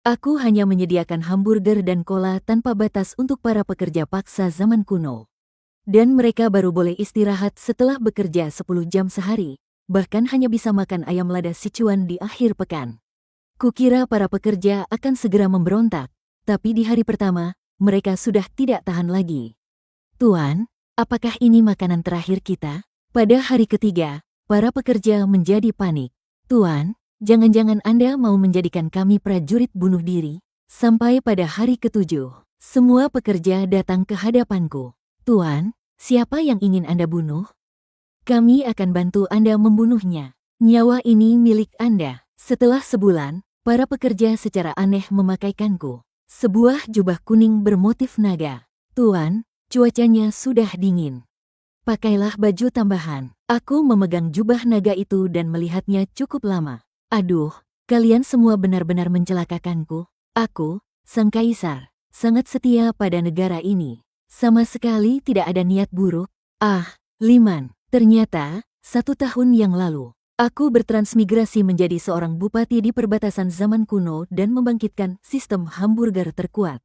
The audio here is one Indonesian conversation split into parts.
Aku hanya menyediakan hamburger dan cola tanpa batas untuk para pekerja paksa zaman kuno. Dan mereka baru boleh istirahat setelah bekerja 10 jam sehari, bahkan hanya bisa makan ayam lada Sichuan di akhir pekan. Kukira para pekerja akan segera memberontak, tapi di hari pertama, mereka sudah tidak tahan lagi. Tuan, apakah ini makanan terakhir kita? Pada hari ketiga, para pekerja menjadi panik. Tuan, jangan-jangan Anda mau menjadikan kami prajurit bunuh diri? Sampai pada hari ketujuh, semua pekerja datang ke hadapanku. Tuan, siapa yang ingin Anda bunuh? Kami akan bantu Anda membunuhnya. Nyawa ini milik Anda. Setelah sebulan, para pekerja secara aneh memakaikanku. Sebuah jubah kuning bermotif naga. Tuan, cuacanya sudah dingin. Pakailah baju tambahan. Aku memegang jubah naga itu dan melihatnya cukup lama. Aduh, kalian semua benar-benar mencelakakanku. Aku, sang kaisar, sangat setia pada negara ini. Sama sekali tidak ada niat buruk. Liman, ternyata, 1 tahun yang lalu, aku bertransmigrasi menjadi seorang bupati di perbatasan zaman kuno dan membangkitkan sistem hamburger terkuat.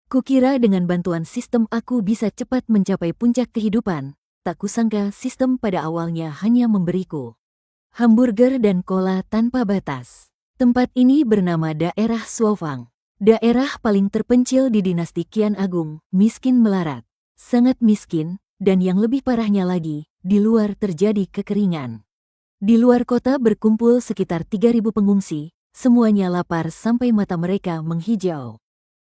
Kukira dengan bantuan sistem aku bisa cepat mencapai puncak kehidupan. Tak kusangka sistem pada awalnya hanya memberiku hamburger dan cola tanpa batas. Tempat ini bernama daerah Suofang. Daerah paling terpencil di dinasti Qian Agung, miskin melarat. Sangat miskin, dan yang lebih parahnya lagi, di luar terjadi kekeringan. Di luar kota berkumpul sekitar 3.000 pengungsi, semuanya lapar sampai mata mereka menghijau.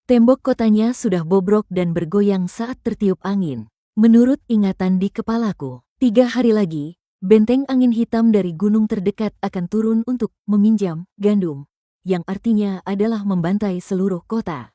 Tembok kotanya sudah bobrok dan bergoyang saat tertiup angin. Menurut ingatan di kepalaku, 3 hari lagi, benteng angin hitam dari gunung terdekat akan turun untuk meminjam gandum, yang artinya adalah membantai seluruh kota.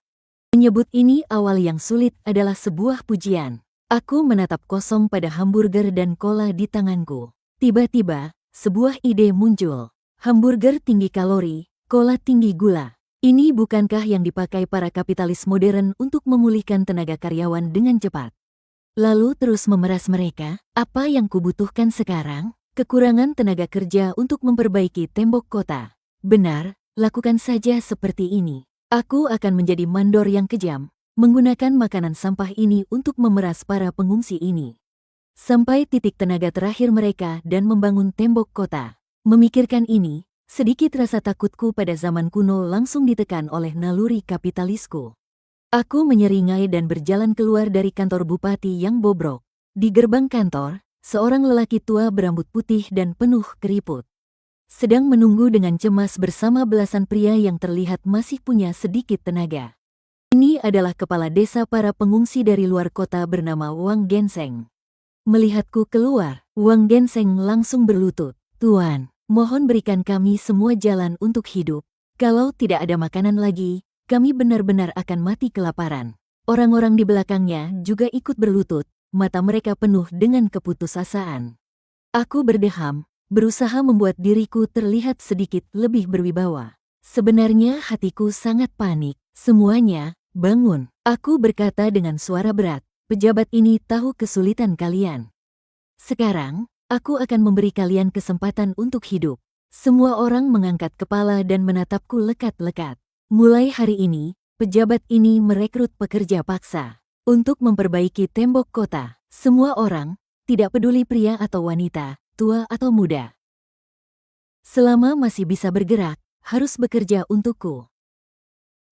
Menyebut ini awal yang sulit adalah sebuah pujian. Aku menatap kosong pada hamburger dan cola di tanganku. Tiba-tiba, sebuah ide muncul. Hamburger tinggi kalori, cola tinggi gula. Ini bukankah yang dipakai para kapitalis modern untuk memulihkan tenaga karyawan dengan cepat? Lalu terus memeras mereka, apa yang kubutuhkan sekarang? Kekurangan tenaga kerja untuk memperbaiki tembok kota. Benar, lakukan saja seperti ini. Aku akan menjadi mandor yang kejam, menggunakan makanan sampah ini untuk memeras para pengungsi ini. Sampai titik tenaga terakhir mereka dan membangun tembok kota. Memikirkan ini, sedikit rasa takutku pada zaman kuno langsung ditekan oleh naluri kapitalisku. Aku menyeringai dan berjalan keluar dari kantor bupati yang bobrok. Di gerbang kantor, seorang lelaki tua berambut putih dan penuh keriput sedang menunggu dengan cemas bersama belasan pria yang terlihat masih punya sedikit tenaga. Ini adalah kepala desa para pengungsi dari luar kota bernama Wang Genseng. Melihatku keluar, Wang Genseng langsung berlutut. Tuan, mohon berikan kami semua jalan untuk hidup. Kalau tidak ada makanan lagi, kami benar-benar akan mati kelaparan. Orang-orang di belakangnya juga ikut berlutut, mata mereka penuh dengan keputusasaan. Aku berdeham, berusaha membuat diriku terlihat sedikit lebih berwibawa. Sebenarnya hatiku sangat panik. Semuanya, bangun. Aku berkata dengan suara berat, pejabat ini tahu kesulitan kalian. Sekarang, aku akan memberi kalian kesempatan untuk hidup. Semua orang mengangkat kepala dan menatapku lekat-lekat. Mulai hari ini, pejabat ini merekrut pekerja paksa untuk memperbaiki tembok kota. Semua orang, tidak peduli pria atau wanita, tua atau muda, selama masih bisa bergerak, harus bekerja untukku.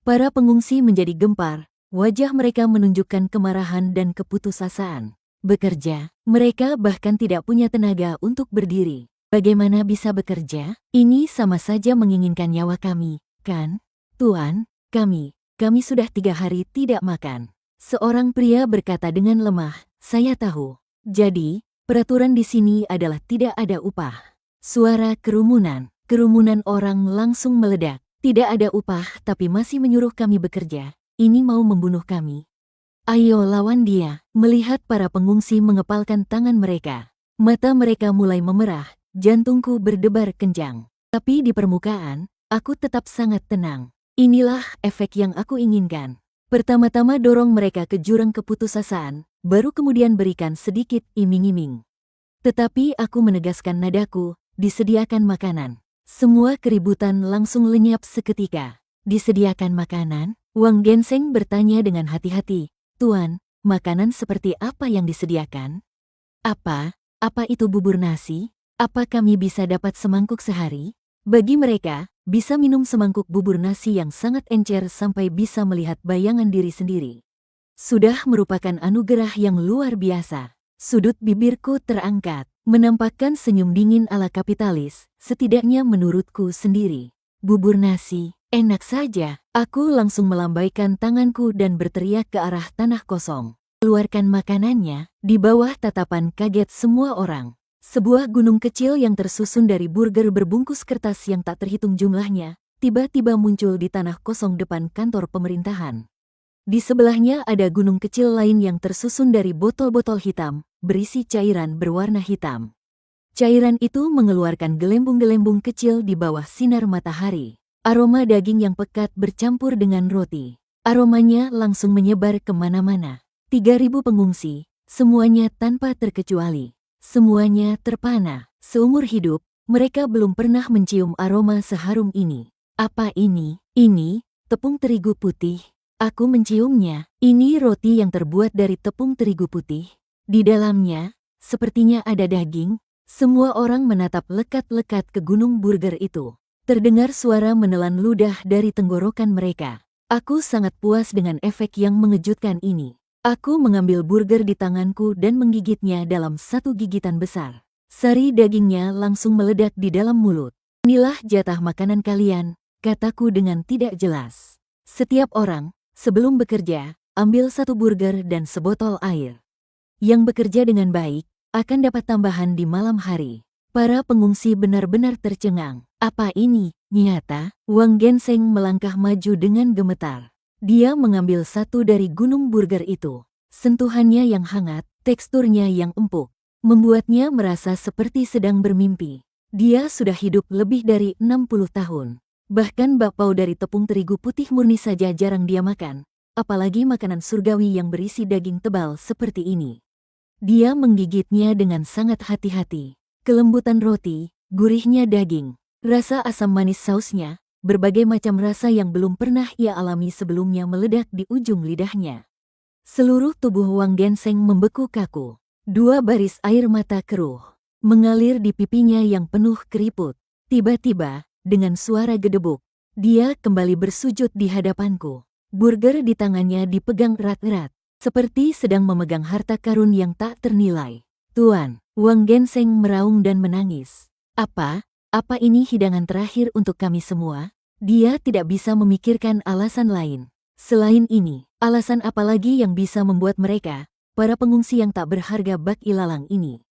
Para pengungsi menjadi gempar, wajah mereka menunjukkan kemarahan dan keputusasaan. Bekerja, mereka bahkan tidak punya tenaga untuk berdiri. Bagaimana bisa bekerja? Ini sama saja menginginkan nyawa kami, kan? Tuan, kami sudah 3 hari tidak makan. Seorang pria berkata dengan lemah, saya tahu. Jadi, peraturan di sini adalah tidak ada upah. Suara kerumunan orang langsung meledak. Tidak ada upah tapi masih menyuruh kami bekerja. Ini mau membunuh kami. Ayo lawan dia. Melihat para pengungsi mengepalkan tangan mereka, mata mereka mulai memerah, jantungku berdebar kencang. Tapi di permukaan, aku tetap sangat tenang. Inilah efek yang aku inginkan. Pertama-tama dorong mereka ke jurang keputusasaan, baru kemudian berikan sedikit iming-iming. Tetapi aku menegaskan nadaku, disediakan makanan. Semua keributan langsung lenyap seketika. Disediakan makanan? Wang Genseng bertanya dengan hati-hati. Tuan, makanan seperti apa yang disediakan? Apa? Apa itu bubur nasi? Apa kami bisa dapat semangkuk sehari? Bagi mereka, bisa minum semangkuk bubur nasi yang sangat encer sampai bisa melihat bayangan diri sendiri. Sudah merupakan anugerah yang luar biasa. Sudut bibirku terangkat, menampakkan senyum dingin ala kapitalis, setidaknya menurutku sendiri. Bubur nasi, enak saja. Aku langsung melambaikan tanganku dan berteriak ke arah tanah kosong. Keluarkan makanannya, di bawah tatapan kaget semua orang. Sebuah gunung kecil yang tersusun dari burger berbungkus kertas yang tak terhitung jumlahnya, tiba-tiba muncul di tanah kosong depan kantor pemerintahan. Di sebelahnya ada gunung kecil lain yang tersusun dari botol-botol hitam, berisi cairan berwarna hitam. Cairan itu mengeluarkan gelembung-gelembung kecil di bawah sinar matahari. Aroma daging yang pekat bercampur dengan roti. Aromanya langsung menyebar kemana-mana. 3.000 pengungsi, semuanya tanpa terkecuali. Semuanya terpana. Seumur hidup, mereka belum pernah mencium aroma seharum ini. Apa ini? Ini, tepung terigu putih. Aku menciumnya. Ini roti yang terbuat dari tepung terigu putih. Di dalamnya, sepertinya ada daging. Semua orang menatap lekat-lekat ke gunung burger itu. Terdengar suara menelan ludah dari tenggorokan mereka. Aku sangat puas dengan efek yang mengejutkan ini. Aku mengambil burger di tanganku dan menggigitnya dalam satu gigitan besar. Sari dagingnya langsung meledak di dalam mulut. Inilah jatah makanan kalian, kataku dengan tidak jelas. Setiap orang, sebelum bekerja, ambil satu burger dan sebotol air. Yang bekerja dengan baik, akan dapat tambahan di malam hari. Para pengungsi benar-benar tercengang. Apa ini? Nyata, Wang Genseng melangkah maju dengan gemetar. Dia mengambil satu dari gunung burger itu. Sentuhannya yang hangat, teksturnya yang empuk, membuatnya merasa seperti sedang bermimpi. Dia sudah hidup lebih dari 60 tahun. Bahkan bakpao dari tepung terigu putih murni saja jarang dia makan, apalagi makanan surgawi yang berisi daging tebal seperti ini. Dia menggigitnya dengan sangat hati-hati. Kelembutan roti, gurihnya daging, rasa asam manis sausnya, berbagai macam rasa yang belum pernah ia alami sebelumnya meledak di ujung lidahnya. Seluruh tubuh Wang Genseng membeku kaku. 2 baris air mata keruh mengalir di pipinya yang penuh keriput. Tiba-tiba, dengan suara gedebuk, dia kembali bersujud di hadapanku. Burger di tangannya dipegang erat-erat, seperti sedang memegang harta karun yang tak ternilai. Tuan, Wang Genseng meraung dan menangis. Apa ini hidangan terakhir untuk kami semua? Dia tidak bisa memikirkan alasan lain. Selain ini, alasan apa lagi yang bisa membuat mereka, para pengungsi yang tak berharga bak ilalang ini,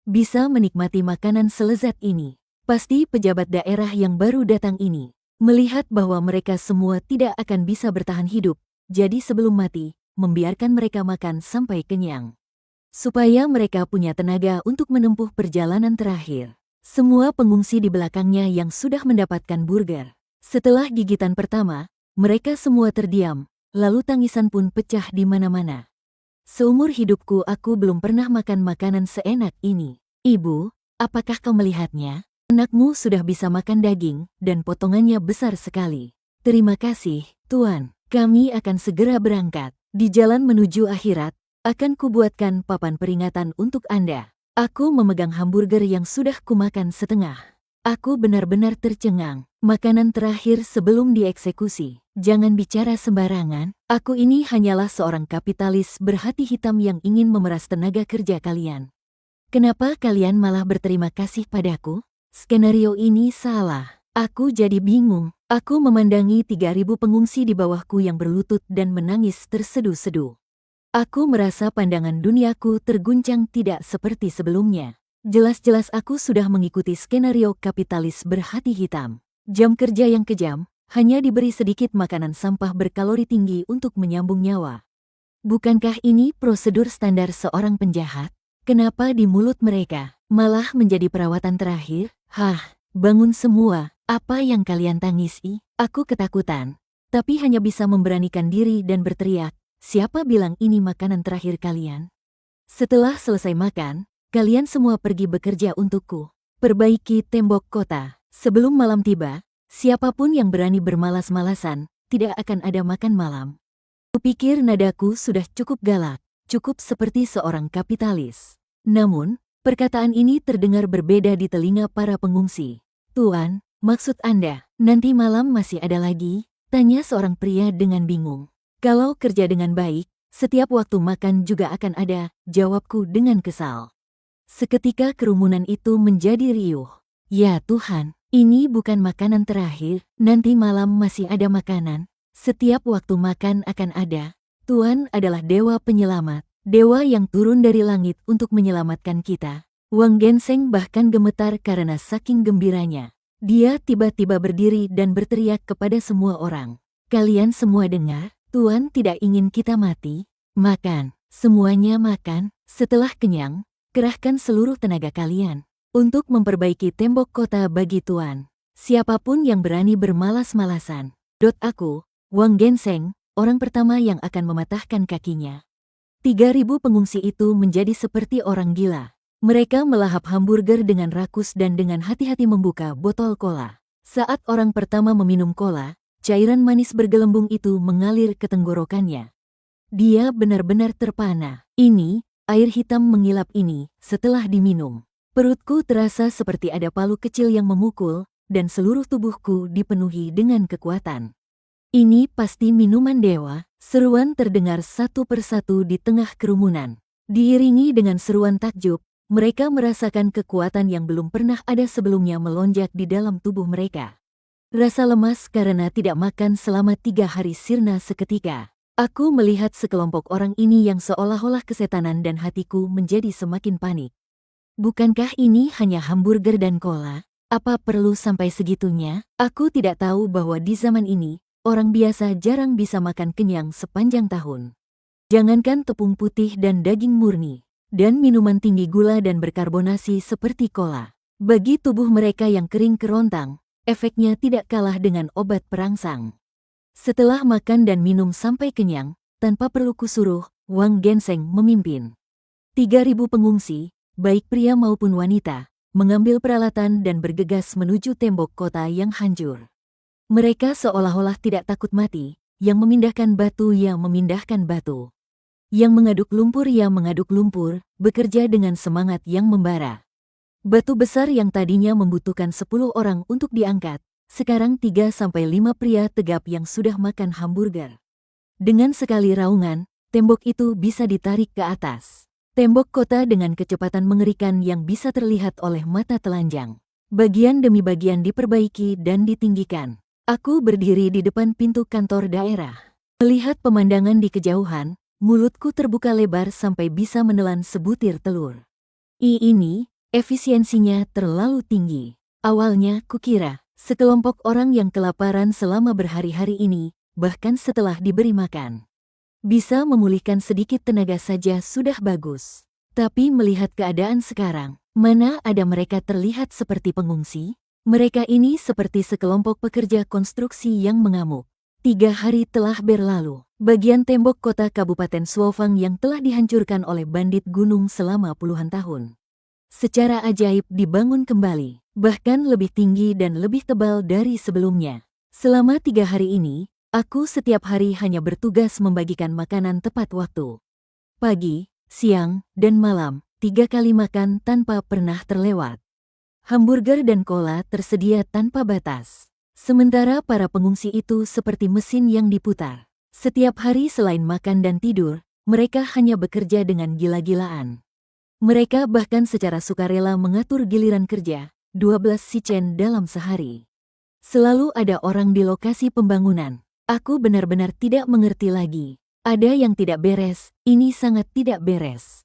bisa menikmati makanan selezat ini? Pasti pejabat daerah yang baru datang ini melihat bahwa mereka semua tidak akan bisa bertahan hidup, jadi sebelum mati, membiarkan mereka makan sampai kenyang. Supaya mereka punya tenaga untuk menempuh perjalanan terakhir. Semua pengungsi di belakangnya yang sudah mendapatkan burger. Setelah gigitan pertama, mereka semua terdiam, lalu tangisan pun pecah di mana-mana. Seumur hidupku aku belum pernah makan makanan seenak ini. Ibu, apakah kau melihatnya? Anakmu sudah bisa makan daging, dan potongannya besar sekali. Terima kasih, Tuan. Kami akan segera berangkat. Di jalan menuju akhirat, akan kubuatkan papan peringatan untuk Anda. Aku memegang hamburger yang sudah kumakan setengah. Aku benar-benar tercengang. Makanan terakhir sebelum dieksekusi. Jangan bicara sembarangan. Aku ini hanyalah seorang kapitalis berhati hitam yang ingin memeras tenaga kerja kalian. Kenapa kalian malah berterima kasih padaku? Skenario ini salah. Aku jadi bingung. Aku memandangi 3.000 pengungsi di bawahku yang berlutut dan menangis terseduh-seduh. Aku merasa pandangan duniaku terguncang tidak seperti sebelumnya. Jelas-jelas aku sudah mengikuti skenario kapitalis berhati hitam. Jam kerja yang kejam, hanya diberi sedikit makanan sampah berkalori tinggi untuk menyambung nyawa. Bukankah ini prosedur standar seorang penjahat? Kenapa di mulut mereka malah menjadi perawatan terakhir? Bangun semua. Apa yang kalian tangisi? Aku ketakutan, tapi hanya bisa memberanikan diri dan berteriak. Siapa bilang ini makanan terakhir kalian? Setelah selesai makan, kalian semua pergi bekerja untukku. Perbaiki tembok kota. Sebelum malam tiba, Siapapun yang berani bermalas-malasan, tidak akan ada makan malam. Kupikir nadaku sudah cukup galak, cukup seperti seorang kapitalis. Namun, perkataan ini terdengar berbeda di telinga para pengungsi. "Tuan, maksud Anda, nanti malam masih ada lagi?" tanya seorang pria dengan bingung. "Kalau kerja dengan baik, setiap waktu makan juga akan ada," jawabku dengan kesal. Seketika kerumunan itu menjadi riuh. "Ya Tuhan, ini bukan makanan terakhir, nanti malam masih ada makanan. Setiap waktu makan akan ada. Tuhan adalah dewa penyelamat, dewa yang turun dari langit untuk menyelamatkan kita." Wang Genseng bahkan gemetar karena saking gembiranya. Dia tiba-tiba berdiri dan berteriak kepada semua orang. "Kalian semua dengar, Tuhan tidak ingin kita mati. Makan, semuanya makan. Setelah kenyang, kerahkan seluruh tenaga kalian untuk memperbaiki tembok kota bagi Tuan. Siapapun yang berani bermalas-malasan." Aku, Wang Genseng, orang pertama yang akan mematahkan kakinya. 3.000 pengungsi itu menjadi seperti orang gila. Mereka melahap hamburger dengan rakus dan dengan hati-hati membuka botol cola. Saat orang pertama meminum cola, cairan manis bergelembung itu mengalir ke tenggorokannya. Dia benar-benar terpana. Ini, air hitam mengilap ini, setelah diminum. Perutku terasa seperti ada palu kecil yang memukul, dan seluruh tubuhku dipenuhi dengan kekuatan. "Ini pasti minuman dewa," seruan terdengar satu persatu di tengah kerumunan. Diiringi dengan seruan takjub, mereka merasakan kekuatan yang belum pernah ada sebelumnya melonjak di dalam tubuh mereka. Rasa lemas karena tidak makan selama 3 hari sirna seketika. Aku melihat sekelompok orang ini yang seolah-olah kesetanan dan hatiku menjadi semakin panik. Bukankah ini hanya hamburger dan cola? Apa perlu sampai segitunya? Aku tidak tahu bahwa di zaman ini, orang biasa jarang bisa makan kenyang sepanjang tahun. Jangankan tepung putih dan daging murni, dan minuman tinggi gula dan berkarbonasi seperti cola. Bagi tubuh mereka yang kering kerontang, efeknya tidak kalah dengan obat perangsang. Setelah makan dan minum sampai kenyang, tanpa perlu kusuruh, Wang Genseng memimpin. 3.000 pengungsi, baik pria maupun wanita, mengambil peralatan dan bergegas menuju tembok kota yang hancur. Mereka seolah-olah tidak takut mati, yang memindahkan batu yang memindahkan batu. Yang mengaduk lumpur, bekerja dengan semangat yang membara. Batu besar yang tadinya membutuhkan 10 orang untuk diangkat, sekarang 3-5 pria tegap yang sudah makan hamburger. Dengan sekali raungan, tembok itu bisa ditarik ke atas. Tembok kota dengan kecepatan mengerikan yang bisa terlihat oleh mata telanjang. Bagian demi bagian diperbaiki dan ditinggikan. Aku berdiri di depan pintu kantor daerah. Melihat pemandangan di kejauhan, mulutku terbuka lebar sampai bisa menelan sebutir telur. Ini, efisiensinya terlalu tinggi. Awalnya kukira, sekelompok orang yang kelaparan selama berhari-hari ini, bahkan setelah diberi makan, bisa memulihkan sedikit tenaga saja sudah bagus. Tapi melihat keadaan sekarang, mana ada mereka terlihat seperti pengungsi? Mereka ini seperti sekelompok pekerja konstruksi yang mengamuk. 3 hari telah berlalu. Bagian tembok kota Kabupaten Suofang yang telah dihancurkan oleh bandit gunung selama puluhan tahun, secara ajaib dibangun kembali, bahkan lebih tinggi dan lebih tebal dari sebelumnya. Selama 3 hari ini, aku setiap hari hanya bertugas membagikan makanan tepat waktu. Pagi, siang, dan malam, 3 kali makan tanpa pernah terlewat. Hamburger dan cola tersedia tanpa batas. Sementara para pengungsi itu seperti mesin yang diputar. Setiap hari selain makan dan tidur, mereka hanya bekerja dengan gila-gilaan. Mereka bahkan secara sukarela mengatur giliran kerja, 12 shichen dalam sehari. Selalu ada orang di lokasi pembangunan. Aku benar-benar tidak mengerti lagi. Ada yang tidak beres, ini sangat tidak beres.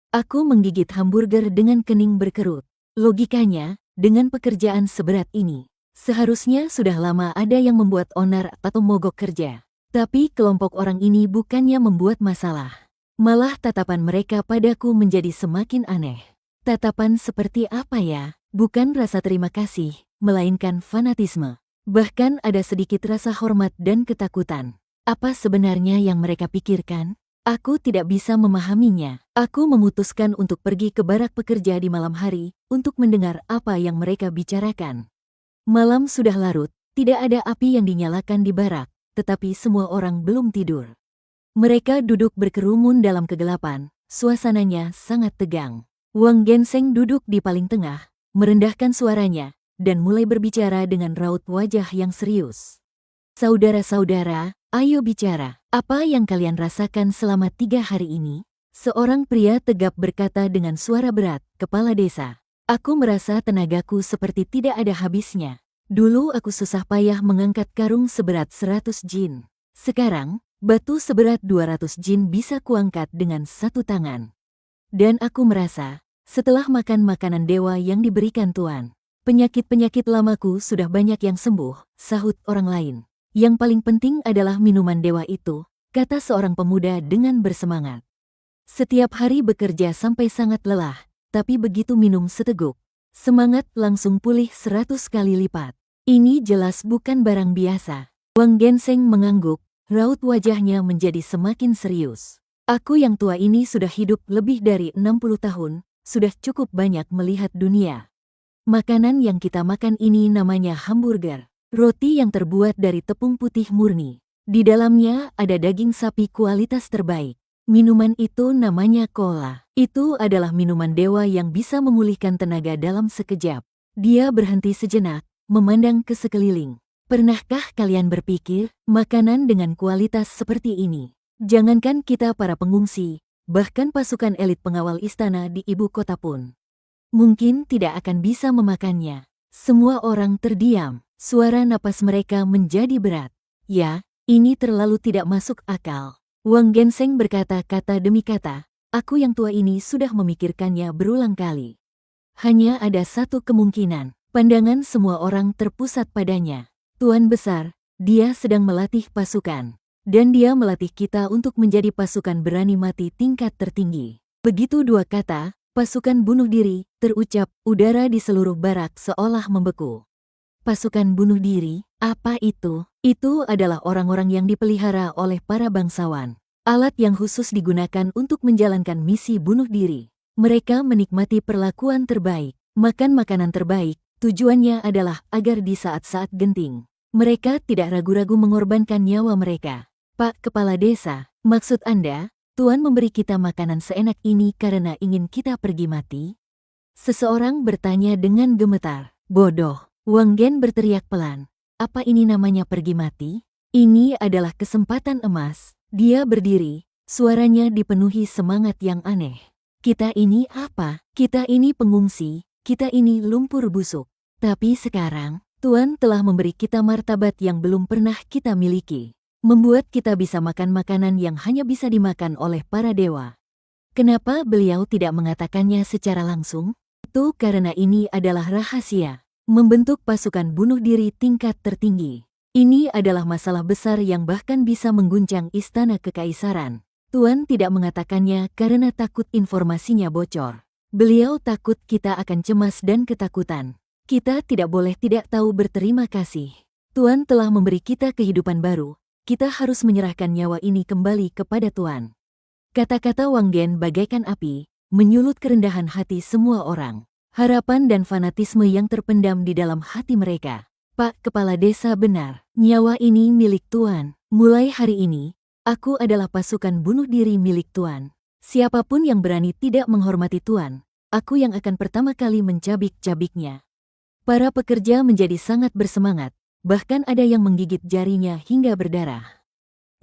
Aku menggigit hamburger dengan kening berkerut. Logikanya, dengan pekerjaan seberat ini, seharusnya sudah lama ada yang membuat onar atau mogok kerja. Tapi kelompok orang ini bukannya membuat masalah. Malah tatapan mereka padaku menjadi semakin aneh. Tatapan seperti apa ya? Bukan rasa terima kasih, melainkan fanatisme. Bahkan ada sedikit rasa hormat dan ketakutan. Apa sebenarnya yang mereka pikirkan? Aku tidak bisa memahaminya. Aku memutuskan untuk pergi ke barak pekerja di malam hari, untuk mendengar apa yang mereka bicarakan. Malam sudah larut, tidak ada api yang dinyalakan di barak, tetapi semua orang belum tidur. Mereka duduk berkerumun dalam kegelapan, suasananya sangat tegang. Wang Genseng duduk di paling tengah, merendahkan suaranya, dan mulai berbicara dengan raut wajah yang serius. Saudara-saudara, ayo bicara. Apa yang kalian rasakan selama 3 hari ini? Seorang pria tegap berkata dengan suara berat, kepala desa. Aku merasa tenagaku seperti tidak ada habisnya. Dulu aku susah payah mengangkat karung seberat 100 jin. Sekarang, batu seberat 200 jin bisa kuangkat dengan satu tangan. Dan aku merasa, setelah makan makanan dewa yang diberikan Tuan, penyakit-penyakit lamaku sudah banyak yang sembuh, sahut orang lain. Yang paling penting adalah minuman dewa itu, kata seorang pemuda dengan bersemangat. Setiap hari bekerja sampai sangat lelah, tapi begitu minum seteguk, semangat langsung pulih 100 kali lipat. Ini jelas bukan barang biasa. Wang Genseng mengangguk, raut wajahnya menjadi semakin serius. Aku yang tua ini sudah hidup lebih dari 60 tahun, sudah cukup banyak melihat dunia. Makanan yang kita makan ini namanya hamburger. Roti yang terbuat dari tepung putih murni. Di dalamnya ada daging sapi kualitas terbaik. Minuman itu namanya cola. Itu adalah minuman dewa yang bisa memulihkan tenaga dalam sekejap. Dia berhenti sejenak, memandang ke sekeliling. Pernahkah kalian berpikir, makanan dengan kualitas seperti ini? Jangankan kita para pengungsi, bahkan pasukan elit pengawal istana di ibu kota pun mungkin tidak akan bisa memakannya. Semua orang terdiam. Suara napas mereka menjadi berat. Ya, ini terlalu tidak masuk akal. Wang Genseng berkata kata demi kata, aku yang tua ini sudah memikirkannya berulang kali. Hanya ada satu kemungkinan, pandangan semua orang terpusat padanya. Tuan besar, dia sedang melatih pasukan. Dan dia melatih kita untuk menjadi pasukan berani mati tingkat tertinggi. Begitu dua kata, pasukan bunuh diri, terucap, udara di seluruh barak seolah membeku. Pasukan bunuh diri, apa itu? Itu adalah orang-orang yang dipelihara oleh para bangsawan. Alat yang khusus digunakan untuk menjalankan misi bunuh diri. Mereka menikmati perlakuan terbaik, makan makanan terbaik, tujuannya adalah agar di saat-saat genting, mereka tidak ragu-ragu mengorbankan nyawa mereka. Pak Kepala Desa, maksud Anda, Tuan memberi kita makanan seenak ini karena ingin kita pergi mati? Seseorang bertanya dengan gemetar. Bodoh. Wang Gen berteriak pelan. Apa ini namanya pergi mati? Ini adalah kesempatan emas. Dia berdiri, suaranya dipenuhi semangat yang aneh. Kita ini apa? Kita ini pengungsi, kita ini lumpur busuk. Tapi sekarang, Tuan telah memberi kita martabat yang belum pernah kita miliki. Membuat kita bisa makan makanan yang hanya bisa dimakan oleh para dewa. Kenapa beliau tidak mengatakannya secara langsung? Itu karena ini adalah rahasia. Membentuk pasukan bunuh diri tingkat tertinggi. Ini adalah masalah besar yang bahkan bisa mengguncang istana kekaisaran. Tuan tidak mengatakannya karena takut informasinya bocor. Beliau takut kita akan cemas dan ketakutan. Kita tidak boleh tidak tahu berterima kasih. Tuan telah memberi kita kehidupan baru. Kita harus menyerahkan nyawa ini kembali kepada Tuan. Kata-kata Wang Gen bagaikan api, menyulut kerendahan hati semua orang. Harapan dan fanatisme yang terpendam di dalam hati mereka. Pak Kepala Desa benar, nyawa ini milik Tuan. Mulai hari ini, aku adalah pasukan bunuh diri milik Tuan. Siapapun yang berani tidak menghormati Tuan, aku yang akan pertama kali mencabik-cabiknya. Para pekerja menjadi sangat bersemangat, bahkan ada yang menggigit jarinya hingga berdarah.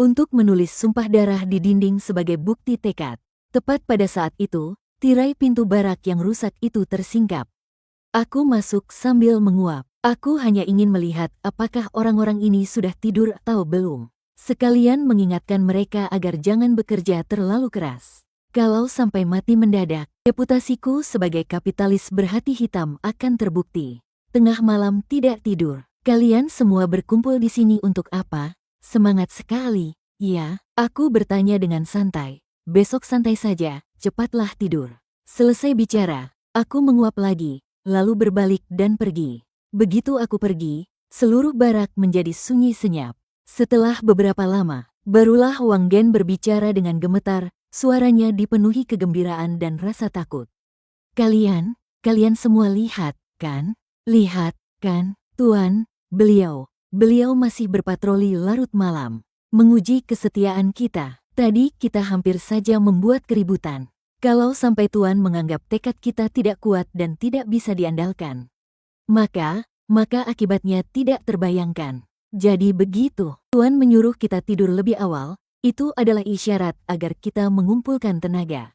Untuk menulis sumpah darah di dinding sebagai bukti tekad. Tepat pada saat itu, tirai pintu barak yang rusak itu tersingkap. Aku masuk sambil menguap. Aku hanya ingin melihat apakah orang-orang ini sudah tidur atau belum. Sekalian mengingatkan mereka agar jangan bekerja terlalu keras. Kalau sampai mati mendadak, reputasiku sebagai kapitalis berhati hitam akan terbukti. Tengah malam tidak tidur. Kalian semua berkumpul di sini untuk apa? Semangat sekali. Ya, aku bertanya dengan santai. Besok santai saja. Cepatlah tidur. Selesai bicara, aku menguap lagi, lalu berbalik dan pergi. Begitu aku pergi, seluruh barak menjadi sunyi senyap. Setelah beberapa lama, barulah Wang Gen berbicara dengan gemetar, suaranya dipenuhi kegembiraan dan rasa takut. Kalian semua lihat, kan? Lihat, kan? Tuan, beliau masih berpatroli larut malam. Menguji kesetiaan kita. Tadi kita hampir saja membuat keributan. Kalau sampai Tuan menganggap tekad kita tidak kuat dan tidak bisa diandalkan, maka akibatnya tidak terbayangkan. Jadi begitu, Tuan menyuruh kita tidur lebih awal, itu adalah isyarat agar kita mengumpulkan tenaga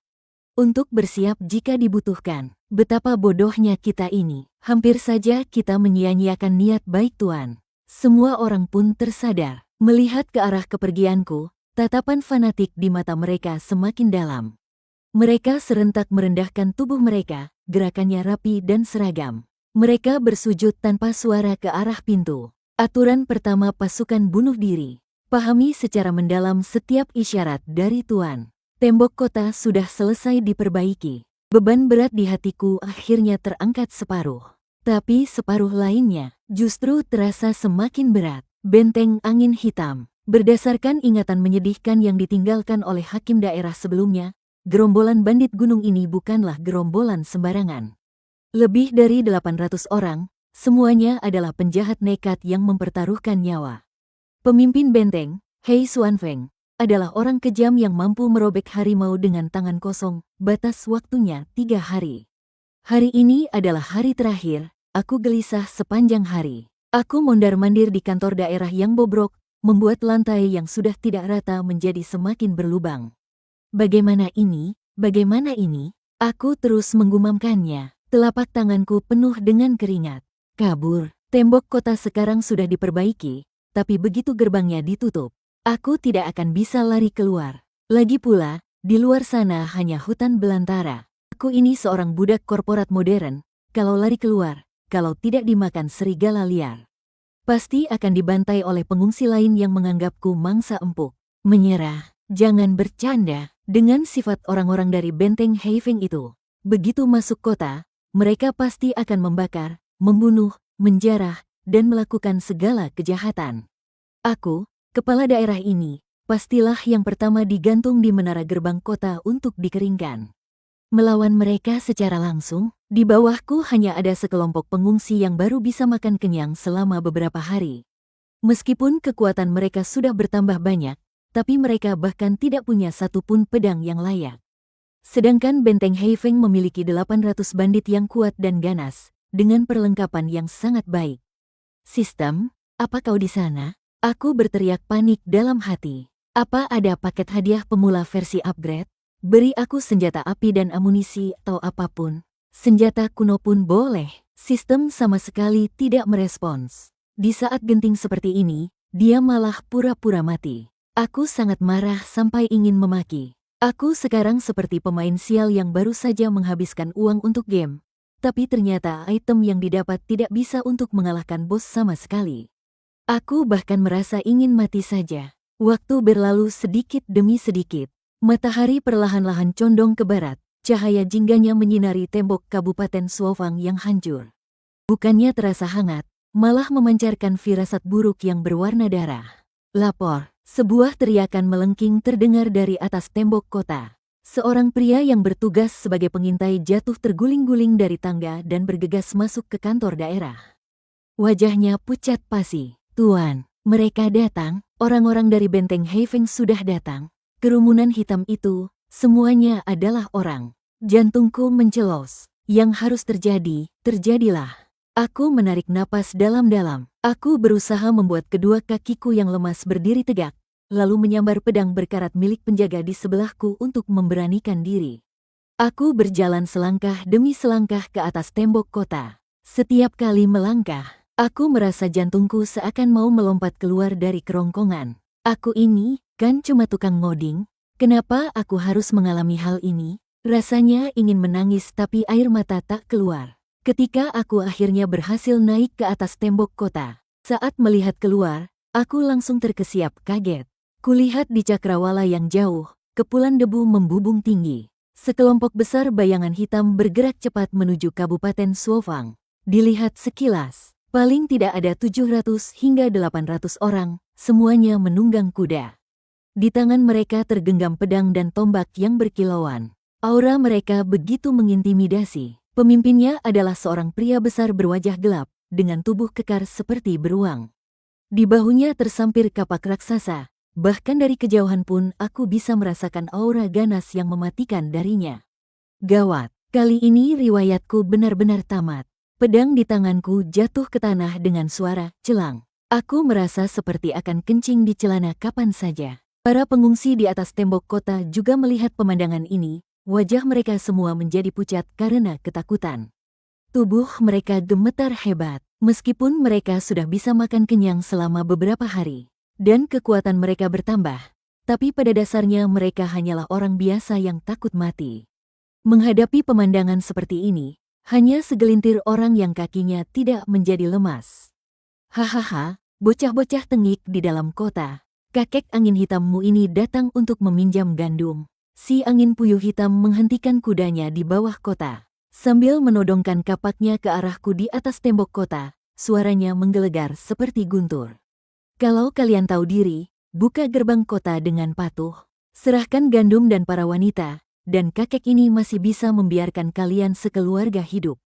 untuk bersiap jika dibutuhkan. Betapa bodohnya kita ini. Hampir saja kita menyia-nyiakan niat baik Tuan. Semua orang pun tersadar. Melihat ke arah kepergianku, tatapan fanatik di mata mereka semakin dalam. Mereka serentak merendahkan tubuh mereka, gerakannya rapi dan seragam. Mereka bersujud tanpa suara ke arah pintu. Aturan pertama pasukan bunuh diri. Pahami secara mendalam setiap isyarat dari Tuan. Tembok kota sudah selesai diperbaiki. Beban berat di hatiku akhirnya terangkat separuh. Tapi separuh lainnya justru terasa semakin berat. Benteng angin hitam. Berdasarkan ingatan menyedihkan yang ditinggalkan oleh hakim daerah sebelumnya, gerombolan bandit gunung ini bukanlah gerombolan sembarangan. Lebih dari 800 orang, semuanya adalah penjahat nekat yang mempertaruhkan nyawa. Pemimpin benteng, Hei Xuanfeng, adalah orang kejam yang mampu merobek harimau dengan tangan kosong. Batas waktunya 3 hari. Hari ini adalah hari terakhir. Aku gelisah sepanjang hari. Aku mondar-mandir di kantor daerah yang bobrok, membuat lantai yang sudah tidak rata menjadi semakin berlubang. Bagaimana ini? Bagaimana ini? Aku terus menggumamkannya. Telapak tanganku penuh dengan keringat. Kabur. Tembok kota sekarang sudah diperbaiki, tapi begitu gerbangnya ditutup, aku tidak akan bisa lari keluar. Lagi pula, di luar sana hanya hutan belantara. Aku ini seorang budak korporat modern. Kalau lari keluar, kalau tidak dimakan serigala liar, pasti akan dibantai oleh pengungsi lain yang menganggapku mangsa empuk. Menyerah, jangan bercanda. Dengan sifat orang-orang dari benteng Heifeng itu, begitu masuk kota, mereka pasti akan membakar, membunuh, menjarah, dan melakukan segala kejahatan. Aku, kepala daerah ini, pastilah yang pertama digantung di menara gerbang kota untuk dikeringkan. Melawan mereka secara langsung, di bawahku hanya ada sekelompok pengungsi yang baru bisa makan kenyang selama beberapa hari. Meskipun kekuatan mereka sudah bertambah banyak, tapi mereka bahkan tidak punya satupun pedang yang layak. Sedangkan benteng Heifeng memiliki 800 bandit yang kuat dan ganas, dengan perlengkapan yang sangat baik. Sistem, apa kau di sana? Aku berteriak panik dalam hati. Apa ada paket hadiah pemula versi upgrade? Beri aku senjata api dan amunisi atau apapun. Senjata kuno pun boleh. Sistem sama sekali tidak merespons. Di saat genting seperti ini, dia malah pura-pura mati. Aku sangat marah sampai ingin memaki. Aku sekarang seperti pemain sial yang baru saja menghabiskan uang untuk game. Tapi ternyata item yang didapat tidak bisa untuk mengalahkan bos sama sekali. Aku bahkan merasa ingin mati saja. Waktu berlalu sedikit demi sedikit. Matahari perlahan-lahan condong ke barat. Cahaya jingganya menyinari tembok Kabupaten Suofang yang hancur. Bukannya terasa hangat, malah memancarkan firasat buruk yang berwarna darah. Lapor. Sebuah teriakan melengking terdengar dari atas tembok kota. Seorang pria yang bertugas sebagai pengintai jatuh terguling-guling dari tangga dan bergegas masuk ke kantor daerah. Wajahnya pucat pasi. Tuan, mereka datang, orang-orang dari benteng Heifeng sudah datang. Kerumunan hitam itu, semuanya adalah orang. Jantungku mencelos. Yang harus terjadi, terjadilah. Aku menarik napas dalam-dalam. Aku berusaha membuat kedua kakiku yang lemas berdiri tegak, lalu menyambar pedang berkarat milik penjaga di sebelahku untuk memberanikan diri. Aku berjalan selangkah demi selangkah ke atas tembok kota. Setiap kali melangkah, aku merasa jantungku seakan mau melompat keluar dari kerongkongan. Aku ini, kan cuma tukang ngoding. Kenapa aku harus mengalami hal ini? Rasanya ingin menangis tapi air mata tak keluar. Ketika aku akhirnya berhasil naik ke atas tembok kota, saat melihat keluar, aku langsung terkesiap kaget. Kulihat di cakrawala yang jauh, kepulan debu membubung tinggi. Sekelompok besar bayangan hitam bergerak cepat menuju Kabupaten Suofang. Dilihat sekilas, paling tidak ada 700 hingga 800 orang, semuanya menunggang kuda. Di tangan mereka tergenggam pedang dan tombak yang berkilauan. Aura mereka begitu mengintimidasi. Pemimpinnya adalah seorang pria besar berwajah gelap, dengan tubuh kekar seperti beruang. Di bahunya tersampir kapak raksasa, bahkan dari kejauhan pun aku bisa merasakan aura ganas yang mematikan darinya. Gawat, kali ini riwayatku benar-benar tamat. Pedang di tanganku jatuh ke tanah dengan suara celang. Aku merasa seperti akan kencing di celana kapan saja. Para pengungsi di atas tembok kota juga melihat pemandangan ini, wajah mereka semua menjadi pucat karena ketakutan. Tubuh mereka gemetar hebat, meskipun mereka sudah bisa makan kenyang selama beberapa hari, dan kekuatan mereka bertambah. Tapi pada dasarnya mereka hanyalah orang biasa yang takut mati. Menghadapi pemandangan seperti ini, hanya segelintir orang yang kakinya tidak menjadi lemas. Hahaha, bocah-bocah tengik di dalam kota. Kakek angin hitammu ini datang untuk meminjam gandum. Si angin puyuh hitam menghentikan kudanya di bawah kota. Sambil menodongkan kapaknya ke arahku di atas tembok kota, suaranya menggelegar seperti guntur. Kalau kalian tahu diri, buka gerbang kota dengan patuh. Serahkan gandum dan para wanita, dan kakek ini masih bisa membiarkan kalian sekeluarga hidup.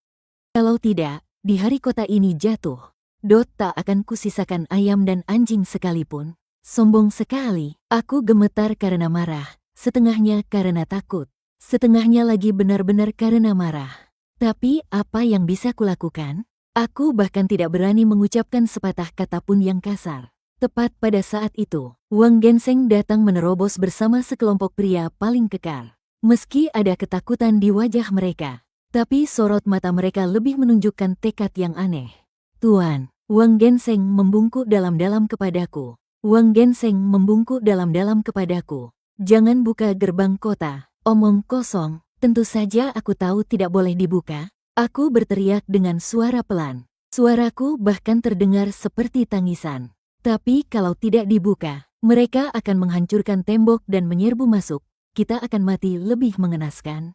Kalau tidak, di hari kota ini jatuh, tak akan kusisakan ayam dan anjing sekalipun. Sombong sekali, aku gemetar karena marah, setengahnya karena takut, setengahnya lagi benar-benar karena marah. Tapi apa yang bisa kulakukan? Aku bahkan tidak berani mengucapkan sepatah kata pun yang kasar. Tepat pada saat itu, Wang Genseng datang menerobos bersama sekelompok pria paling kekar. Meski ada ketakutan di wajah mereka, tapi sorot mata mereka lebih menunjukkan tekad yang aneh. Tuan, Wang Genseng membungkuk dalam-dalam kepadaku. Wang Genseng membungkuk dalam-dalam kepadaku. Jangan buka gerbang kota, omong kosong. Tentu saja aku tahu tidak boleh dibuka. Aku berteriak dengan suara pelan. Suaraku bahkan terdengar seperti tangisan. Tapi kalau tidak dibuka, mereka akan menghancurkan tembok dan menyerbu masuk. Kita akan mati lebih mengenaskan.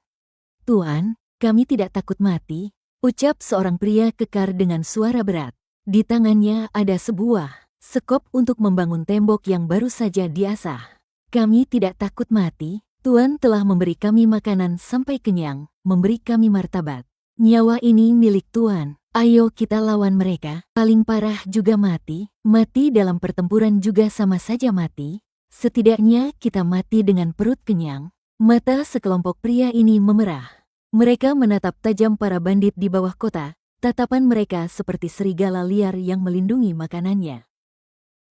Tuan, kami tidak takut mati, ucap seorang pria kekar dengan suara berat. Di tangannya ada sebuah sekop untuk membangun tembok yang baru saja diasah. Kami tidak takut mati, Tuan telah memberi kami makanan sampai kenyang, memberi kami martabat. Nyawa ini milik Tuan, ayo kita lawan mereka. Paling parah juga mati, mati dalam pertempuran juga sama saja mati. Setidaknya kita mati dengan perut kenyang. Mata sekelompok pria ini memerah. Mereka menatap tajam para bandit di bawah kota, tatapan mereka seperti serigala liar yang melindungi makanannya.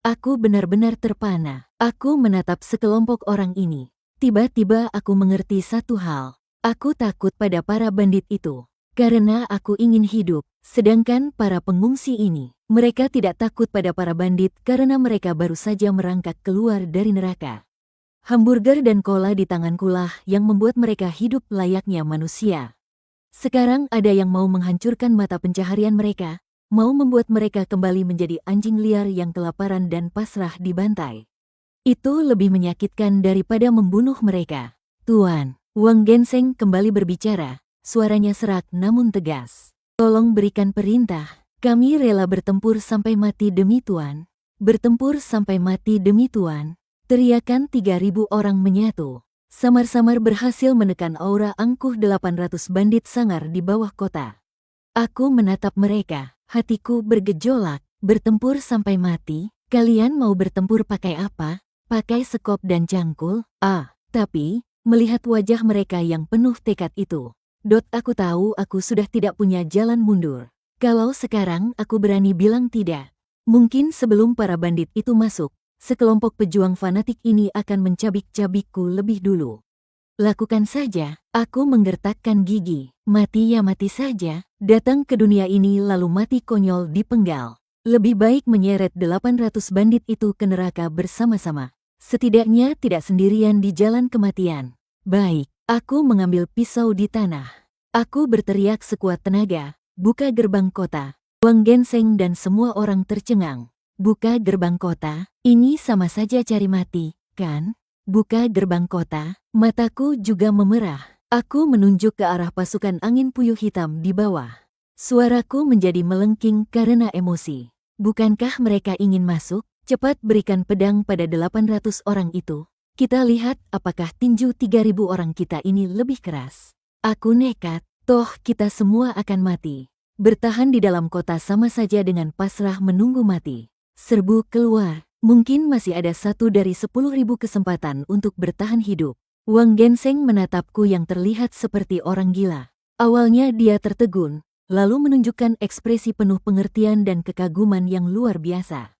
Aku benar-benar terpana. Aku menatap sekelompok orang ini. Tiba-tiba aku mengerti satu hal. Aku takut pada para bandit itu. Karena aku ingin hidup. Sedangkan para pengungsi ini, mereka tidak takut pada para bandit karena mereka baru saja merangkak keluar dari neraka. Hamburger dan cola di tangankulah yang membuat mereka hidup layaknya manusia. Sekarang ada yang mau menghancurkan mata pencaharian mereka, mau membuat mereka kembali menjadi anjing liar yang kelaparan dan pasrah dibantai. Itu lebih menyakitkan daripada membunuh mereka. Tuan, Wang Genseng kembali berbicara, suaranya serak namun tegas. Tolong berikan perintah, kami rela bertempur sampai mati demi Tuan. Bertempur sampai mati demi Tuan. Teriakan 3.000 orang menyatu. Samar-samar berhasil menekan aura angkuh 800 bandit sangar di bawah kota. Aku menatap mereka. Hatiku bergejolak, bertempur sampai mati. Kalian mau bertempur pakai apa? Pakai sekop dan cangkul? Tapi, melihat wajah mereka yang penuh tekad itu, aku tahu aku sudah tidak punya jalan mundur. Kalau sekarang aku berani bilang tidak, mungkin sebelum para bandit itu masuk, sekelompok pejuang fanatik ini akan mencabik-cabikku lebih dulu. Lakukan saja, aku menggertakkan gigi. Mati ya mati saja, datang ke dunia ini lalu mati konyol dipenggal. Lebih baik menyeret 800 bandit itu ke neraka bersama-sama. Setidaknya tidak sendirian di jalan kematian. Baik, aku mengambil pisau di tanah. Aku berteriak sekuat tenaga, buka gerbang kota. Wang Genseng dan semua orang tercengang. Buka gerbang kota, ini sama saja cari mati, kan? Buka gerbang kota, mataku juga memerah. Aku menunjuk ke arah pasukan angin puyuh hitam di bawah. Suaraku menjadi melengking karena emosi. Bukankah mereka ingin masuk? Cepat berikan pedang pada 800 orang itu. Kita lihat apakah tinju 3.000 orang kita ini lebih keras. Aku nekat, toh kita semua akan mati. Bertahan di dalam kota sama saja dengan pasrah menunggu mati. Serbu keluar. Mungkin masih ada 1 dari 10.000 kesempatan untuk bertahan hidup. Wang Genseng menatapku yang terlihat seperti orang gila. Awalnya dia tertegun, lalu menunjukkan ekspresi penuh pengertian dan kekaguman yang luar biasa.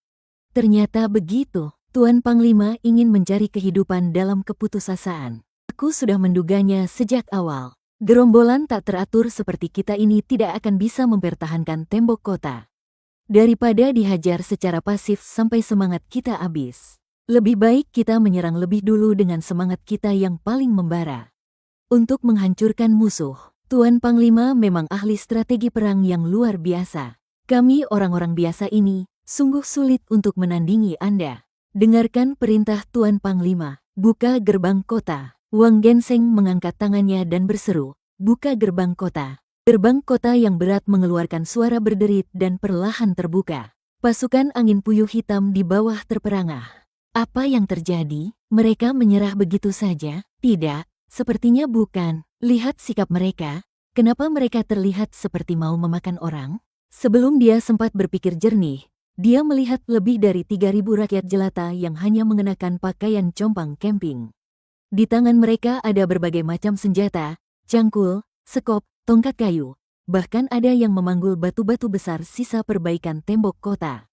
Ternyata begitu, Tuan Panglima ingin mencari kehidupan dalam keputusasaan. Aku sudah menduganya sejak awal. Gerombolan tak teratur seperti kita ini tidak akan bisa mempertahankan tembok kota. Daripada dihajar secara pasif sampai semangat kita habis. Lebih baik kita menyerang lebih dulu dengan semangat kita yang paling membara. Untuk menghancurkan musuh, Tuan Panglima memang ahli strategi perang yang luar biasa. Kami orang-orang biasa ini, sungguh sulit untuk menandingi Anda. Dengarkan perintah Tuan Panglima, buka gerbang kota. Wang Genseng mengangkat tangannya dan berseru, buka gerbang kota. Gerbang kota yang berat mengeluarkan suara berderit dan perlahan terbuka. Pasukan angin puyuh hitam di bawah terperangah. Apa yang terjadi? Mereka menyerah begitu saja? Tidak, sepertinya bukan. Lihat sikap mereka. Kenapa mereka terlihat seperti mau memakan orang? Sebelum dia sempat berpikir jernih, dia melihat lebih dari 3.000 rakyat jelata yang hanya mengenakan pakaian compang camping. Di tangan mereka ada berbagai macam senjata, cangkul, sekop, tongkat kayu. Bahkan ada yang memanggul batu-batu besar sisa perbaikan tembok kota.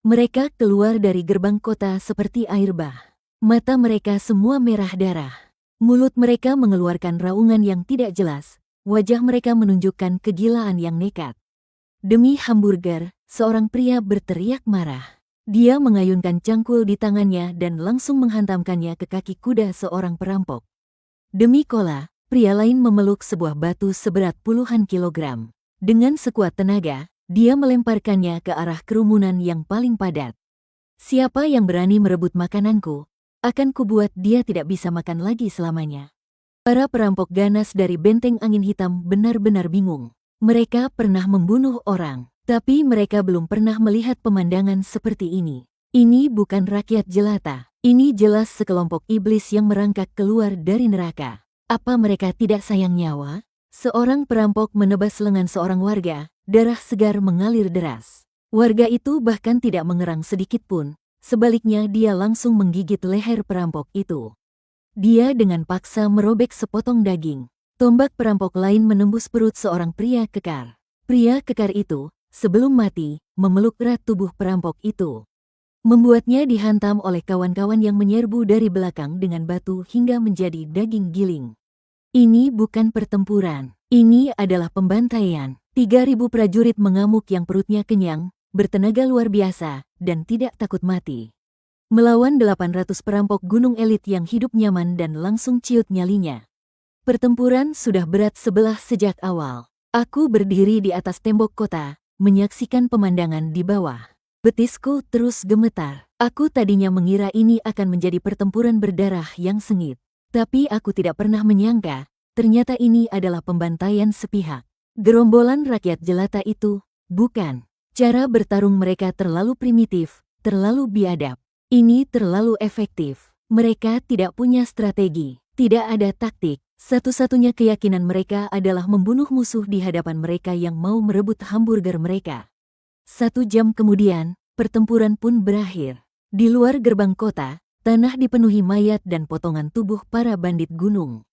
Mereka keluar dari gerbang kota seperti air bah. Mata mereka semua merah darah. Mulut mereka mengeluarkan raungan yang tidak jelas. Wajah mereka menunjukkan kegilaan yang nekat. Demi hamburger, seorang pria berteriak marah. Dia mengayunkan cangkul di tangannya dan langsung menghantamkannya ke kaki kuda seorang perampok. Demi kola, pria lain memeluk sebuah batu seberat puluhan kilogram. Dengan sekuat tenaga, dia melemparkannya ke arah kerumunan yang paling padat. Siapa yang berani merebut makananku, akan kubuat dia tidak bisa makan lagi selamanya. Para perampok ganas dari benteng angin hitam benar-benar bingung. Mereka pernah membunuh orang, tapi mereka belum pernah melihat pemandangan seperti ini. Ini bukan rakyat jelata, ini jelas sekelompok iblis yang merangkak keluar dari neraka. Apa mereka tidak sayang nyawa? Seorang perampok menebas lengan seorang warga, darah segar mengalir deras. Warga itu bahkan tidak mengerang sedikit pun, sebaliknya dia langsung menggigit leher perampok itu. Dia dengan paksa merobek sepotong daging. Tombak perampok lain menembus perut seorang pria kekar. Pria kekar itu, sebelum mati, memeluk erat tubuh perampok itu. Membuatnya dihantam oleh kawan-kawan yang menyerbu dari belakang dengan batu hingga menjadi daging giling. Ini bukan pertempuran, ini adalah pembantaian. 3.000 prajurit mengamuk yang perutnya kenyang, bertenaga luar biasa, dan tidak takut mati. Melawan 800 perampok gunung elit yang hidup nyaman dan langsung ciut nyalinya. Pertempuran sudah berat sebelah sejak awal. Aku berdiri di atas tembok kota, menyaksikan pemandangan di bawah. Betisku terus gemetar. Aku tadinya mengira ini akan menjadi pertempuran berdarah yang sengit. Tapi aku tidak pernah menyangka, ternyata ini adalah pembantaian sepihak. Gerombolan rakyat jelata itu, bukan. Cara bertarung mereka terlalu primitif, terlalu biadab. Ini terlalu efektif. Mereka tidak punya strategi, tidak ada taktik. Satu-satunya keyakinan mereka adalah membunuh musuh di hadapan mereka yang mau merebut hamburger mereka. 1 jam kemudian, pertempuran pun berakhir. Di luar gerbang kota, tanah dipenuhi mayat dan potongan tubuh para bandit gunung.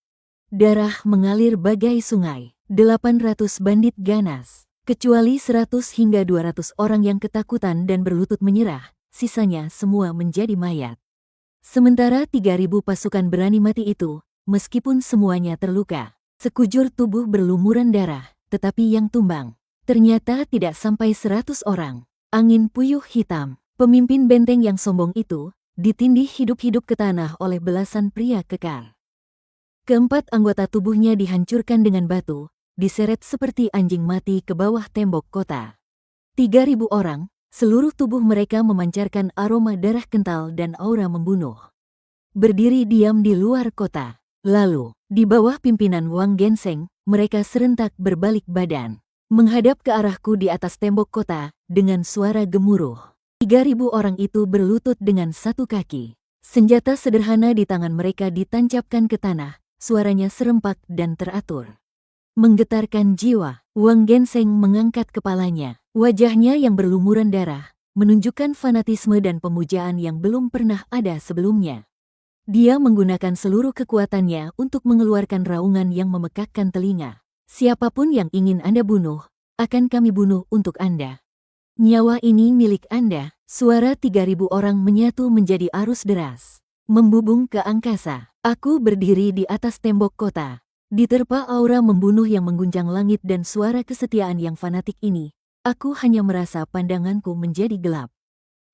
Darah mengalir bagai sungai. 800 bandit ganas. Kecuali 100 hingga 200 orang yang ketakutan dan berlutut menyerah, sisanya semua menjadi mayat. Sementara 3.000 pasukan berani mati itu, meskipun semuanya terluka, sekujur tubuh berlumuran darah, tetapi yang tumbang, ternyata tidak sampai 100 orang. Angin puyuh hitam, pemimpin benteng yang sombong itu, ditindih hidup-hidup ke tanah oleh belasan pria kekar. Keempat anggota tubuhnya dihancurkan dengan batu, diseret seperti anjing mati ke bawah tembok kota. 3.000 orang, seluruh tubuh mereka memancarkan aroma darah kental dan aura membunuh. Berdiri diam di luar kota. Lalu, di bawah pimpinan Wang Genseng, mereka serentak berbalik badan, menghadap ke arahku di atas tembok kota, dengan suara gemuruh. 3.000 orang itu berlutut dengan satu kaki. Senjata sederhana di tangan mereka ditancapkan ke tanah, suaranya serempak dan teratur. Menggetarkan jiwa, Wang Genseng mengangkat kepalanya. Wajahnya yang berlumuran darah menunjukkan fanatisme dan pemujaan yang belum pernah ada sebelumnya. Dia menggunakan seluruh kekuatannya untuk mengeluarkan raungan yang memekakkan telinga. Siapapun yang ingin Anda bunuh, akan kami bunuh untuk Anda. Nyawa ini milik Anda. Suara 3.000 orang menyatu menjadi arus deras, membubung ke angkasa. Aku berdiri di atas tembok kota. Diterpa aura membunuh yang mengguncang langit dan suara kesetiaan yang fanatik ini, aku hanya merasa pandanganku menjadi gelap.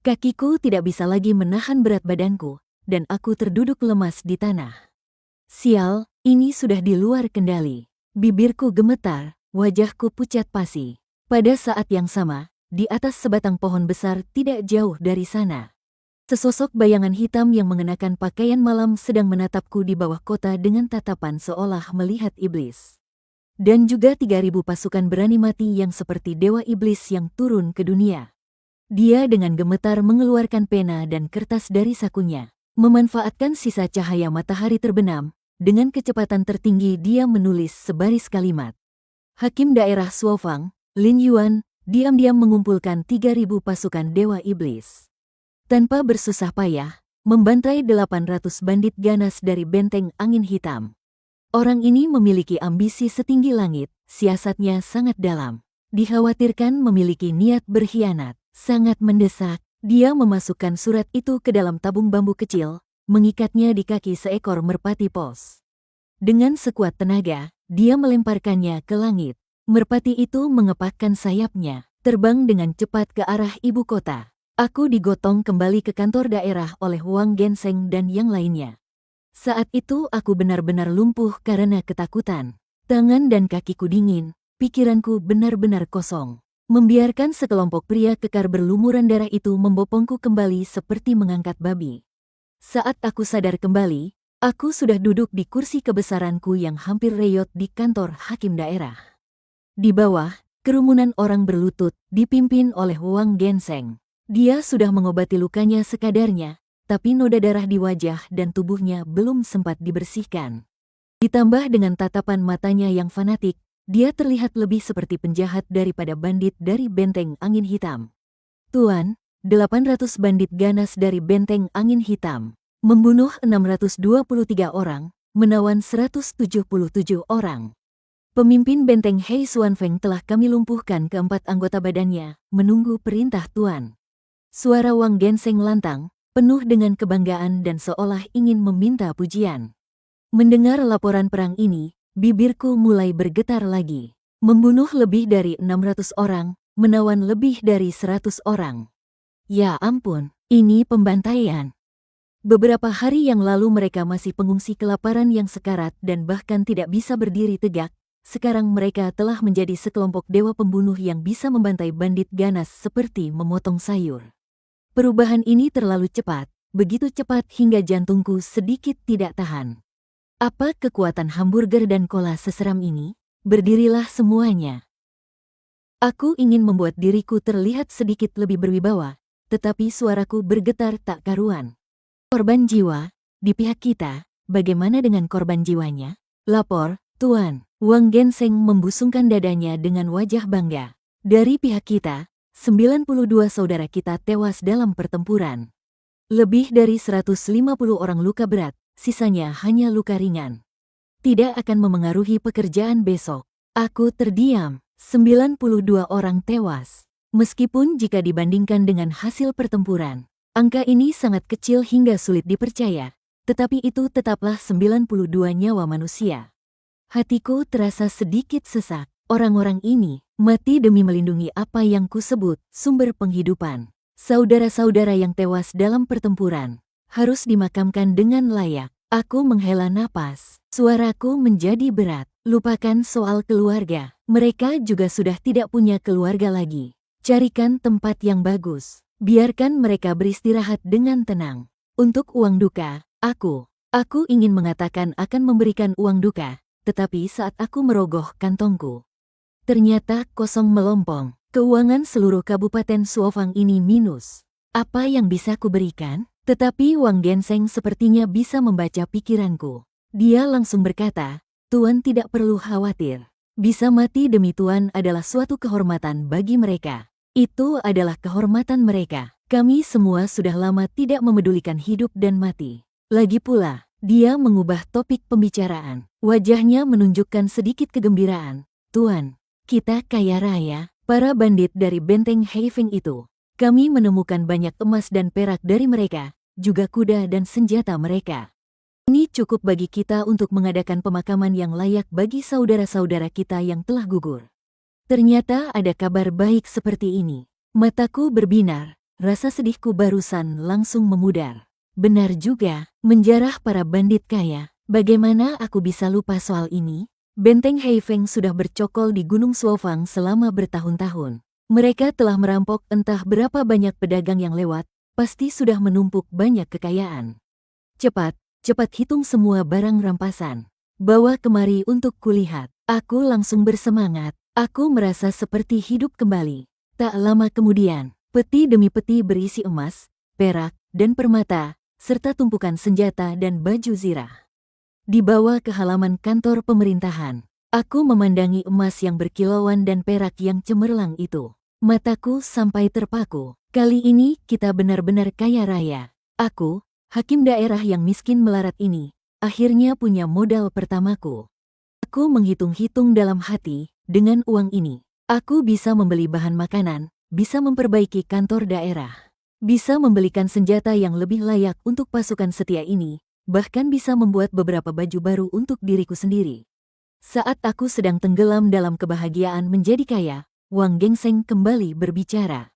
Kakiku tidak bisa lagi menahan berat badanku, dan aku terduduk lemas di tanah. Sial, ini sudah di luar kendali. Bibirku gemetar, wajahku pucat pasi. Pada saat yang sama, di atas sebatang pohon besar tidak jauh dari sana, sesosok bayangan hitam yang mengenakan pakaian malam sedang menatapku di bawah kota dengan tatapan seolah melihat iblis. Dan juga 3.000 pasukan berani mati yang seperti dewa iblis yang turun ke dunia. Dia dengan gemetar mengeluarkan pena dan kertas dari sakunya. Memanfaatkan sisa cahaya matahari terbenam, dengan kecepatan tertinggi dia menulis sebaris kalimat. Hakim daerah Suofang, Lin Yuan, diam-diam mengumpulkan 3.000 pasukan dewa iblis. Tanpa bersusah payah, membantai 800 bandit ganas dari benteng angin hitam. Orang ini memiliki ambisi setinggi langit, siasatnya sangat dalam. Dikhawatirkan memiliki niat berkhianat, sangat mendesak. Dia memasukkan surat itu ke dalam tabung bambu kecil, mengikatnya di kaki seekor merpati pos. Dengan sekuat tenaga, dia melemparkannya ke langit. Merpati itu mengepakkan sayapnya, terbang dengan cepat ke arah ibu kota. Aku digotong kembali ke kantor daerah oleh Wang Genseng dan yang lainnya. Saat itu aku benar-benar lumpuh karena ketakutan. Tangan dan kakiku dingin, pikiranku benar-benar kosong. Membiarkan sekelompok pria kekar berlumuran darah itu membopongku kembali seperti mengangkat babi. Saat aku sadar kembali, aku sudah duduk di kursi kebesaranku yang hampir reyot di kantor hakim daerah. Di bawah, kerumunan orang berlutut, dipimpin oleh Wang Genseng. Dia sudah mengobati lukanya sekadarnya, tapi noda darah di wajah dan tubuhnya belum sempat dibersihkan. Ditambah dengan tatapan matanya yang fanatik, dia terlihat lebih seperti penjahat daripada bandit dari benteng angin hitam. Tuan, 800 bandit ganas dari benteng angin hitam, membunuh 623 orang, menawan 177 orang. Pemimpin benteng Hei Xuanfeng telah kami lumpuhkan keempat anggota badannya, menunggu perintah Tuan. Suara Wang Genseng lantang, penuh dengan kebanggaan dan seolah ingin meminta pujian. Mendengar laporan perang ini, bibirku mulai bergetar lagi. Membunuh lebih dari 600 orang, menawan lebih dari 100 orang. Ya ampun, ini pembantaian. Beberapa hari yang lalu mereka masih pengungsi kelaparan yang sekarat dan bahkan tidak bisa berdiri tegak. Sekarang mereka telah menjadi sekelompok dewa pembunuh yang bisa membantai bandit ganas seperti memotong sayur. Perubahan ini terlalu cepat, begitu cepat hingga jantungku sedikit tidak tahan. Apa kekuatan hamburger dan cola seseram ini? Berdirilah semuanya. Aku ingin membuat diriku terlihat sedikit lebih berwibawa, tetapi suaraku bergetar tak karuan. Korban jiwa, di pihak kita, bagaimana dengan korban jiwanya? Lapor, Tuan. Wang Genseng membusungkan dadanya dengan wajah bangga. Dari pihak kita, 92 saudara kita tewas dalam pertempuran. Lebih dari 150 orang luka berat, sisanya hanya luka ringan. Tidak akan memengaruhi pekerjaan besok. Aku terdiam, 92 orang tewas. Meskipun jika dibandingkan dengan hasil pertempuran, angka ini sangat kecil hingga sulit dipercaya, tetapi itu tetaplah 92 nyawa manusia. Hatiku terasa sedikit sesak. Orang-orang ini mati demi melindungi apa yang kusebut sumber penghidupan. Saudara-saudara yang tewas dalam pertempuran harus dimakamkan dengan layak. Aku menghela napas. Suaraku menjadi berat. Lupakan soal keluarga. Mereka juga sudah tidak punya keluarga lagi. Carikan tempat yang bagus. Biarkan mereka beristirahat dengan tenang. Untuk uang duka, aku ingin mengatakan akan memberikan uang duka, tetapi saat aku merogoh kantongku, ternyata kosong melompong. Keuangan seluruh kabupaten Suofang ini minus. Apa yang bisa kuberikan? Tetapi Wang Genseng sepertinya bisa membaca pikiranku. Dia langsung berkata, Tuan tidak perlu khawatir. Bisa mati demi Tuan adalah suatu kehormatan bagi mereka. Itu adalah kehormatan mereka. Kami semua sudah lama tidak memedulikan hidup dan mati. Lagi pula, dia mengubah topik pembicaraan. Wajahnya menunjukkan sedikit kegembiraan. Tuan, kita kaya raya. Para bandit dari benteng Heifeng itu. Kami menemukan banyak emas dan perak dari mereka, juga kuda dan senjata mereka. Ini cukup bagi kita untuk mengadakan pemakaman yang layak bagi saudara-saudara kita yang telah gugur. Ternyata ada kabar baik seperti ini. Mataku berbinar, rasa sedihku barusan langsung memudar. Benar juga, menjarah para bandit kaya. Bagaimana aku bisa lupa soal ini? Benteng Heifeng sudah bercokol di Gunung Suofang selama bertahun-tahun. Mereka telah merampok entah berapa banyak pedagang yang lewat, pasti sudah menumpuk banyak kekayaan. Cepat hitung semua barang rampasan. Bawa kemari untuk kulihat. Aku langsung bersemangat. Aku merasa seperti hidup kembali. Tak lama kemudian, peti demi peti berisi emas, perak, dan permata, serta tumpukan senjata dan baju zirah. Dibawa ke halaman kantor pemerintahan. Aku memandangi emas yang berkilauan dan perak yang cemerlang itu. Mataku sampai terpaku. Kali ini kita benar-benar kaya raya. Aku, hakim daerah yang miskin melarat ini, akhirnya punya modal pertamaku. Aku menghitung-hitung dalam hati, dengan uang ini, aku bisa membeli bahan makanan, bisa memperbaiki kantor daerah, bisa membelikan senjata yang lebih layak untuk pasukan setia ini, bahkan bisa membuat beberapa baju baru untuk diriku sendiri. Saat aku sedang tenggelam dalam kebahagiaan menjadi kaya, Wang Gengseng kembali berbicara.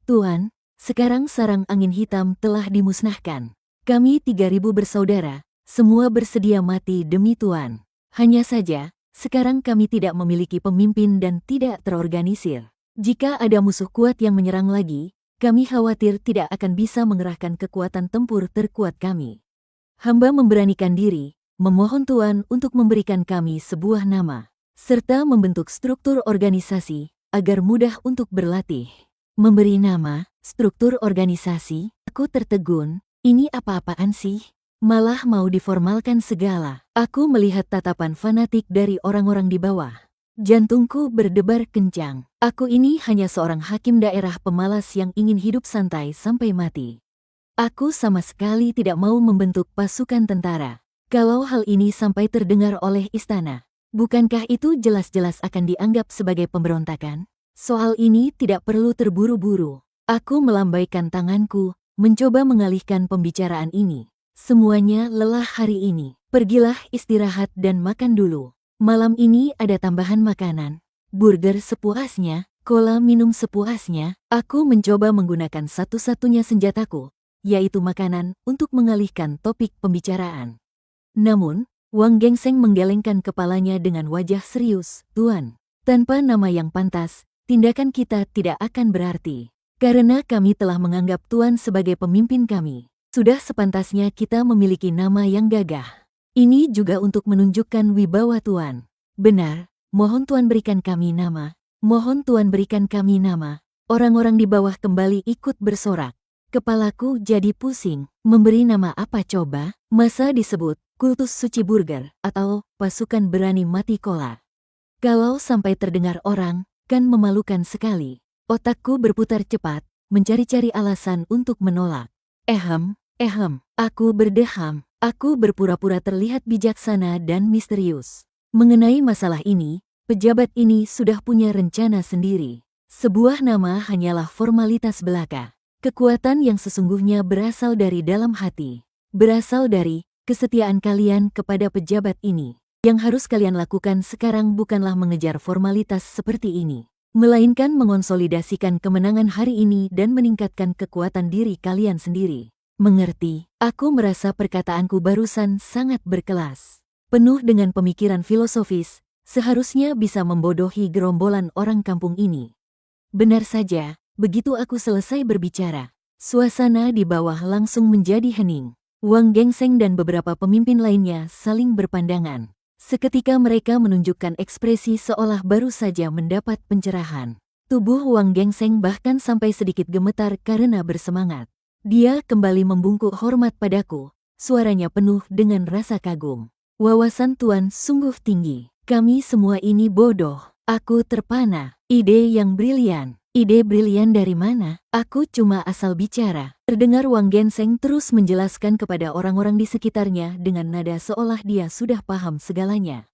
Tuan, sekarang sarang angin hitam telah dimusnahkan. Kami 3.000 bersaudara, semua bersedia mati demi Tuan. Hanya saja, sekarang kami tidak memiliki pemimpin dan tidak terorganisir. Jika ada musuh kuat yang menyerang lagi, kami khawatir tidak akan bisa mengerahkan kekuatan tempur terkuat kami. Hamba memberanikan diri, memohon Tuan untuk memberikan kami sebuah nama, serta membentuk struktur organisasi, agar mudah untuk berlatih. Memberi nama, struktur organisasi, aku tertegun. Ini apa-apaan sih? Malah mau diformalkan segala. Aku melihat tatapan fanatik dari orang-orang di bawah. Jantungku berdebar kencang. Aku ini hanya seorang hakim daerah pemalas yang ingin hidup santai sampai mati. Aku sama sekali tidak mau membentuk pasukan tentara. Kalau hal ini sampai terdengar oleh istana, bukankah itu jelas-jelas akan dianggap sebagai pemberontakan? Soal ini tidak perlu terburu-buru. Aku melambaikan tanganku, mencoba mengalihkan pembicaraan ini. Semuanya lelah hari ini. Pergilah istirahat dan makan dulu. Malam ini ada tambahan makanan. Burger sepuasnya, cola minum sepuasnya. Aku mencoba menggunakan satu-satunya senjataku, yaitu makanan, untuk mengalihkan topik pembicaraan. Namun, Wang Gengseng menggelengkan kepalanya dengan wajah serius. Tuan, tanpa nama yang pantas, tindakan kita tidak akan berarti. Karena kami telah menganggap Tuan sebagai pemimpin kami, sudah sepantasnya kita memiliki nama yang gagah. Ini juga untuk menunjukkan wibawa Tuan. Benar, mohon Tuan berikan kami nama. Mohon Tuan berikan kami nama. Orang-orang di bawah kembali ikut bersorak. Kepalaku jadi pusing. Memberi nama apa coba? Masa disebut Kultus Suci Burger atau Pasukan Berani Mati Cola? Kalau sampai terdengar orang, kan memalukan sekali. Otakku berputar cepat, mencari-cari alasan untuk menolak. Aku berdeham. Aku berpura-pura terlihat bijaksana dan misterius. Mengenai masalah ini, pejabat ini sudah punya rencana sendiri. Sebuah nama hanyalah formalitas belaka. Kekuatan yang sesungguhnya berasal dari dalam hati. Berasal dari kesetiaan kalian kepada pejabat ini. Yang harus kalian lakukan sekarang bukanlah mengejar formalitas seperti ini, melainkan mengonsolidasikan kemenangan hari ini dan meningkatkan kekuatan diri kalian sendiri. Mengerti? Aku merasa perkataanku barusan sangat berkelas. Penuh dengan pemikiran filosofis, seharusnya bisa membodohi gerombolan orang kampung ini. Benar saja, begitu aku selesai berbicara, suasana di bawah langsung menjadi hening. Wang Gengseng dan beberapa pemimpin lainnya saling berpandangan. Seketika mereka menunjukkan ekspresi seolah baru saja mendapat pencerahan. Tubuh Wang Gengseng bahkan sampai sedikit gemetar karena bersemangat. Dia kembali membungkuk hormat padaku, suaranya penuh dengan rasa kagum. Wawasan Tuan sungguh tinggi. Kami semua ini bodoh. Aku terpana. Ide yang brilian. Ide brilian dari mana? Aku cuma asal bicara. Terdengar Wang Genseng terus menjelaskan kepada orang-orang di sekitarnya dengan nada seolah dia sudah paham segalanya.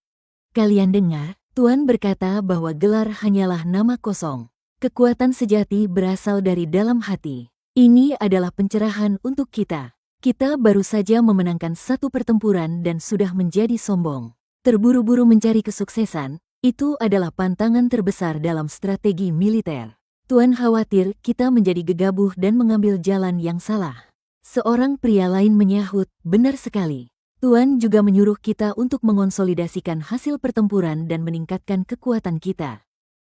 Kalian dengar? Tuan berkata bahwa gelar hanyalah nama kosong. Kekuatan sejati berasal dari dalam hati. Ini adalah pencerahan untuk kita. Kita baru saja memenangkan satu pertempuran dan sudah menjadi sombong. Terburu-buru mencari kesuksesan, itu adalah pantangan terbesar dalam strategi militer. Tuan khawatir kita menjadi gegabah dan mengambil jalan yang salah. Seorang pria lain menyahut, benar sekali. Tuan juga menyuruh kita untuk mengonsolidasikan hasil pertempuran dan meningkatkan kekuatan kita.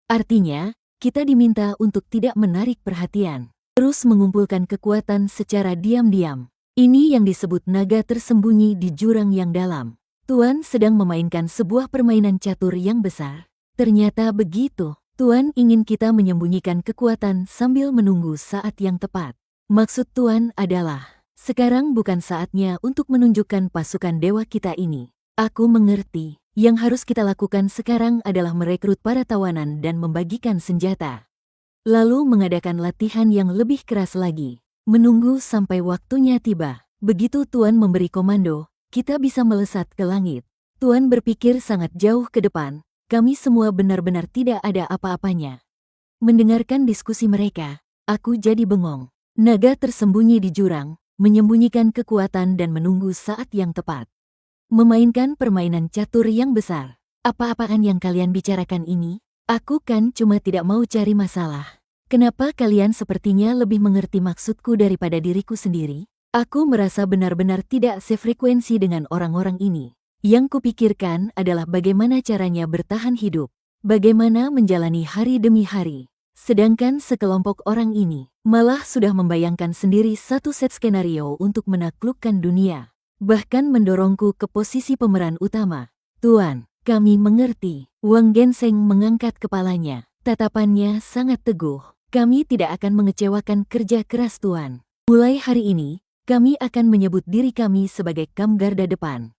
Artinya, kita diminta untuk tidak menarik perhatian, terus mengumpulkan kekuatan secara diam-diam. Ini yang disebut naga tersembunyi di jurang yang dalam. Tuan sedang memainkan sebuah permainan catur yang besar. Ternyata begitu. Tuan ingin kita menyembunyikan kekuatan sambil menunggu saat yang tepat. Maksud Tuan adalah, sekarang bukan saatnya untuk menunjukkan pasukan dewa kita ini. Aku mengerti. Yang harus kita lakukan sekarang adalah merekrut para tawanan dan membagikan senjata. Lalu mengadakan latihan yang lebih keras lagi. Menunggu sampai waktunya tiba. Begitu Tuan memberi komando, kita bisa melesat ke langit. Tuan berpikir sangat jauh ke depan. Kami semua benar-benar tidak ada apa-apanya. Mendengarkan diskusi mereka, aku jadi bengong. Naga tersembunyi di jurang, menyembunyikan kekuatan dan menunggu saat yang tepat. Memainkan permainan catur yang besar. Apa-apaan yang kalian bicarakan ini? Aku kan cuma tidak mau cari masalah. Kenapa kalian sepertinya lebih mengerti maksudku daripada diriku sendiri? Aku merasa benar-benar tidak sefrekuensi dengan orang-orang ini. Yang kupikirkan adalah bagaimana caranya bertahan hidup, bagaimana menjalani hari demi hari. Sedangkan sekelompok orang ini malah sudah membayangkan sendiri satu set skenario untuk menaklukkan dunia. Bahkan mendorongku ke posisi pemeran utama. Tuan, kami mengerti. Wang Genseng mengangkat kepalanya. Tatapannya sangat teguh. Kami tidak akan mengecewakan kerja keras Tuan. Mulai hari ini, kami akan menyebut diri kami sebagai kam garda depan.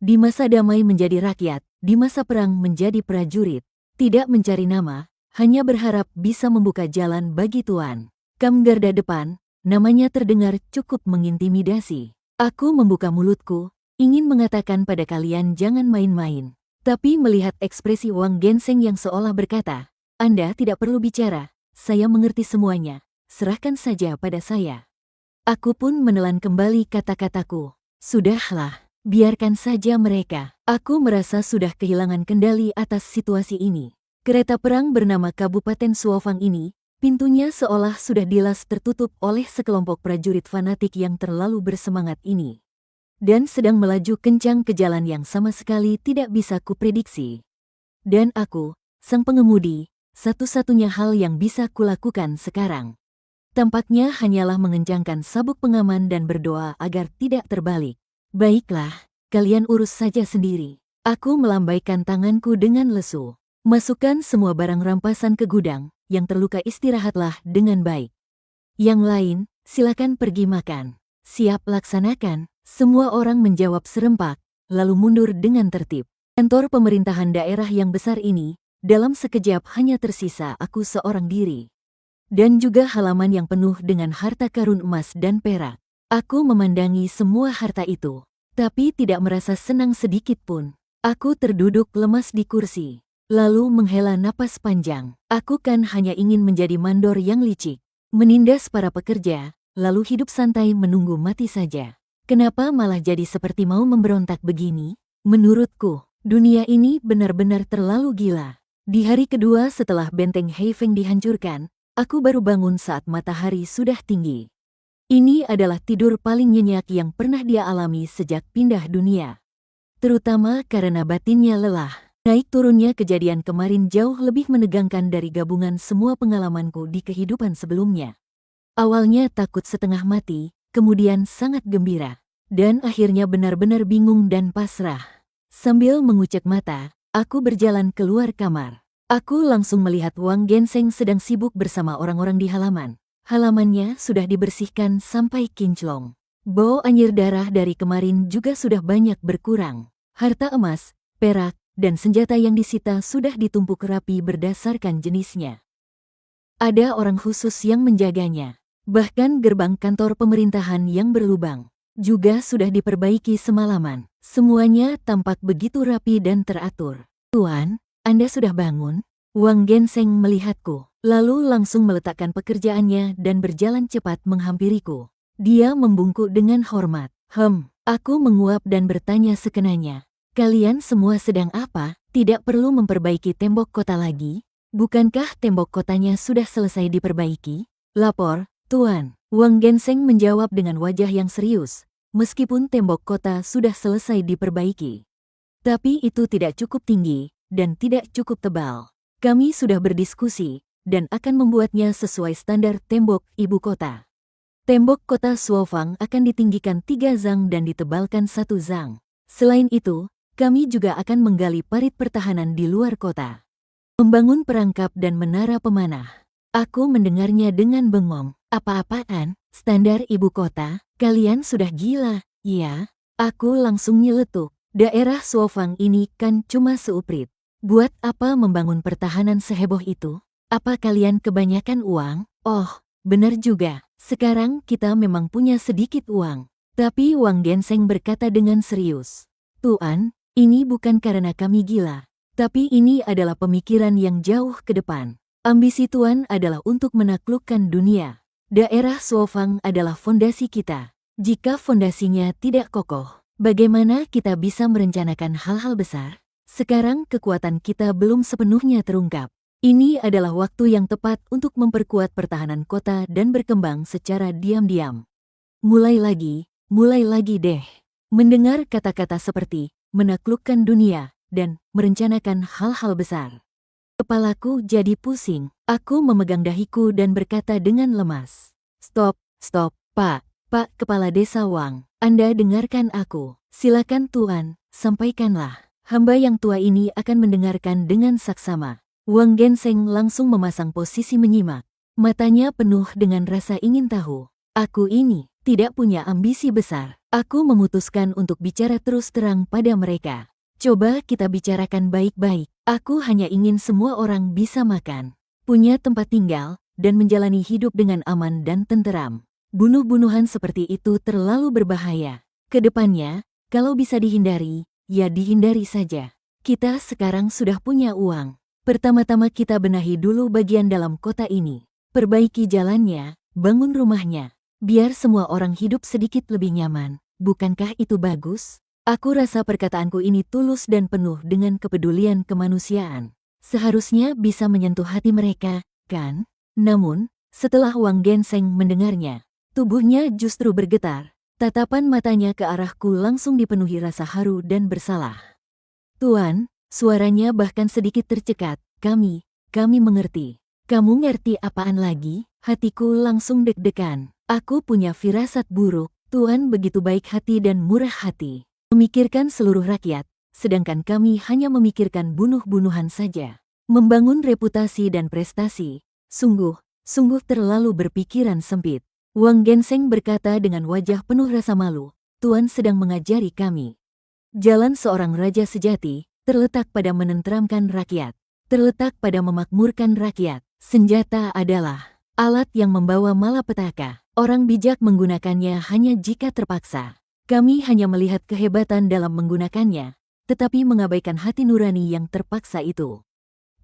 Di masa damai menjadi rakyat, di masa perang menjadi prajurit. Tidak mencari nama, hanya berharap bisa membuka jalan bagi Tuan. Kam garda depan, namanya terdengar cukup mengintimidasi. Aku membuka mulutku, ingin mengatakan pada kalian jangan main-main. Tapi melihat ekspresi Wang Genseng yang seolah berkata, Anda tidak perlu bicara, saya mengerti semuanya, serahkan saja pada saya. Aku pun menelan kembali kata-kataku. Sudahlah. Biarkan saja mereka. Aku merasa sudah kehilangan kendali atas situasi ini. Kereta perang bernama Kabupaten Suofang ini, pintunya seolah sudah dilas tertutup oleh sekelompok prajurit fanatik yang terlalu bersemangat ini. Dan sedang melaju kencang ke jalan yang sama sekali tidak bisa kuprediksi. Dan aku, sang pengemudi, satu-satunya hal yang bisa kulakukan sekarang. Tampaknya hanyalah mengencangkan sabuk pengaman dan berdoa agar tidak terbalik. Baiklah, kalian urus saja sendiri. Aku melambaikan tanganku dengan lesu. Masukkan semua barang rampasan ke gudang, yang terluka istirahatlah dengan baik. Yang lain, silakan pergi makan. Siap laksanakan. Semua orang menjawab serempak, lalu mundur dengan tertib. Kantor pemerintahan daerah yang besar ini, dalam sekejap hanya tersisa aku seorang diri. Dan juga halaman yang penuh dengan harta karun emas dan perak. Aku memandangi semua harta itu, tapi tidak merasa senang sedikit pun. Aku terduduk lemas di kursi, lalu menghela napas panjang. Aku kan hanya ingin menjadi mandor yang licik, menindas para pekerja, lalu hidup santai menunggu mati saja. Kenapa malah jadi seperti mau memberontak begini? Menurutku, dunia ini benar-benar terlalu gila. Di hari kedua setelah benteng Heifeng dihancurkan, aku baru bangun saat matahari sudah tinggi. Ini adalah tidur paling nyenyak yang pernah dia alami sejak pindah dunia. Terutama karena batinnya lelah. Naik turunnya kejadian kemarin jauh lebih menegangkan dari gabungan semua pengalamanku di kehidupan sebelumnya. Awalnya takut setengah mati, kemudian sangat gembira. Dan akhirnya benar-benar bingung dan pasrah. Sambil mengucek mata, aku berjalan keluar kamar. Aku langsung melihat Wang Genseng sedang sibuk bersama orang-orang di halaman. Halamannya sudah dibersihkan sampai kinclong. Bau anyir darah dari kemarin juga sudah banyak berkurang. Harta emas, perak, dan senjata yang disita sudah ditumpuk rapi berdasarkan jenisnya. Ada orang khusus yang menjaganya. Bahkan gerbang kantor pemerintahan yang berlubang juga sudah diperbaiki semalaman. Semuanya tampak begitu rapi dan teratur. Tuan, Anda sudah bangun? Wang Genseng melihatku, lalu langsung meletakkan pekerjaannya dan berjalan cepat menghampiriku. Dia membungkuk dengan hormat. Aku menguap dan bertanya sekenanya. Kalian semua sedang apa? Tidak perlu memperbaiki tembok kota lagi? Bukankah tembok kotanya sudah selesai diperbaiki? Lapor, Tuan. Wang Genseng menjawab dengan wajah yang serius. Meskipun tembok kota sudah selesai diperbaiki, tapi itu tidak cukup tinggi dan tidak cukup tebal. Kami sudah berdiskusi dan akan membuatnya sesuai standar tembok ibu kota. Tembok kota Suofang akan ditinggikan 3 zang dan ditebalkan 1 zang. Selain itu, kami juga akan menggali parit pertahanan di luar kota. Membangun perangkap dan menara pemanah. Aku mendengarnya dengan bengong. Apa-apaan? Standar ibu kota? Kalian sudah gila, ya? Aku langsung nyeletuk. Daerah Suofang ini kan cuma seuprit. Buat apa membangun pertahanan seheboh itu? Apa kalian kebanyakan uang? Oh, benar juga. Sekarang kita memang punya sedikit uang. Tapi Wang Genseng berkata dengan serius. Tuan, ini bukan karena kami gila. Tapi ini adalah pemikiran yang jauh ke depan. Ambisi Tuan adalah untuk menaklukkan dunia. Daerah Suofang adalah fondasi kita. Jika fondasinya tidak kokoh, bagaimana kita bisa merencanakan hal-hal besar? Sekarang kekuatan kita belum sepenuhnya terungkap. Ini adalah waktu yang tepat untuk memperkuat pertahanan kota dan berkembang secara diam-diam. Mulai lagi deh. Mendengar kata-kata seperti menaklukkan dunia dan merencanakan hal-hal besar, kepalaku jadi pusing. Aku memegang dahiku dan berkata dengan lemas. Stop, Pak Kepala Desa Wang. Anda dengarkan aku. Silakan Tuan, sampaikanlah. Hamba yang tua ini akan mendengarkan dengan saksama. Wang Genseng langsung memasang posisi menyimak. Matanya penuh dengan rasa ingin tahu. Aku ini tidak punya ambisi besar. Aku memutuskan untuk bicara terus terang pada mereka. Coba kita bicarakan baik-baik. Aku hanya ingin semua orang bisa makan, punya tempat tinggal, dan menjalani hidup dengan aman dan tenteram. Bunuh-bunuhan seperti itu terlalu berbahaya. Kedepannya, kalau bisa dihindari, ya dihindari saja. Kita sekarang sudah punya uang. Pertama-tama kita benahi dulu bagian dalam kota ini. Perbaiki jalannya, bangun rumahnya. Biar semua orang hidup sedikit lebih nyaman. Bukankah itu bagus? Aku rasa perkataanku ini tulus dan penuh dengan kepedulian kemanusiaan. Seharusnya bisa menyentuh hati mereka, kan? Namun, setelah Wang Genseng mendengarnya, tubuhnya justru bergetar. Tatapan matanya ke arahku langsung dipenuhi rasa haru dan bersalah. Tuan, suaranya bahkan sedikit tercekat. Kami mengerti. Kamu ngerti apaan lagi? Hatiku langsung deg-degan. Aku punya firasat buruk. Tuan begitu baik hati dan murah hati. Memikirkan seluruh rakyat, sedangkan kami hanya memikirkan bunuh-bunuhan saja. Membangun reputasi dan prestasi, sungguh terlalu berpikiran sempit. Wang Genseng berkata dengan wajah penuh rasa malu, Tuan sedang mengajari kami. Jalan seorang raja sejati, terletak pada menenteramkan rakyat, terletak pada memakmurkan rakyat. Senjata adalah alat yang membawa malapetaka. Orang bijak menggunakannya hanya jika terpaksa. Kami hanya melihat kehebatan dalam menggunakannya, tetapi mengabaikan hati nurani yang terpaksa itu.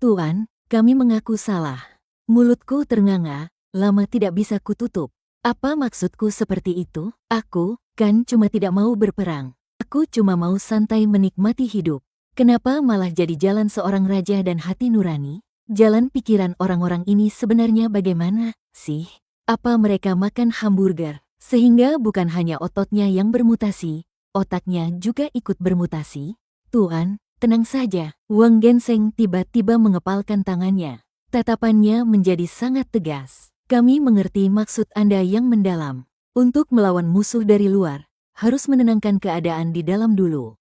Tuan, kami mengaku salah. Mulutku ternganga, lama tidak bisa kututup. Apa maksudku seperti itu? Aku, kan cuma tidak mau berperang. Aku cuma mau santai menikmati hidup. Kenapa malah jadi jalan seorang raja dan hati nurani? Jalan pikiran orang-orang ini sebenarnya bagaimana sih? Apa mereka makan hamburger? Sehingga bukan hanya ototnya yang bermutasi, otaknya juga ikut bermutasi. Tuan, tenang saja. Wang Genseng tiba-tiba mengepalkan tangannya. Tatapannya menjadi sangat tegas. Kami mengerti maksud Anda yang mendalam. Untuk melawan musuh dari luar, harus menenangkan keadaan di dalam dulu.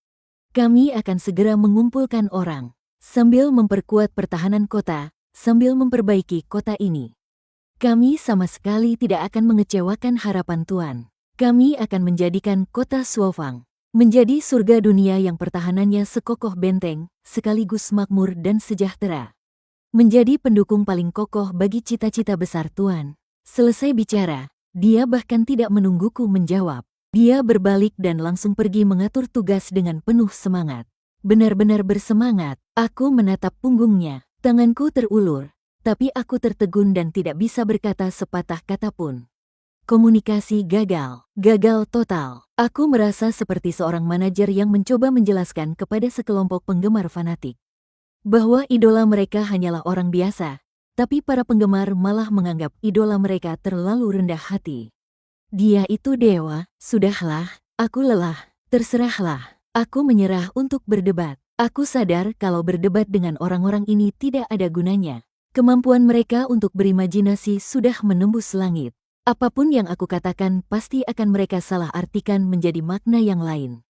Kami akan segera mengumpulkan orang, sambil memperkuat pertahanan kota, sambil memperbaiki kota ini. Kami sama sekali tidak akan mengecewakan harapan Tuan. Kami akan menjadikan kota Suofang Menjadi surga dunia yang pertahanannya sekokoh benteng, sekaligus makmur dan sejahtera. Menjadi pendukung paling kokoh bagi cita-cita besar Tuan. Selesai bicara, dia bahkan tidak menungguku menjawab. Dia berbalik dan langsung pergi mengatur tugas dengan penuh semangat. Benar-benar bersemangat, aku menatap punggungnya. Tanganku terulur, tapi aku tertegun dan tidak bisa berkata sepatah kata pun. Komunikasi gagal. Gagal total. Aku merasa seperti seorang manajer yang mencoba menjelaskan kepada sekelompok penggemar fanatik bahwa idola mereka hanyalah orang biasa, tapi para penggemar malah menganggap idola mereka terlalu rendah hati. Dia itu dewa, sudahlah, aku lelah, terserahlah. Aku menyerah untuk berdebat. Aku sadar kalau berdebat dengan orang-orang ini tidak ada gunanya. Kemampuan mereka untuk berimajinasi sudah menembus langit. Apapun yang aku katakan pasti akan mereka salah artikan menjadi makna yang lain.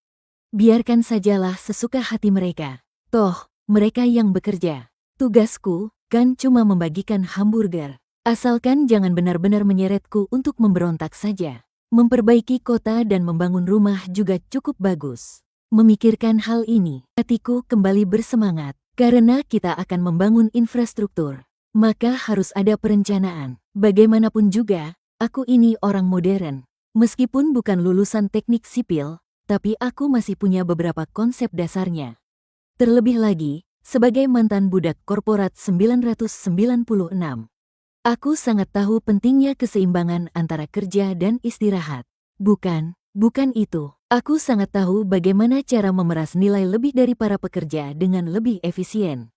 Biarkan sajalah sesuka hati mereka. Toh, mereka yang bekerja. Tugasku kan cuma membagikan hamburger. Asalkan jangan benar-benar menyeretku untuk memberontak saja. Memperbaiki kota dan membangun rumah juga cukup bagus. Memikirkan hal ini, hatiku kembali bersemangat. Karena kita akan membangun infrastruktur, maka harus ada perencanaan. Bagaimanapun juga, aku ini orang modern. Meskipun bukan lulusan teknik sipil, tapi aku masih punya beberapa konsep dasarnya. Terlebih lagi, sebagai mantan budak korporat 996, aku sangat tahu pentingnya keseimbangan antara kerja dan istirahat. Bukan itu. Aku sangat tahu bagaimana cara memeras nilai lebih dari para pekerja dengan lebih efisien.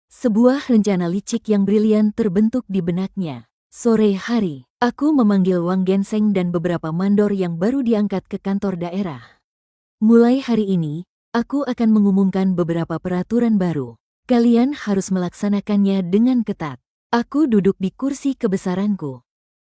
Sebuah rencana licik yang brilian terbentuk di benaknya. Sore hari, aku memanggil Wang Genseng dan beberapa mandor yang baru diangkat ke kantor daerah. Mulai hari ini, aku akan mengumumkan beberapa peraturan baru. Kalian harus melaksanakannya dengan ketat. Aku duduk di kursi kebesaranku,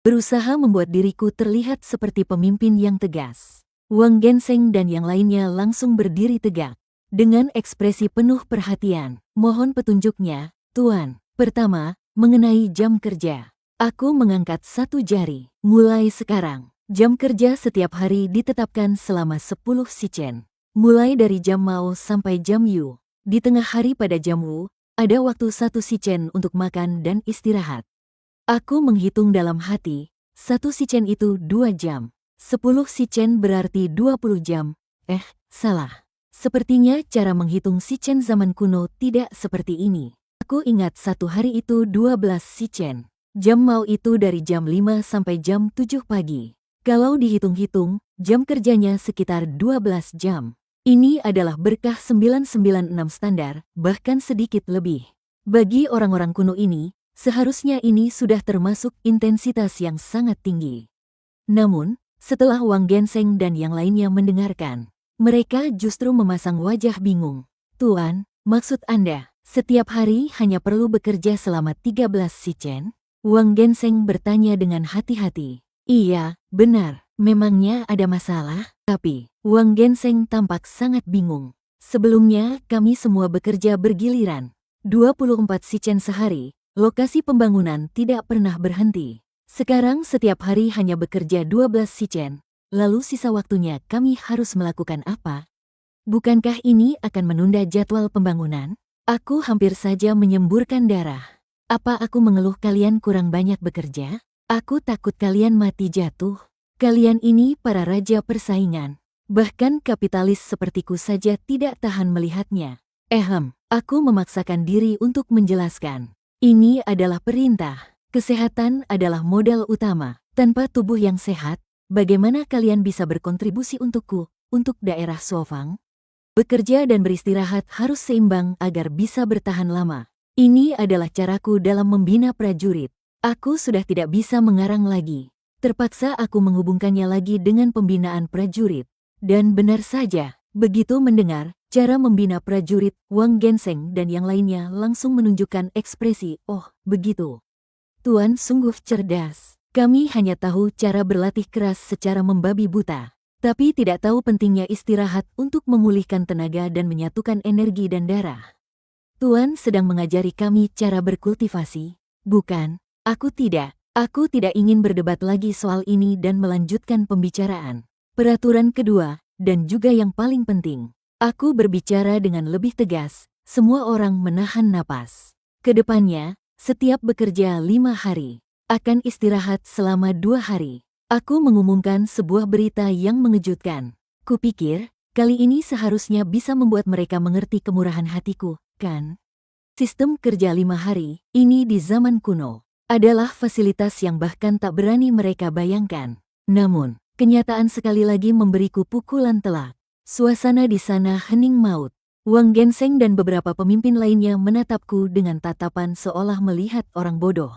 berusaha membuat diriku terlihat seperti pemimpin yang tegas. Wang Genseng dan yang lainnya langsung berdiri tegak. Dengan ekspresi penuh perhatian, mohon petunjuknya, Tuan. Pertama, mengenai jam kerja. Aku mengangkat satu jari. Mulai sekarang, jam kerja setiap hari ditetapkan selama 10 sichen. Mulai dari jam Mao sampai jam Yu. Di tengah hari pada jam Wu, ada waktu 1 sichen untuk makan dan istirahat. Aku menghitung dalam hati, 1 sichen itu 2 jam. 10 sichen berarti 20 jam. Salah. Sepertinya cara menghitung sichen zaman kuno tidak seperti ini. Aku ingat satu hari itu 12 sichen. Jam Mao itu dari jam 5 sampai jam 7 pagi. Kalau dihitung-hitung, jam kerjanya sekitar 12 jam. Ini adalah berkah 996 standar, bahkan sedikit lebih. Bagi orang-orang kuno ini, seharusnya ini sudah termasuk intensitas yang sangat tinggi. Namun, setelah Wang Genseng dan yang lainnya mendengarkan, mereka justru memasang wajah bingung. Tuan, maksud Anda, setiap hari hanya perlu bekerja selama 13 sichen? Wang Genseng bertanya dengan hati-hati. Iya, benar. Memangnya ada masalah? Tapi, Wang Genseng tampak sangat bingung. Sebelumnya, kami semua bekerja bergiliran. 24 sichen sehari, lokasi pembangunan tidak pernah berhenti. Sekarang setiap hari hanya bekerja 12 sichen, lalu sisa waktunya kami harus melakukan apa? Bukankah ini akan menunda jadwal pembangunan? Aku hampir saja menyemburkan darah. Apa aku mengeluh kalian kurang banyak bekerja? Aku takut kalian mati jatuh. Kalian ini para raja persaingan. Bahkan kapitalis sepertiku saja tidak tahan melihatnya. Aku memaksakan diri untuk menjelaskan. Ini adalah perintah. Kesehatan adalah modal utama. Tanpa tubuh yang sehat, bagaimana kalian bisa berkontribusi untukku, untuk daerah Suofang? Bekerja dan beristirahat harus seimbang agar bisa bertahan lama. Ini adalah caraku dalam membina prajurit. Aku sudah tidak bisa mengarang lagi. Terpaksa aku menghubungkannya lagi dengan pembinaan prajurit. Dan benar saja, begitu mendengar cara membina prajurit, Wang Genseng dan yang lainnya langsung menunjukkan ekspresi, oh, begitu. Tuan sungguh cerdas. Kami hanya tahu cara berlatih keras secara membabi buta, tapi tidak tahu pentingnya istirahat untuk memulihkan tenaga dan menyatukan energi dan darah. Tuan sedang mengajari kami cara berkultivasi, bukan? Aku tidak. Aku tidak ingin berdebat lagi soal ini dan melanjutkan pembicaraan. Peraturan kedua, dan juga yang paling penting. Aku berbicara dengan lebih tegas, semua orang menahan napas. Kedepannya, setiap bekerja 5 hari, akan istirahat selama 2 hari. Aku mengumumkan sebuah berita yang mengejutkan. Kupikir, kali ini seharusnya bisa membuat mereka mengerti kemurahan hatiku, kan? Sistem kerja 5 hari, ini di zaman kuno, adalah fasilitas yang bahkan tak berani mereka bayangkan. Namun, kenyataan sekali lagi memberiku pukulan telak. Suasana di sana hening maut. Wang Genseng dan beberapa pemimpin lainnya menatapku dengan tatapan seolah melihat orang bodoh.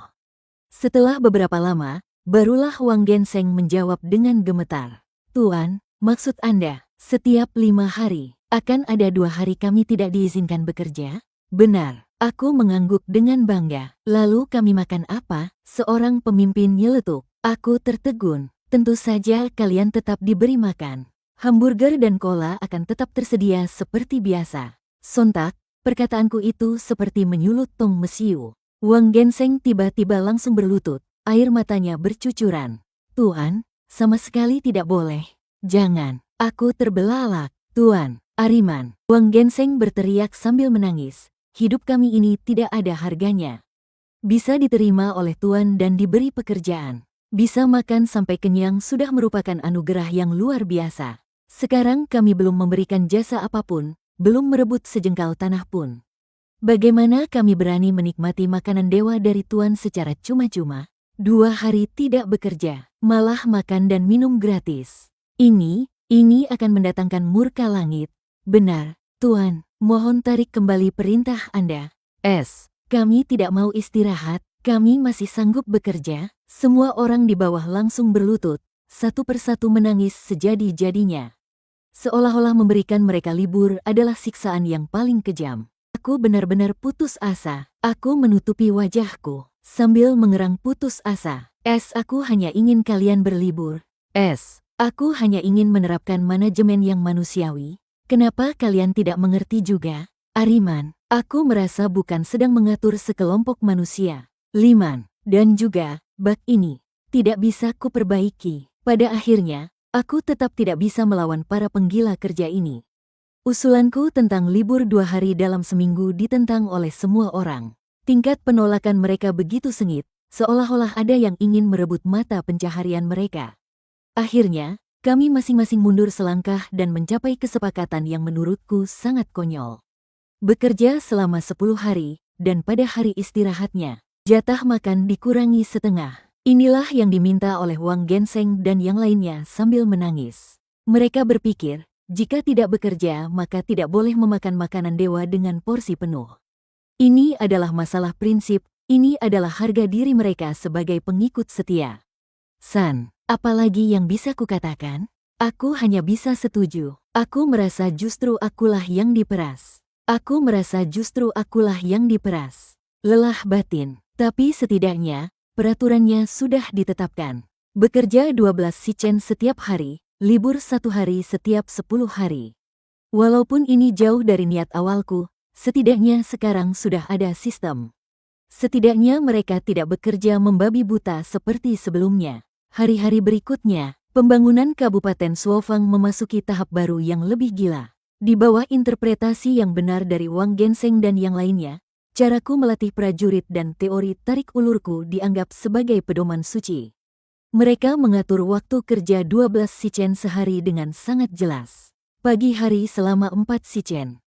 Setelah beberapa lama, barulah Wang Genseng menjawab dengan gemetar. Tuan, maksud Anda, setiap 5 hari, akan ada 2 hari kami tidak diizinkan bekerja? Benar, aku mengangguk dengan bangga. Lalu kami makan apa? Seorang pemimpin nyeletuk. Aku tertegun. Tentu saja kalian tetap diberi makan. Hamburger dan cola akan tetap tersedia seperti biasa. Sontak, perkataanku itu seperti menyulut tong mesiu. Wang Genseng tiba-tiba langsung berlutut, air matanya bercucuran. Tuan, sama sekali tidak boleh. Jangan, aku terbelalak. Tuan, Ariman. Wang Genseng berteriak sambil menangis. Hidup kami ini tidak ada harganya. Bisa diterima oleh Tuan dan diberi pekerjaan. Bisa makan sampai kenyang sudah merupakan anugerah yang luar biasa. Sekarang kami belum memberikan jasa apapun, belum merebut sejengkal tanah pun. Bagaimana kami berani menikmati makanan dewa dari Tuan secara cuma-cuma? 2 hari tidak bekerja, malah makan dan minum gratis. Ini akan mendatangkan murka langit. Benar, Tuan, mohon tarik kembali perintah Anda. Kami tidak mau istirahat, kami masih sanggup bekerja. Semua orang di bawah langsung berlutut, satu persatu menangis sejadi-jadinya. Seolah-olah memberikan mereka libur adalah siksaan yang paling kejam. Aku benar-benar putus asa. Aku menutupi wajahku sambil mengerang putus asa. Aku hanya ingin kalian berlibur. Aku hanya ingin menerapkan manajemen yang manusiawi. Kenapa kalian tidak mengerti juga? Ariman, aku merasa bukan sedang mengatur sekelompok manusia. Liman, dan juga, bak ini, tidak bisa kuperbaiki. Pada akhirnya, aku tetap tidak bisa melawan para penggila kerja ini. Usulanku tentang libur 2 hari dalam seminggu ditentang oleh semua orang. Tingkat penolakan mereka begitu sengit, seolah-olah ada yang ingin merebut mata pencaharian mereka. Akhirnya, kami masing-masing mundur selangkah dan mencapai kesepakatan yang menurutku sangat konyol. Bekerja selama 10 hari, dan pada hari istirahatnya, jatah makan dikurangi setengah. Inilah yang diminta oleh Wang Genseng dan yang lainnya sambil menangis. Mereka berpikir, jika tidak bekerja maka tidak boleh memakan makanan dewa dengan porsi penuh. Ini adalah masalah prinsip, ini adalah harga diri mereka sebagai pengikut setia. San, apalagi yang bisa kukatakan? Aku hanya bisa setuju. Aku merasa justru akulah yang diperas. Aku merasa justru akulah yang diperas. Lelah batin, tapi setidaknya, peraturannya sudah ditetapkan. Bekerja 12 shichen setiap hari, libur 1 hari setiap 10 hari. Walaupun ini jauh dari niat awalku, setidaknya sekarang sudah ada sistem. Setidaknya mereka tidak bekerja membabi buta seperti sebelumnya. Hari-hari berikutnya, pembangunan Kabupaten Suofang memasuki tahap baru yang lebih gila. Di bawah interpretasi yang benar dari Wang Genseng dan yang lainnya, caraku melatih prajurit dan teori tarik ulurku dianggap sebagai pedoman suci. Mereka mengatur waktu kerja 12 shichen sehari dengan sangat jelas. Pagi hari selama 4 shichen.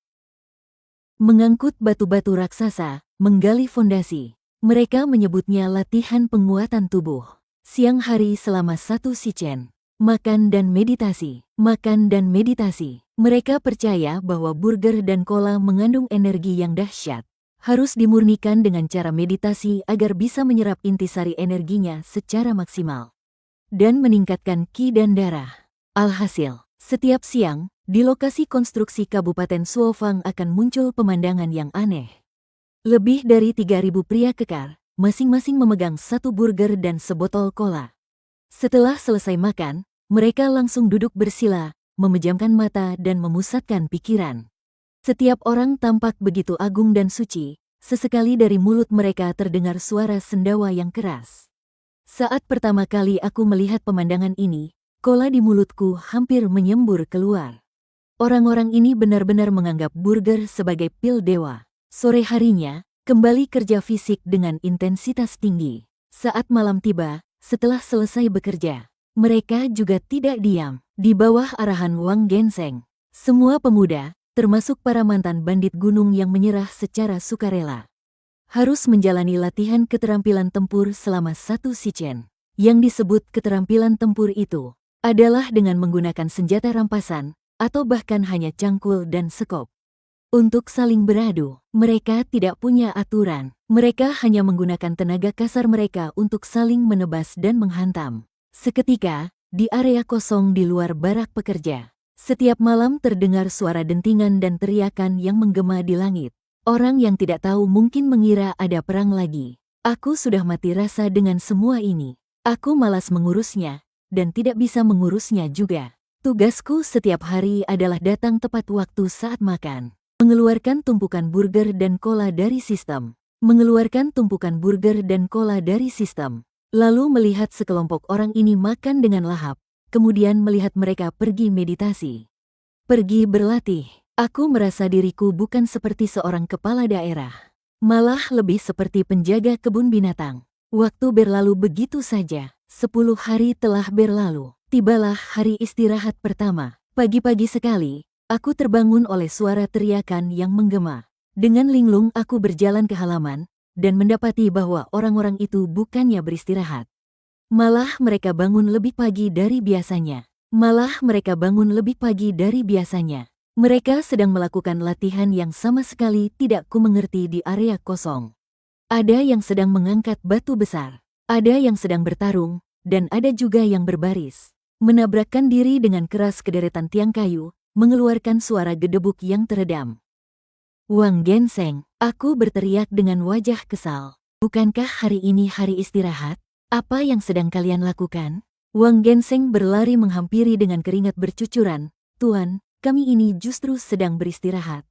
Mengangkut batu-batu raksasa, menggali fondasi. Mereka menyebutnya latihan penguatan tubuh. Siang hari selama 1 shichen. Makan dan meditasi. Makan dan meditasi. Mereka percaya bahwa burger dan cola mengandung energi yang dahsyat. Harus dimurnikan dengan cara meditasi agar bisa menyerap intisari energinya secara maksimal. Dan meningkatkan ki dan darah. Alhasil, setiap siang, di lokasi konstruksi Kabupaten Suofang akan muncul pemandangan yang aneh. Lebih dari 3.000 pria kekar, masing-masing memegang 1 burger dan sebotol cola. Setelah selesai makan, mereka langsung duduk bersila, memejamkan mata dan memusatkan pikiran. Setiap orang tampak begitu agung dan suci, sesekali dari mulut mereka terdengar suara sendawa yang keras. Saat pertama kali aku melihat pemandangan ini, Kola di mulutku hampir menyembur keluar. Orang-orang ini benar-benar menganggap burger sebagai pil dewa. Sore harinya, kembali kerja fisik dengan intensitas tinggi. Saat malam tiba, setelah selesai bekerja, mereka juga tidak diam. Di bawah arahan Wang Genseng, semua pemuda, termasuk para mantan bandit gunung yang menyerah secara sukarela, harus menjalani latihan keterampilan tempur selama 1 shichen. Yang disebut keterampilan tempur itu adalah dengan menggunakan senjata rampasan, atau bahkan hanya cangkul dan sekop. Untuk saling beradu, mereka tidak punya aturan. Mereka hanya menggunakan tenaga kasar mereka untuk saling menebas dan menghantam. Seketika, di area kosong di luar barak pekerja, setiap malam terdengar suara dentingan dan teriakan yang menggema di langit. Orang yang tidak tahu mungkin mengira ada perang lagi. Aku sudah mati rasa dengan semua ini. Aku malas mengurusnya, dan tidak bisa mengurusnya juga. Tugasku setiap hari adalah datang tepat waktu saat makan, mengeluarkan tumpukan burger dan cola dari sistem, lalu melihat sekelompok orang ini makan dengan lahap, kemudian melihat mereka pergi meditasi, pergi berlatih. Aku merasa diriku bukan seperti seorang kepala daerah, malah lebih seperti penjaga kebun binatang. Waktu berlalu begitu saja. 10 hari telah berlalu. Tibalah hari istirahat pertama. Pagi-pagi sekali, aku terbangun oleh suara teriakan yang menggema. Dengan linglung aku berjalan ke halaman, dan mendapati bahwa orang-orang itu bukannya beristirahat. Malah mereka bangun lebih pagi dari biasanya. Mereka sedang melakukan latihan yang sama sekali tidak kumengerti di area kosong. Ada yang sedang mengangkat batu besar, ada yang sedang bertarung, dan ada juga yang berbaris, menabrakkan diri dengan keras ke deretan tiang kayu, mengeluarkan suara gedebuk yang teredam. Wang Genseng, aku berteriak dengan wajah kesal. Bukankah hari ini hari istirahat? Apa yang sedang kalian lakukan? Wang Genseng berlari menghampiri dengan keringat bercucuran. Tuan, kami ini justru sedang beristirahat.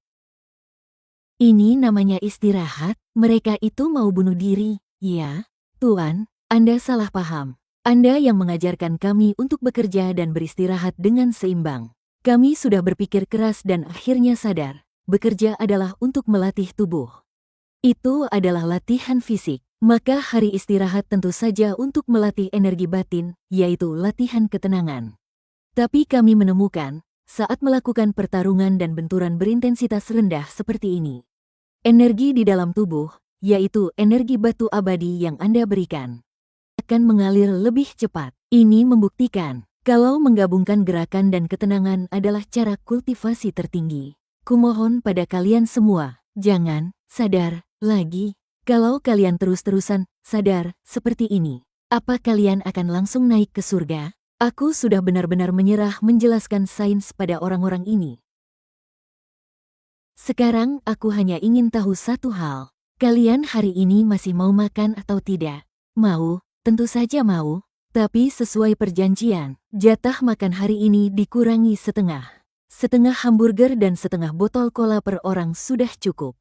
Ini namanya istirahat? Mereka itu mau bunuh diri. Ya, Tuan, Anda salah paham. Anda yang mengajarkan kami untuk bekerja dan beristirahat dengan seimbang. Kami sudah berpikir keras dan akhirnya sadar, bekerja adalah untuk melatih tubuh. Itu adalah latihan fisik. Maka hari istirahat tentu saja untuk melatih energi batin, yaitu latihan ketenangan. Tapi kami menemukan, saat melakukan pertarungan dan benturan berintensitas rendah seperti ini, energi di dalam tubuh, yaitu energi batu abadi yang Anda berikan, akan mengalir lebih cepat. Ini membuktikan kalau menggabungkan gerakan dan ketenangan adalah cara kultivasi tertinggi. Kumohon pada kalian semua, jangan sadar lagi. Kalau kalian terus-terusan sadar seperti ini, apa kalian akan langsung naik ke surga? Aku sudah benar-benar menyerah menjelaskan sains pada orang-orang ini. Sekarang aku hanya ingin tahu satu hal. Kalian hari ini masih mau makan atau tidak? Mau? Tentu saja mau, tapi sesuai perjanjian, jatah makan hari ini dikurangi setengah. Setengah hamburger dan setengah botol cola per orang sudah cukup.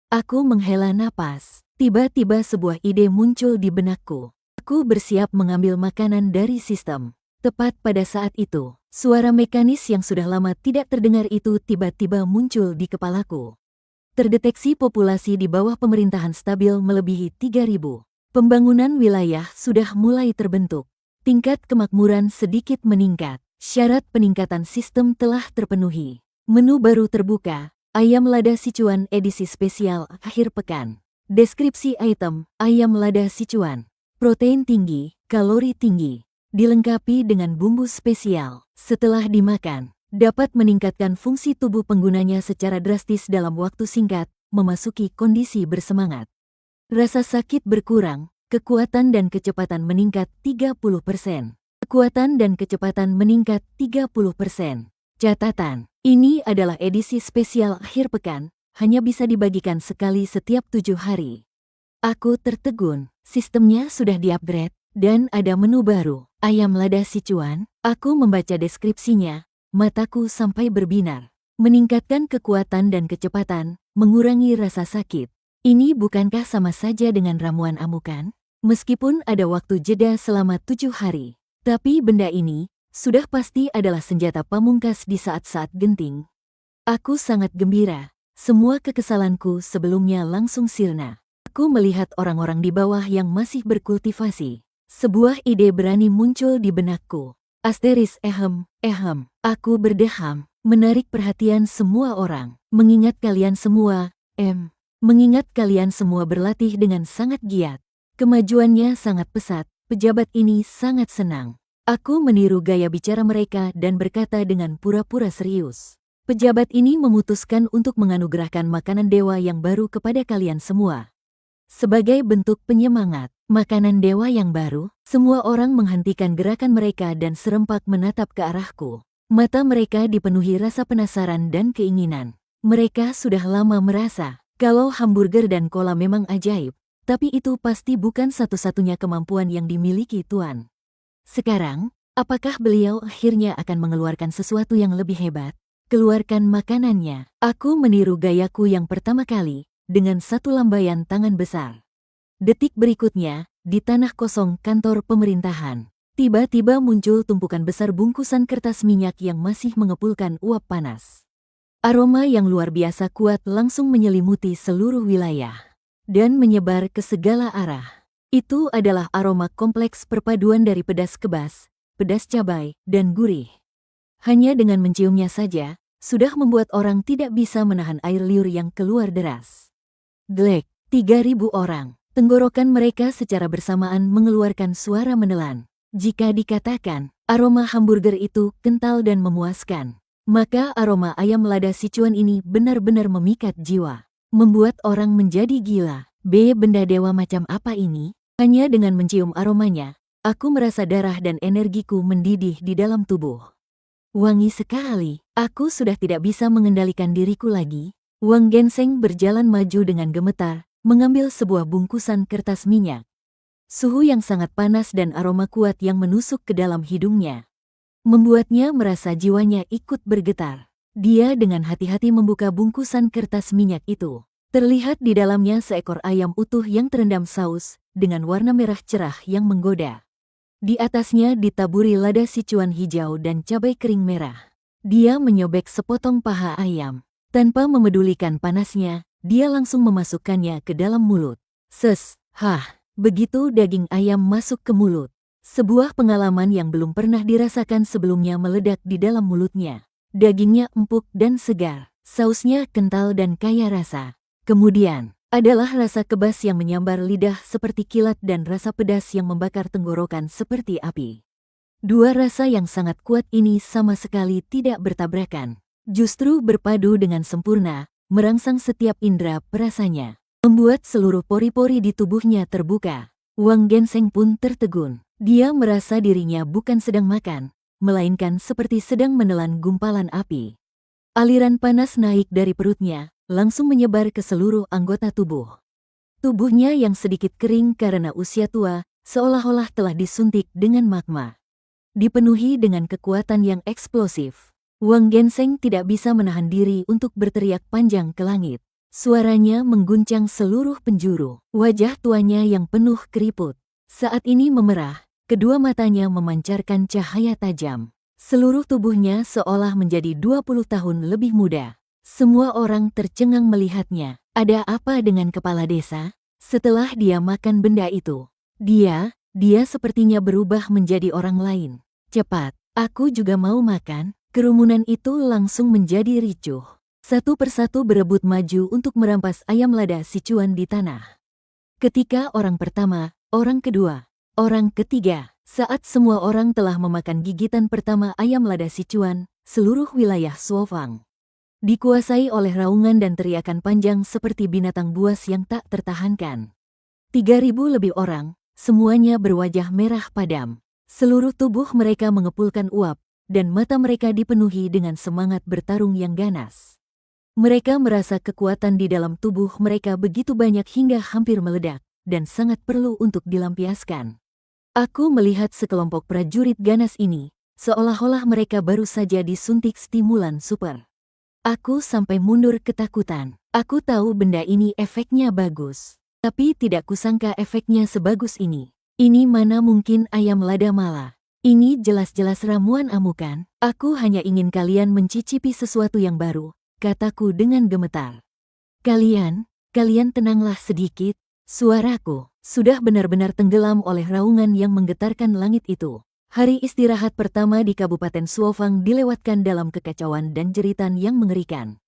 Aku menghela napas. Tiba-tiba sebuah ide muncul di benakku. Aku bersiap mengambil makanan dari sistem. Tepat pada saat itu, suara mekanis yang sudah lama tidak terdengar itu tiba-tiba muncul di kepalaku. Terdeteksi populasi di bawah pemerintahan stabil melebihi 3.000. Pembangunan wilayah sudah mulai terbentuk. Tingkat kemakmuran sedikit meningkat. Syarat peningkatan sistem telah terpenuhi. Menu baru terbuka. Ayam lada Sichuan edisi spesial akhir pekan. Deskripsi item, ayam lada Sichuan. Protein tinggi, kalori tinggi. Dilengkapi dengan bumbu spesial. Setelah dimakan, dapat meningkatkan fungsi tubuh penggunanya secara drastis dalam waktu singkat, memasuki kondisi bersemangat. Rasa sakit berkurang, kekuatan dan kecepatan meningkat 30%. Kekuatan dan kecepatan meningkat 30%. Catatan, ini adalah edisi spesial akhir pekan, hanya bisa dibagikan sekali setiap 7 hari. Aku tertegun, sistemnya sudah di-upgrade, dan ada menu baru, ayam lada Sichuan. Aku membaca deskripsinya, mataku sampai berbinar. Meningkatkan kekuatan dan kecepatan, mengurangi rasa sakit. Ini bukankah sama saja dengan ramuan amukan? Meskipun ada waktu jeda selama 7 hari, Tapi benda ini sudah pasti adalah senjata pamungkas di saat-saat genting. Aku sangat gembira. Semua kekesalanku sebelumnya langsung sirna. Aku melihat orang-orang di bawah yang masih berkultivasi. Sebuah ide berani muncul di benakku. Asteris ehem. Aku berdeham, menarik perhatian semua orang. Mengingat kalian semua berlatih dengan sangat giat. Kemajuannya sangat pesat, pejabat ini sangat senang. Aku meniru gaya bicara mereka dan berkata dengan pura-pura serius. Pejabat ini memutuskan untuk menganugerahkan makanan dewa yang baru kepada kalian semua. Sebagai bentuk penyemangat, makanan dewa yang baru, semua orang menghentikan gerakan mereka dan serempak menatap ke arahku. Mata mereka dipenuhi rasa penasaran dan keinginan. Mereka sudah lama merasa kalau hamburger dan cola memang ajaib, tapi itu pasti bukan satu-satunya kemampuan yang dimiliki Tuan. Sekarang, apakah beliau akhirnya akan mengeluarkan sesuatu yang lebih hebat? Keluarkan makanannya. Aku meniru gayaku yang pertama kali, dengan satu lambaian tangan besar. Detik berikutnya, di tanah kosong kantor pemerintahan, tiba-tiba muncul tumpukan besar bungkusan kertas minyak yang masih mengepulkan uap panas. Aroma yang luar biasa kuat langsung menyelimuti seluruh wilayah dan menyebar ke segala arah. Itu adalah aroma kompleks perpaduan dari pedas kebas, pedas cabai, dan gurih. Hanya dengan menciumnya saja, sudah membuat orang tidak bisa menahan air liur yang keluar deras. Glek, 3.000 orang. Tenggorokan mereka secara bersamaan mengeluarkan suara menelan. Jika dikatakan, aroma hamburger itu kental dan memuaskan, maka aroma ayam lada Sichuan ini benar-benar memikat jiwa. Membuat orang menjadi gila. Benda dewa macam apa ini? Hanya dengan mencium aromanya, aku merasa darah dan energiku mendidih di dalam tubuh. Wangi sekali. Aku sudah tidak bisa mengendalikan diriku lagi. Wang Genseng berjalan maju dengan gemetar, mengambil sebuah bungkusan kertas minyak. Suhu yang sangat panas dan aroma kuat yang menusuk ke dalam hidungnya membuatnya merasa jiwanya ikut bergetar. Dia dengan hati-hati membuka bungkusan kertas minyak itu. Terlihat di dalamnya seekor ayam utuh yang terendam saus dengan warna merah cerah yang menggoda. Di atasnya ditaburi lada Sichuan hijau dan cabai kering merah. Dia menyobek sepotong paha ayam. Tanpa memedulikan panasnya, dia langsung memasukkannya ke dalam mulut. Begitu daging ayam masuk ke mulut, sebuah pengalaman yang belum pernah dirasakan sebelumnya meledak di dalam mulutnya. Dagingnya empuk dan segar, sausnya kental dan kaya rasa. Kemudian, adalah rasa kebas yang menyambar lidah seperti kilat dan rasa pedas yang membakar tenggorokan seperti api. Dua rasa yang sangat kuat ini sama sekali tidak bertabrakan. Justru berpadu dengan sempurna, merangsang setiap indera perasanya. Membuat seluruh pori-pori di tubuhnya terbuka. Wang Genseng pun tertegun. Dia merasa dirinya bukan sedang makan, melainkan seperti sedang menelan gumpalan api. Aliran panas naik dari perutnya, langsung menyebar ke seluruh anggota tubuh. Tubuhnya yang sedikit kering karena usia tua, seolah-olah telah disuntik dengan magma. Dipenuhi dengan kekuatan yang eksplosif. Wang Genseng tidak bisa menahan diri untuk berteriak panjang ke langit. Suaranya mengguncang seluruh penjuru. Wajah tuanya yang penuh keriput saat ini memerah, kedua matanya memancarkan cahaya tajam. Seluruh tubuhnya seolah menjadi 20 tahun lebih muda. Semua orang tercengang melihatnya. Ada apa dengan kepala desa? Setelah dia makan benda itu, dia sepertinya berubah menjadi orang lain. Cepat, aku juga mau makan. Kerumunan itu langsung menjadi ricuh. Satu persatu berebut maju untuk merampas ayam lada Sichuan di tanah. Ketika orang pertama, orang kedua, orang ketiga, saat semua orang telah memakan gigitan pertama ayam lada Sichuan, seluruh wilayah Suofang dikuasai oleh raungan dan teriakan panjang seperti binatang buas yang tak tertahankan. 3.000 lebih orang, semuanya berwajah merah padam. Seluruh tubuh mereka mengepulkan uap, dan mata mereka dipenuhi dengan semangat bertarung yang ganas. Mereka merasa kekuatan di dalam tubuh mereka begitu banyak hingga hampir meledak, dan sangat perlu untuk dilampiaskan. Aku melihat sekelompok prajurit ganas ini, seolah-olah mereka baru saja disuntik stimulan super. Aku sampai mundur ketakutan. Aku tahu benda ini efeknya bagus, tapi tidak kusangka efeknya sebagus ini. Ini mana mungkin ayam lada mala. Ini jelas-jelas ramuan amukan. Aku hanya ingin kalian mencicipi sesuatu yang baru, kataku dengan gemetar. Kalian tenanglah sedikit. Suaraku sudah benar-benar tenggelam oleh raungan yang menggetarkan langit itu. Hari istirahat pertama di Kabupaten Suofang dilewatkan dalam kekacauan dan jeritan yang mengerikan.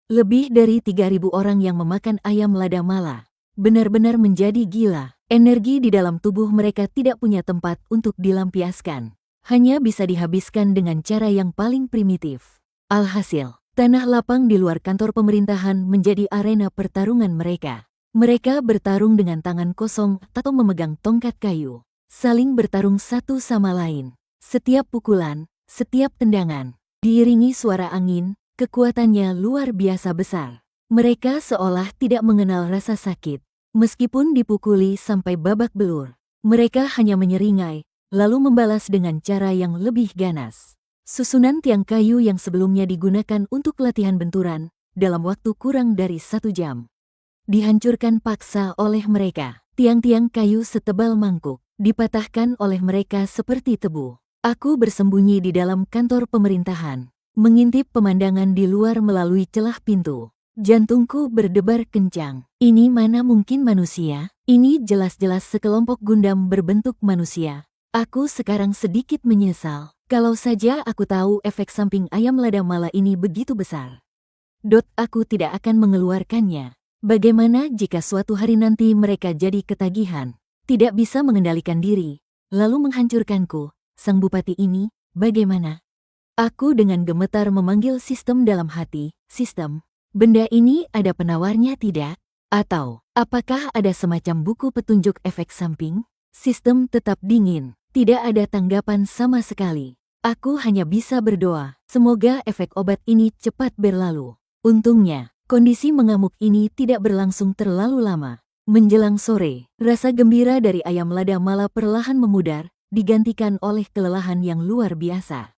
Lebih dari 3.000 orang yang memakan ayam lada mala. Benar-benar menjadi gila. Energi di dalam tubuh mereka tidak punya tempat untuk dilampiaskan. Hanya bisa dihabiskan dengan cara yang paling primitif. Alhasil, tanah lapang di luar kantor pemerintahan menjadi arena pertarungan mereka. Mereka bertarung dengan tangan kosong atau memegang tongkat kayu. Saling bertarung satu sama lain. Setiap pukulan, setiap tendangan, diiringi suara angin, kekuatannya luar biasa besar. Mereka seolah tidak mengenal rasa sakit. Meskipun dipukuli sampai babak belur, mereka hanya menyeringai, lalu membalas dengan cara yang lebih ganas. Susunan tiang kayu yang sebelumnya digunakan untuk latihan benturan, dalam waktu kurang dari 1 jam, dihancurkan paksa oleh mereka. Tiang-tiang kayu setebal mangkuk, dipatahkan oleh mereka seperti tebu. Aku bersembunyi di dalam kantor pemerintahan, mengintip pemandangan di luar melalui celah pintu. Jantungku berdebar kencang. Ini mana mungkin manusia? Ini jelas-jelas sekelompok gundam berbentuk manusia. Aku sekarang sedikit menyesal. Kalau saja aku tahu efek samping ayam lada mala ini begitu besar. Aku tidak akan mengeluarkannya. Bagaimana jika suatu hari nanti mereka jadi ketagihan, tidak bisa mengendalikan diri, lalu menghancurkanku, sang bupati ini, bagaimana? Aku dengan gemetar memanggil sistem dalam hati. Sistem. Benda ini ada penawarnya tidak? Atau, apakah ada semacam buku petunjuk efek samping? Sistem tetap dingin, tidak ada tanggapan sama sekali. Aku hanya bisa berdoa, semoga efek obat ini cepat berlalu. Untungnya, kondisi mengamuk ini tidak berlangsung terlalu lama. Menjelang sore, rasa gembira dari ayam lada mala perlahan memudar, digantikan oleh kelelahan yang luar biasa.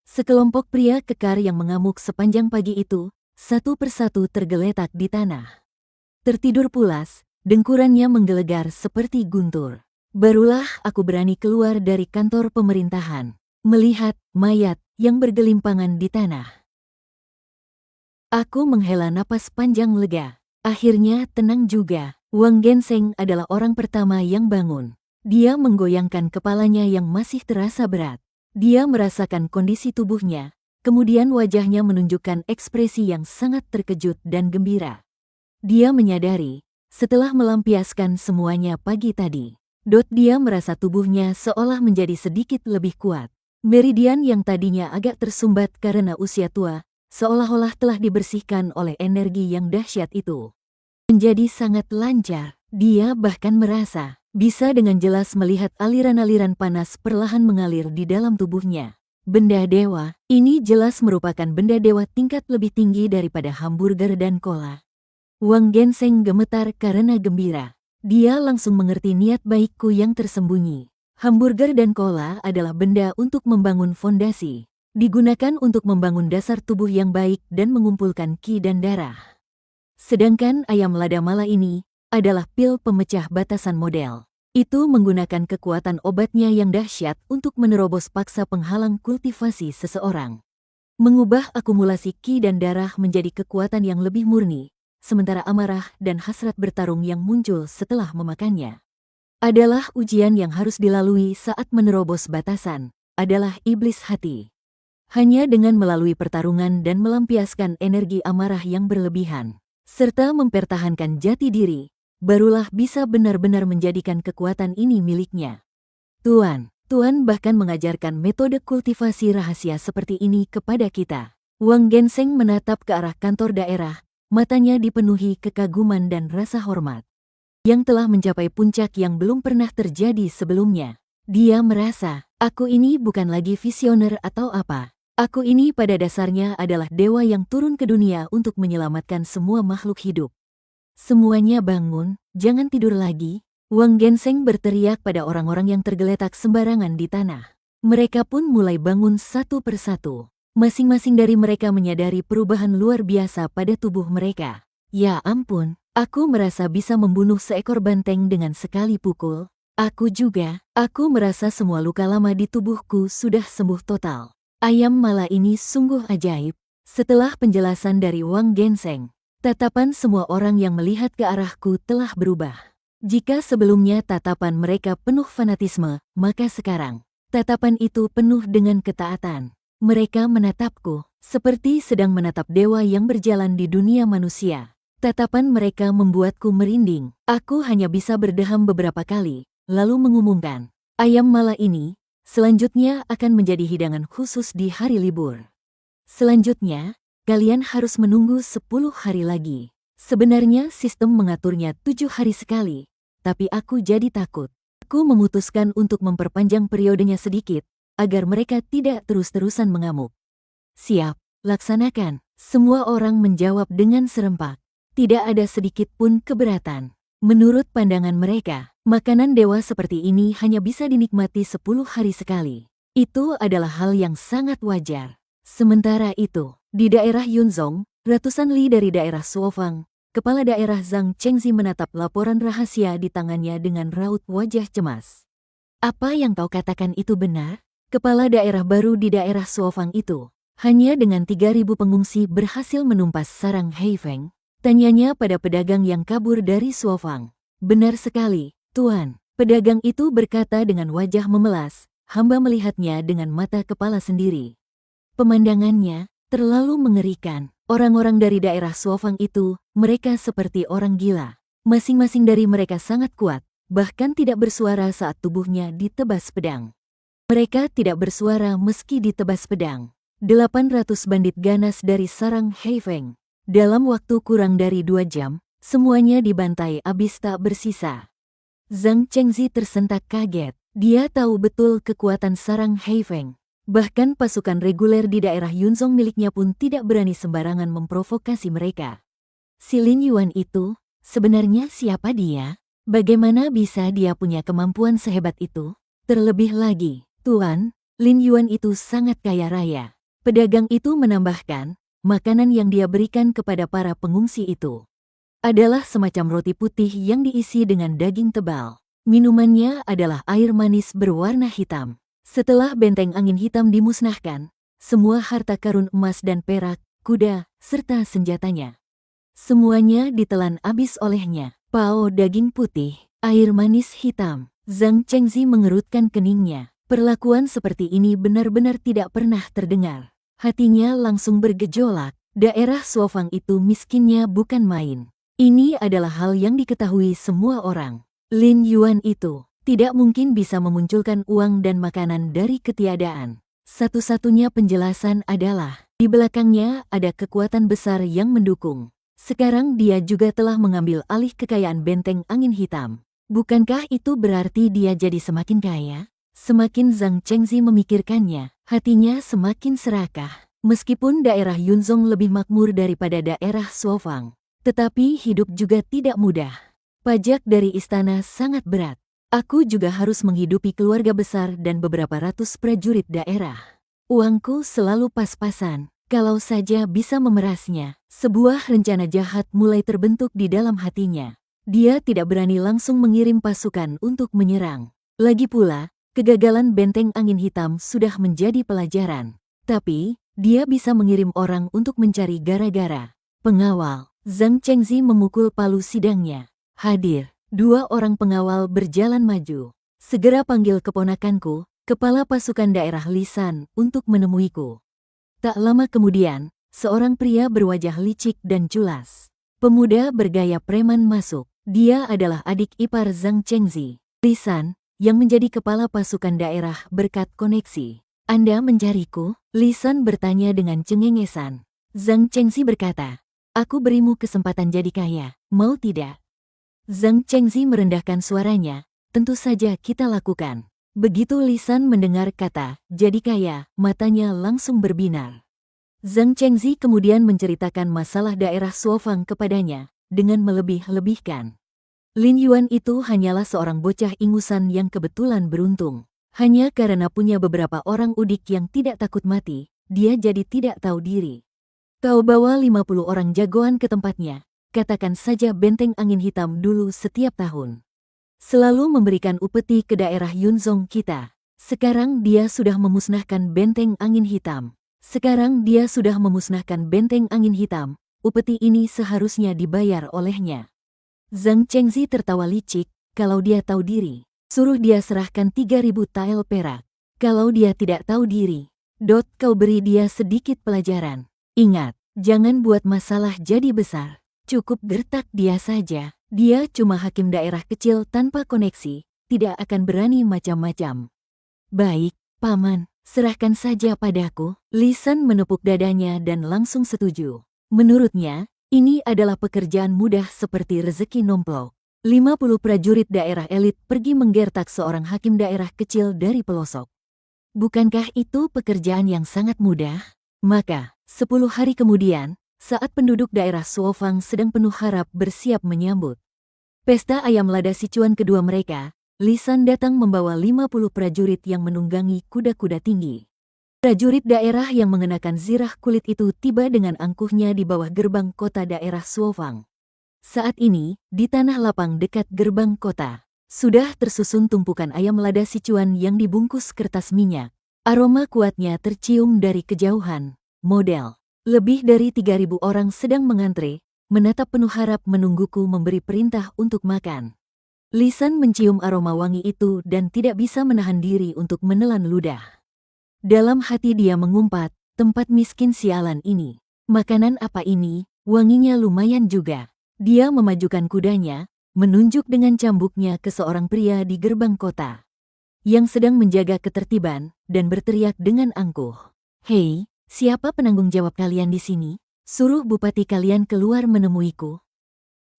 Sekelompok pria kekar yang mengamuk sepanjang pagi itu, satu persatu tergeletak di tanah. Tertidur pulas, dengkurannya menggelegar seperti guntur. Barulah aku berani keluar dari kantor pemerintahan, melihat mayat yang bergelimpangan di tanah. Aku menghela napas panjang lega. Akhirnya tenang juga. Wang Genseng adalah orang pertama yang bangun. Dia menggoyangkan kepalanya yang masih terasa berat. Dia merasakan kondisi tubuhnya. Kemudian wajahnya menunjukkan ekspresi yang sangat terkejut dan gembira. Dia menyadari, setelah melampiaskan semuanya pagi tadi, dia merasa tubuhnya seolah menjadi sedikit lebih kuat. Meridian yang tadinya agak tersumbat karena usia tua, seolah-olah telah dibersihkan oleh energi yang dahsyat itu. Menjadi sangat lancar, dia bahkan merasa bisa dengan jelas melihat aliran-aliran panas perlahan mengalir di dalam tubuhnya. Benda dewa, ini jelas merupakan benda dewa tingkat lebih tinggi daripada hamburger dan cola. Wang Genseng gemetar karena gembira. Dia langsung mengerti niat baikku yang tersembunyi. Hamburger dan cola adalah benda untuk membangun fondasi. Digunakan untuk membangun dasar tubuh yang baik dan mengumpulkan ki dan darah. Sedangkan ayam lada mala ini adalah pil pemecah batasan model. Itu menggunakan kekuatan obatnya yang dahsyat untuk menerobos paksa penghalang kultivasi seseorang. Mengubah akumulasi ki dan darah menjadi kekuatan yang lebih murni, sementara amarah dan hasrat bertarung yang muncul setelah memakannya adalah ujian yang harus dilalui saat menerobos batasan, adalah iblis hati. Hanya dengan melalui pertarungan dan melampiaskan energi amarah yang berlebihan, serta mempertahankan jati diri, barulah bisa benar-benar menjadikan kekuatan ini miliknya. Tuan bahkan mengajarkan metode kultivasi rahasia seperti ini kepada kita. Wang Genseng menatap ke arah kantor daerah, matanya dipenuhi kekaguman dan rasa hormat. Yang telah mencapai puncak yang belum pernah terjadi sebelumnya. Dia merasa, aku ini bukan lagi visioner atau apa. Aku ini pada dasarnya adalah dewa yang turun ke dunia untuk menyelamatkan semua makhluk hidup. Semuanya bangun, jangan tidur lagi. Wang Genseng berteriak pada orang-orang yang tergeletak sembarangan di tanah. Mereka pun mulai bangun satu persatu. Masing-masing dari mereka menyadari perubahan luar biasa pada tubuh mereka. Ya ampun, aku merasa bisa membunuh seekor banteng dengan sekali pukul. Aku juga. Aku merasa semua luka lama di tubuhku sudah sembuh total. Ayam mala ini sungguh ajaib. Setelah penjelasan dari Wang Genseng, tatapan semua orang yang melihat ke arahku telah berubah. Jika sebelumnya tatapan mereka penuh fanatisme, maka sekarang tatapan itu penuh dengan ketaatan. Mereka menatapku seperti sedang menatap dewa yang berjalan di dunia manusia. Tatapan mereka membuatku merinding. Aku hanya bisa berdeham beberapa kali, lalu mengumumkan, ayam mala ini selanjutnya akan menjadi hidangan khusus di hari libur. Selanjutnya, kalian harus menunggu 10 hari lagi. Sebenarnya sistem mengaturnya 7 hari sekali, tapi aku jadi takut. Aku memutuskan untuk memperpanjang periodenya sedikit, agar mereka tidak terus-terusan mengamuk. Siap, laksanakan. Semua orang menjawab dengan serempak. Tidak ada sedikit pun keberatan. Menurut pandangan mereka, makanan dewa seperti ini hanya bisa dinikmati 10 hari sekali. Itu adalah hal yang sangat wajar. Sementara itu, di daerah Yunzong, ratusan li dari daerah Suofang, kepala daerah Zhang Chengzi menatap laporan rahasia di tangannya dengan raut wajah cemas. Apa yang kau katakan itu benar? Kepala daerah baru di daerah Suofang itu, hanya dengan 3.000 pengungsi berhasil menumpas sarang Heifeng. Tanyanya pada pedagang yang kabur dari Suofang. Benar sekali, Tuan. Pedagang itu berkata dengan wajah memelas, hamba melihatnya dengan mata kepala sendiri. Pemandangannya terlalu mengerikan. Orang-orang dari daerah Suofang itu, mereka seperti orang gila. Masing-masing dari mereka sangat kuat, bahkan tidak bersuara saat tubuhnya ditebas pedang. Mereka tidak bersuara meski ditebas pedang. 800 bandit ganas dari sarang Heifeng. Dalam waktu kurang dari 2 jam, semuanya dibantai habis tak bersisa. Zhang Chengzi tersentak kaget. Dia tahu betul kekuatan sarang Heifeng. Bahkan pasukan reguler di daerah Yunzong miliknya pun tidak berani sembarangan memprovokasi mereka. Si Lin Yuan itu, sebenarnya siapa dia? Bagaimana bisa dia punya kemampuan sehebat itu? Terlebih lagi, Tuan, Lin Yuan itu sangat kaya raya. Pedagang itu menambahkan, makanan yang dia berikan kepada para pengungsi itu adalah semacam roti putih yang diisi dengan daging tebal. Minumannya adalah air manis berwarna hitam. Setelah benteng angin hitam dimusnahkan, semua harta karun emas dan perak, kuda, serta senjatanya, semuanya ditelan habis olehnya. Pao daging putih, air manis hitam. Zhang Chengzi mengerutkan keningnya. Perlakuan seperti ini benar-benar tidak pernah terdengar. Hatinya langsung bergejolak. Daerah Suofang itu miskinnya bukan main. Ini adalah hal yang diketahui semua orang. Lin Yuan itu tidak mungkin bisa memunculkan uang dan makanan dari ketiadaan. Satu-satunya penjelasan adalah, di belakangnya ada kekuatan besar yang mendukung. Sekarang dia juga telah mengambil alih kekayaan benteng angin hitam. Bukankah itu berarti dia jadi semakin kaya? Semakin Zhang Chengzi memikirkannya, hatinya semakin serakah. Meskipun daerah Yunzong lebih makmur daripada daerah Suofang, tetapi hidup juga tidak mudah. Pajak dari istana sangat berat. Aku juga harus menghidupi keluarga besar dan beberapa ratus prajurit daerah. Uangku selalu pas-pasan. Kalau saja bisa memerasnya, sebuah rencana jahat mulai terbentuk di dalam hatinya. Dia tidak berani langsung mengirim pasukan untuk menyerang. Lagi pula, kegagalan benteng angin hitam sudah menjadi pelajaran. Tapi, dia bisa mengirim orang untuk mencari gara-gara. Pengawal, Zhang Chengzi memukul palu sidangnya. Hadir. 2 orang pengawal berjalan maju. Segera panggil keponakanku, kepala pasukan daerah Lisan, untuk menemuiku. Tak lama kemudian, seorang pria berwajah licik dan culas. Pemuda bergaya preman masuk. Dia adalah adik ipar Zhang Chengzi, Lisan, yang menjadi kepala pasukan daerah berkat koneksi. Anda mencariku? Lisan bertanya dengan cengengesan. Zhang Chengzi berkata, aku berimu kesempatan jadi kaya, mau tidak? Zhang Chengzi merendahkan suaranya, tentu saja kita lakukan. Begitu Lisan mendengar kata, jadi kaya, matanya langsung berbinar. Zhang Chengzi kemudian menceritakan masalah daerah Suofang kepadanya, dengan melebih-lebihkan. Lin Yuan itu hanyalah seorang bocah ingusan yang kebetulan beruntung. Hanya karena punya beberapa orang udik yang tidak takut mati, dia jadi tidak tahu diri. Kau bawa 50 orang jagoan ke tempatnya. Katakan saja benteng angin hitam dulu setiap tahun. Selalu memberikan upeti ke daerah Yunzong kita. Sekarang dia sudah memusnahkan benteng angin hitam. Sekarang dia sudah memusnahkan benteng angin hitam. Upeti ini seharusnya dibayar olehnya. Zhang Chengzi tertawa licik. Kalau dia tahu diri, suruh dia serahkan 3.000 tael perak. Kalau dia tidak tahu diri, kau beri dia sedikit pelajaran. Ingat, jangan buat masalah jadi besar. Cukup gertak dia saja. Dia cuma hakim daerah kecil tanpa koneksi, tidak akan berani macam-macam. Baik, Paman, serahkan saja padaku. Li San menepuk dadanya dan langsung setuju. Menurutnya, ini adalah pekerjaan mudah seperti rezeki nomplok. 50 prajurit daerah elit pergi menggertak seorang hakim daerah kecil dari pelosok. Bukankah itu pekerjaan yang sangat mudah? Maka, 10 hari kemudian, saat penduduk daerah Suofang sedang penuh harap bersiap menyambut pesta ayam lada Sichuan kedua mereka, Li San datang membawa 50 prajurit yang menunggangi kuda-kuda tinggi. Prajurit daerah yang mengenakan zirah kulit itu tiba dengan angkuhnya di bawah gerbang kota daerah Suofang. Saat ini, di tanah lapang dekat gerbang kota, sudah tersusun tumpukan ayam lada Sichuan yang dibungkus kertas minyak. Aroma kuatnya tercium dari kejauhan. Model. Lebih dari 3.000 orang sedang mengantre, menatap penuh harap menungguku memberi perintah untuk makan. Li San mencium aroma wangi itu dan tidak bisa menahan diri untuk menelan ludah. Dalam hati dia mengumpat, tempat miskin sialan ini. Makanan apa ini? Wanginya lumayan juga. Dia memajukan kudanya, menunjuk dengan cambuknya ke seorang pria di gerbang kota yang sedang menjaga ketertiban dan berteriak dengan angkuh. Hei, siapa penanggung jawab kalian di sini? Suruh bupati kalian keluar menemuiku.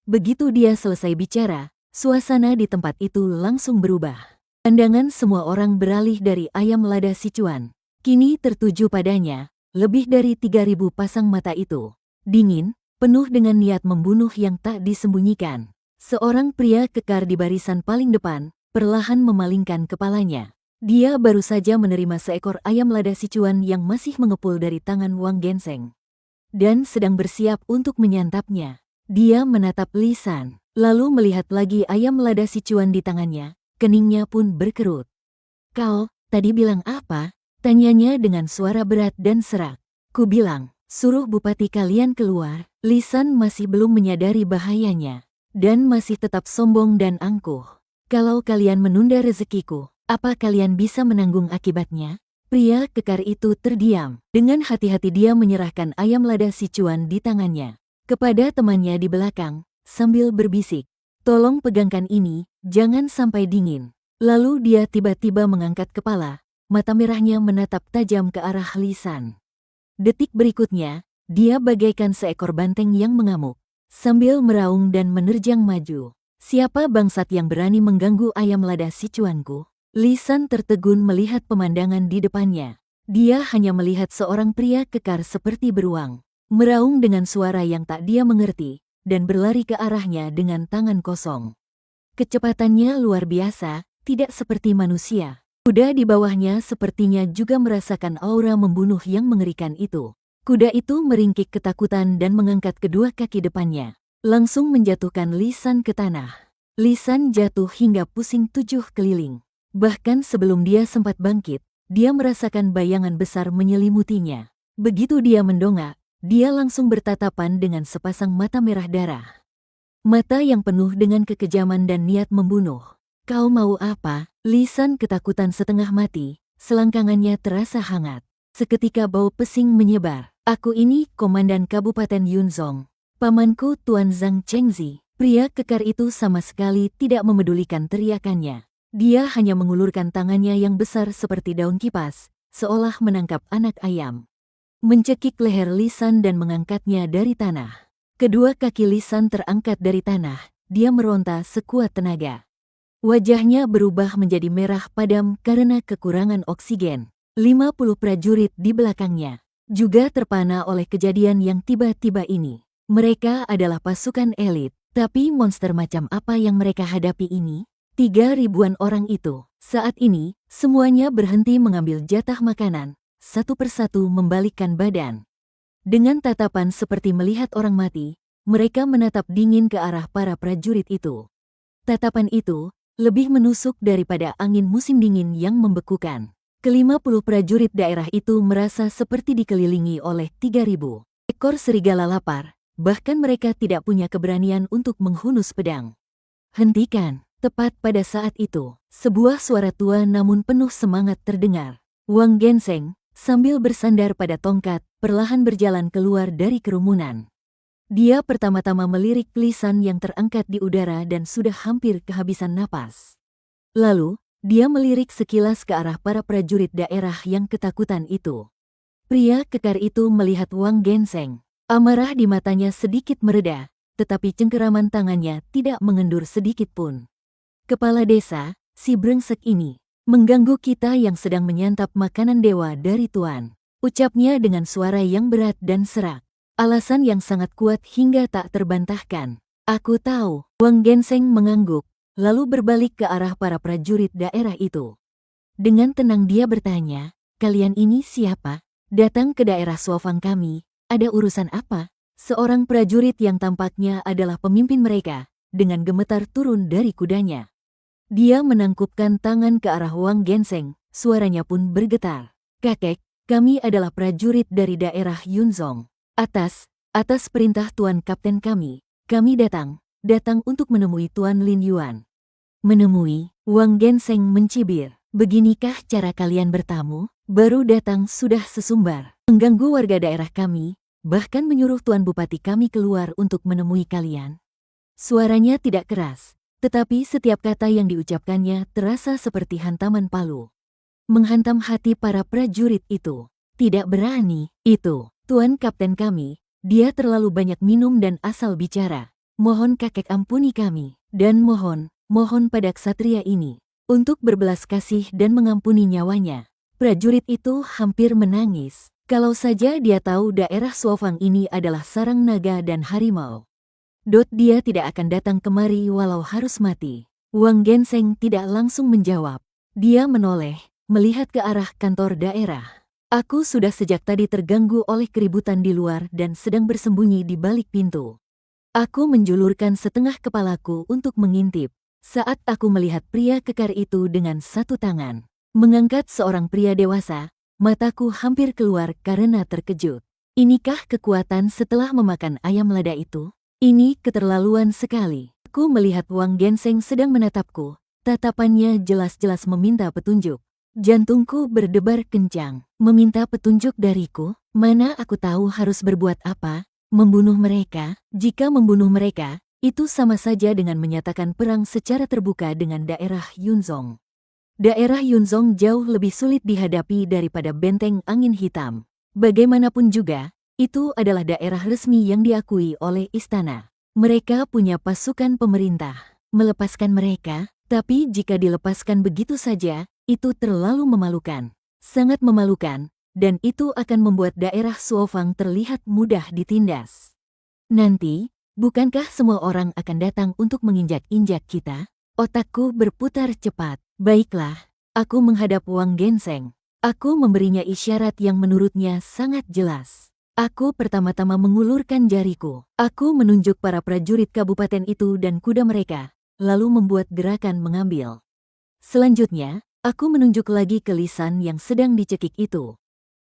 Begitu dia selesai bicara, suasana di tempat itu langsung berubah. Pandangan semua orang beralih dari ayam lada Sichuan. Kini tertuju padanya, lebih dari 3.000 pasang mata itu. Dingin, penuh dengan niat membunuh yang tak disembunyikan. Seorang pria kekar di barisan paling depan, perlahan memalingkan kepalanya. Dia baru saja menerima seekor ayam lada Sichuan yang masih mengepul dari tangan Wang Genseng. Dan sedang bersiap untuk menyantapnya. Dia menatap Li San, lalu melihat lagi ayam lada Sichuan di tangannya, keningnya pun berkerut. Kau, tadi bilang apa? Tanyanya dengan suara berat dan serak. Ku bilang, suruh bupati kalian keluar. Li San masih belum menyadari bahayanya, dan masih tetap sombong dan angkuh. Kalau kalian menunda rezekiku, apa kalian bisa menanggung akibatnya? Pria kekar itu terdiam. Dengan hati-hati dia menyerahkan ayam lada Sichuan di tangannya kepada temannya di belakang, sambil berbisik, tolong pegangkan ini, jangan sampai dingin. Lalu dia tiba-tiba mengangkat kepala, mata merahnya menatap tajam ke arah Li San. Detik berikutnya, dia bagaikan seekor banteng yang mengamuk, sambil meraung dan menerjang maju. Siapa bangsat yang berani mengganggu ayam lada Sichuanku? Li San tertegun melihat pemandangan di depannya. Dia hanya melihat seorang pria kekar seperti beruang, meraung dengan suara yang tak dia mengerti, dan berlari ke arahnya dengan tangan kosong. Kecepatannya luar biasa, tidak seperti manusia. Kuda di bawahnya sepertinya juga merasakan aura membunuh yang mengerikan itu. Kuda itu meringkik ketakutan dan mengangkat kedua kaki depannya, langsung menjatuhkan Li San ke tanah. Li San jatuh hingga pusing 7 keliling. Bahkan sebelum dia sempat bangkit, dia merasakan bayangan besar menyelimutinya. Begitu dia mendongak, dia langsung bertatapan dengan sepasang mata merah darah. Mata yang penuh dengan kekejaman dan niat membunuh. Kau mau apa? Li San ketakutan setengah mati, selangkangannya terasa hangat. Seketika bau pesing menyebar. Aku ini komandan Kabupaten Yunzong. Pamanku Tuan Zhang Chengzi. Pria kekar itu sama sekali tidak memedulikan teriakannya. Dia hanya mengulurkan tangannya yang besar seperti daun kipas, seolah menangkap anak ayam. Mencekik leher Li San dan mengangkatnya dari tanah. Kedua kaki Li San terangkat dari tanah, dia meronta sekuat tenaga. Wajahnya berubah menjadi merah padam karena kekurangan oksigen. 50 prajurit di belakangnya juga terpana oleh kejadian yang tiba-tiba ini. Mereka adalah pasukan elit, tapi monster macam apa yang mereka hadapi ini? 3.000-an orang itu, saat ini, semuanya berhenti mengambil jatah makanan, satu persatu membalikkan badan. Dengan tatapan seperti melihat orang mati, mereka menatap dingin ke arah para prajurit itu. Tatapan itu lebih menusuk daripada angin musim dingin yang membekukan. Ke-50 prajurit daerah itu merasa seperti dikelilingi oleh 3.000 ekor serigala lapar, bahkan mereka tidak punya keberanian untuk menghunus pedang. Hentikan! Tepat pada saat itu, sebuah suara tua namun penuh semangat terdengar. Wang Genseng, sambil bersandar pada tongkat, perlahan berjalan keluar dari kerumunan. Dia pertama-tama melirik lisan yang terangkat di udara dan sudah hampir kehabisan napas. Lalu, dia melirik sekilas ke arah para prajurit daerah yang ketakutan itu. Pria kekar itu melihat Wang Genseng. Amarah di matanya sedikit mereda, tetapi cengkeraman tangannya tidak mengendur sedikit pun. Kepala desa, si brengsek ini, mengganggu kita yang sedang menyantap makanan dewa dari Tuan. Ucapnya dengan suara yang berat dan serak. Alasan yang sangat kuat hingga tak terbantahkan. Aku tahu. Wang Genseng mengangguk, lalu berbalik ke arah para prajurit daerah itu. Dengan tenang dia bertanya, kalian ini siapa? Datang ke daerah Suofang kami, ada urusan apa? Seorang prajurit yang tampaknya adalah pemimpin mereka, dengan gemetar turun dari kudanya. Dia menangkupkan tangan ke arah Wang Genseng, suaranya pun bergetar. Kakek, kami adalah prajurit dari daerah Yunzong. Atas perintah Tuan Kapten kami datang untuk menemui Tuan Lin Yuan. Menemui? Wang Genseng mencibir. Beginikah cara kalian bertamu? Baru datang sudah sesumbar. Mengganggu warga daerah kami, bahkan menyuruh Tuan Bupati kami keluar untuk menemui kalian. Suaranya tidak keras, tetapi setiap kata yang diucapkannya terasa seperti hantaman palu. Menghantam hati para prajurit itu. Tidak berani, itu, Tuan Kapten kami, dia terlalu banyak minum dan asal bicara. Mohon kakek ampuni kami, dan mohon pada ksatria ini, untuk berbelas kasih dan mengampuni nyawanya. Prajurit itu hampir menangis. Kalau saja dia tahu daerah Suofang ini adalah sarang naga dan harimau. Dia tidak akan datang kemari walau harus mati. Wang Genseng tidak langsung menjawab. Dia menoleh, melihat ke arah kantor daerah. Aku sudah sejak tadi terganggu oleh keributan di luar dan sedang bersembunyi di balik pintu. Aku menjulurkan setengah kepalaku untuk mengintip, saat aku melihat pria kekar itu dengan satu tangan mengangkat seorang pria dewasa. Mataku hampir keluar karena terkejut. Inikah kekuatan setelah memakan ayam lada itu? Ini keterlaluan sekali. Aku melihat Wang Genseng sedang menatapku. Tatapannya jelas-jelas meminta petunjuk. Jantungku berdebar kencang. Meminta petunjuk dariku? Mana aku tahu harus berbuat apa? Membunuh mereka? Jika membunuh mereka, itu sama saja dengan menyatakan perang secara terbuka dengan daerah Yunzong. Daerah Yunzong jauh lebih sulit dihadapi daripada benteng angin hitam. Bagaimanapun juga, itu adalah daerah resmi yang diakui oleh istana. Mereka punya pasukan pemerintah. Melepaskan mereka, tapi jika dilepaskan begitu saja, itu terlalu memalukan. Sangat memalukan, dan itu akan membuat daerah Suofang terlihat mudah ditindas. Nanti, bukankah semua orang akan datang untuk menginjak-injak kita? Otakku berputar cepat. Baiklah, aku menghadap Wang Genseng. Aku memberinya isyarat yang menurutnya sangat jelas. Aku pertama-tama mengulurkan jariku. Aku menunjuk para prajurit kabupaten itu dan kuda mereka, lalu membuat gerakan mengambil. Selanjutnya, aku menunjuk lagi ke lisan yang sedang dicekik itu.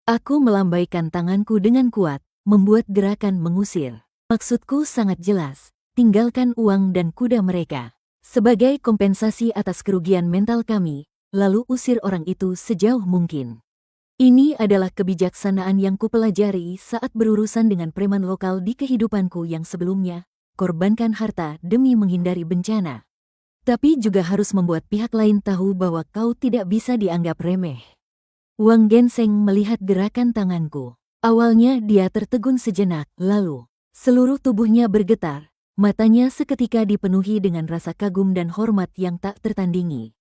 Aku melambaikan tanganku dengan kuat, membuat gerakan mengusir. Maksudku sangat jelas, tinggalkan uang dan kuda mereka. Sebagai kompensasi atas kerugian mental kami, lalu usir orang itu sejauh mungkin. Ini adalah kebijaksanaan yang kupelajari saat berurusan dengan preman lokal di kehidupanku yang sebelumnya, korbankan harta demi menghindari bencana. Tapi juga harus membuat pihak lain tahu bahwa kau tidak bisa dianggap remeh. Wang Genseng melihat gerakan tanganku. Awalnya dia tertegun sejenak, lalu seluruh tubuhnya bergetar, matanya seketika dipenuhi dengan rasa kagum dan hormat yang tak tertandingi.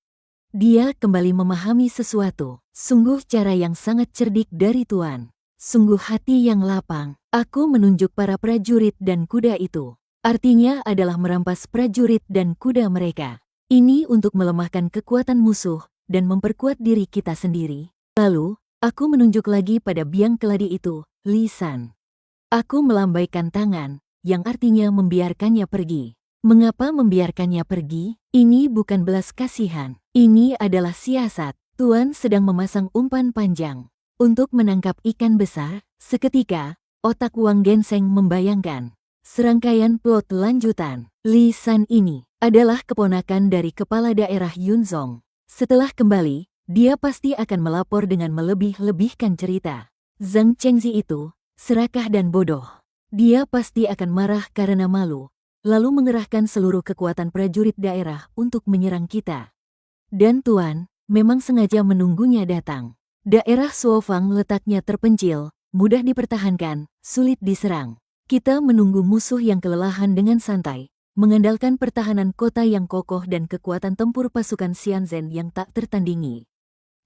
Dia kembali memahami sesuatu. Sungguh cara yang sangat cerdik dari Tuan. Sungguh hati yang lapang. Aku menunjuk para prajurit dan kuda itu. Artinya adalah merampas prajurit dan kuda mereka. Ini untuk melemahkan kekuatan musuh dan memperkuat diri kita sendiri. Lalu, aku menunjuk lagi pada biang keladi itu, lisan. Aku melambaikan tangan, yang artinya membiarkannya pergi. Mengapa membiarkannya pergi? Ini bukan belas kasihan. Ini adalah siasat. Tuan sedang memasang umpan panjang untuk menangkap ikan besar. Seketika, otak Wang Genseng membayangkan serangkaian plot lanjutan. Li San ini adalah keponakan dari kepala daerah Yunzong. Setelah kembali, dia pasti akan melapor dengan melebih-lebihkan cerita. Zhang Chengzi itu serakah dan bodoh. Dia pasti akan marah karena malu, lalu mengerahkan seluruh kekuatan prajurit daerah untuk menyerang kita. Dan Tuan memang sengaja menunggunya datang. Daerah Suofang letaknya terpencil, mudah dipertahankan, sulit diserang. Kita menunggu musuh yang kelelahan dengan santai, mengandalkan pertahanan kota yang kokoh dan kekuatan tempur pasukan Xianzhen yang tak tertandingi.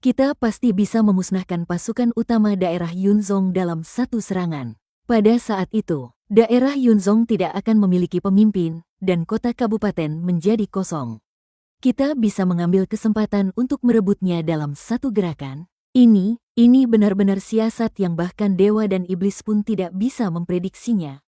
Kita pasti bisa memusnahkan pasukan utama daerah Yunzong dalam satu serangan. Pada saat itu, daerah Yunzong tidak akan memiliki pemimpin, dan kota kabupaten menjadi kosong. Kita bisa mengambil kesempatan untuk merebutnya dalam satu gerakan. Ini benar-benar siasat yang bahkan dewa dan iblis pun tidak bisa memprediksinya.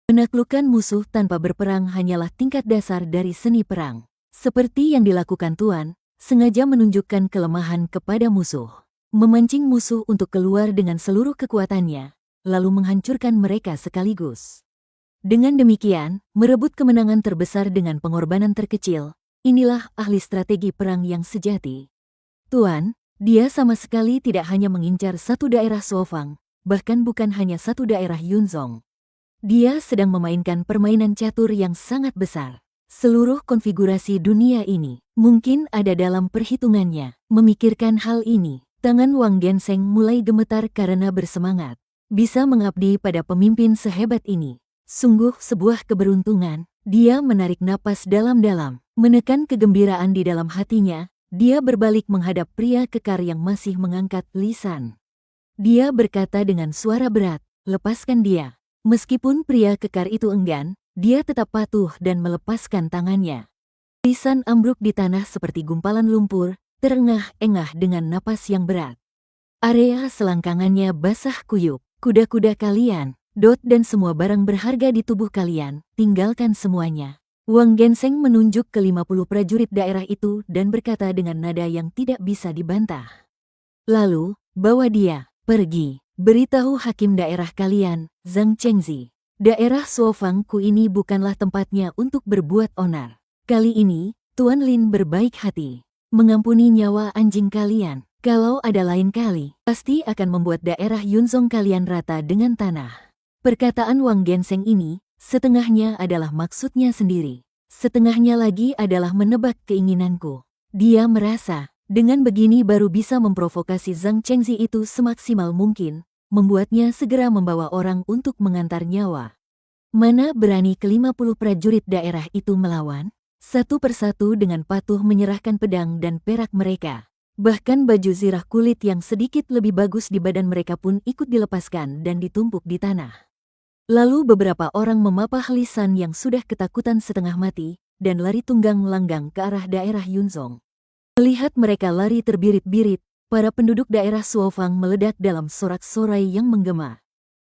Menaklukkan musuh tanpa berperang hanyalah tingkat dasar dari seni perang. Seperti yang dilakukan Tuan, sengaja menunjukkan kelemahan kepada musuh. Memancing musuh untuk keluar dengan seluruh kekuatannya, lalu menghancurkan mereka sekaligus. Dengan demikian, merebut kemenangan terbesar dengan pengorbanan terkecil, inilah ahli strategi perang yang sejati. Tuan, dia sama sekali tidak hanya mengincar satu daerah Suofang, bahkan bukan hanya satu daerah Yunzong. Dia sedang memainkan permainan catur yang sangat besar. Seluruh konfigurasi dunia ini mungkin ada dalam perhitungannya. Memikirkan hal ini, tangan Wang Genseng mulai gemetar karena bersemangat. Bisa mengabdi pada pemimpin sehebat ini. Sungguh sebuah keberuntungan. Dia menarik napas dalam-dalam, menekan kegembiraan di dalam hatinya. Dia berbalik menghadap pria kekar yang masih mengangkat lisan. Dia berkata dengan suara berat, "Lepaskan dia." Meskipun pria kekar itu enggan, dia tetap patuh dan melepaskan tangannya. Lisan ambruk di tanah seperti gumpalan lumpur, terengah-engah dengan napas yang berat. Area selangkangannya basah kuyup. "Kuda-kuda kalian, Dot dan semua barang berharga di tubuh kalian, tinggalkan semuanya." Wang Genseng menunjuk ke 50 prajurit daerah itu dan berkata dengan nada yang tidak bisa dibantah. "Lalu, bawa dia pergi. Beritahu hakim daerah kalian, Zhang Chengzi. Daerah Suofangku ini bukanlah tempatnya untuk berbuat onar. Kali ini, Tuan Lin berbaik hati. Mengampuni nyawa anjing kalian. Kalau ada lain kali, pasti akan membuat daerah Yunzong kalian rata dengan tanah." Perkataan Wang Genseng ini, setengahnya adalah maksudnya sendiri. Setengahnya lagi adalah menebak keinginanku. Dia merasa, dengan begini baru bisa memprovokasi Zhang Chengzi itu semaksimal mungkin, membuatnya segera membawa orang untuk mengantar nyawa. Mana berani ke-50 prajurit daerah itu melawan? Satu persatu dengan patuh menyerahkan pedang dan perak mereka. Bahkan baju zirah kulit yang sedikit lebih bagus di badan mereka pun ikut dilepaskan dan ditumpuk di tanah. Lalu beberapa orang memapah lisan yang sudah ketakutan setengah mati, dan lari tunggang langgang ke arah daerah Yunzong. Melihat mereka lari terbirit-birit, para penduduk daerah Suofang meledak dalam sorak-sorai yang menggema.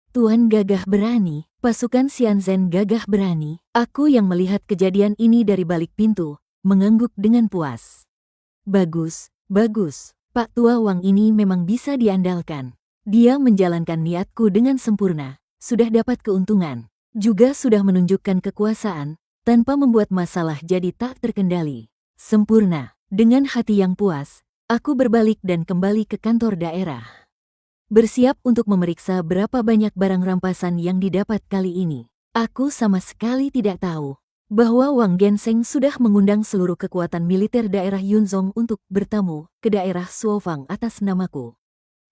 "Tuan gagah berani, pasukan Xianzhen gagah berani." Aku yang melihat kejadian ini dari balik pintu, mengangguk dengan puas. Bagus, Pak Tua Wang ini memang bisa diandalkan. Dia menjalankan niatku dengan sempurna. Sudah dapat keuntungan, juga sudah menunjukkan kekuasaan, tanpa membuat masalah jadi tak terkendali. Sempurna. Dengan hati yang puas, aku berbalik dan kembali ke kantor daerah. Bersiap untuk memeriksa berapa banyak barang rampasan yang didapat kali ini. Aku sama sekali tidak tahu bahwa Wang Genseng sudah mengundang seluruh kekuatan militer daerah Yunzong untuk bertamu ke daerah Suofang atas namaku.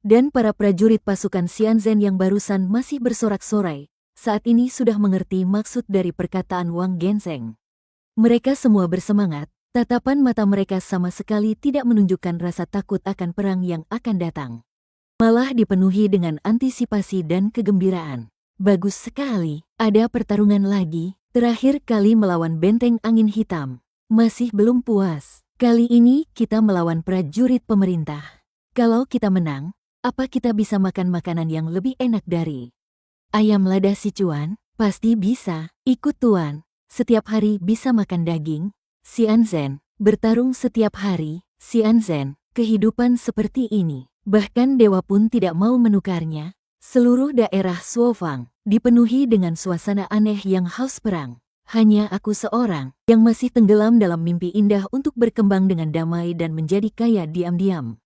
Dan para prajurit pasukan Xianzhen yang barusan masih bersorak-sorai, saat ini sudah mengerti maksud dari perkataan Wang Genseng. Mereka semua bersemangat, tatapan mata mereka sama sekali tidak menunjukkan rasa takut akan perang yang akan datang. Malah dipenuhi dengan antisipasi dan kegembiraan. Bagus sekali, ada pertarungan lagi, terakhir kali melawan benteng angin hitam. Masih belum puas, kali ini kita melawan prajurit pemerintah. Kalau kita menang, apa kita bisa makan makanan yang lebih enak dari ayam lada Sichuan? Pasti bisa. Ikut Tuan. setiap hari bisa makan daging, Xianzhen, bertarung setiap hari, Xianzhen, kehidupan seperti ini. Bahkan dewa pun tidak mau menukarnya. Seluruh daerah Suofang dipenuhi dengan suasana aneh yang haus perang. Hanya aku seorang yang masih tenggelam dalam mimpi indah untuk berkembang dengan damai dan menjadi kaya diam-diam.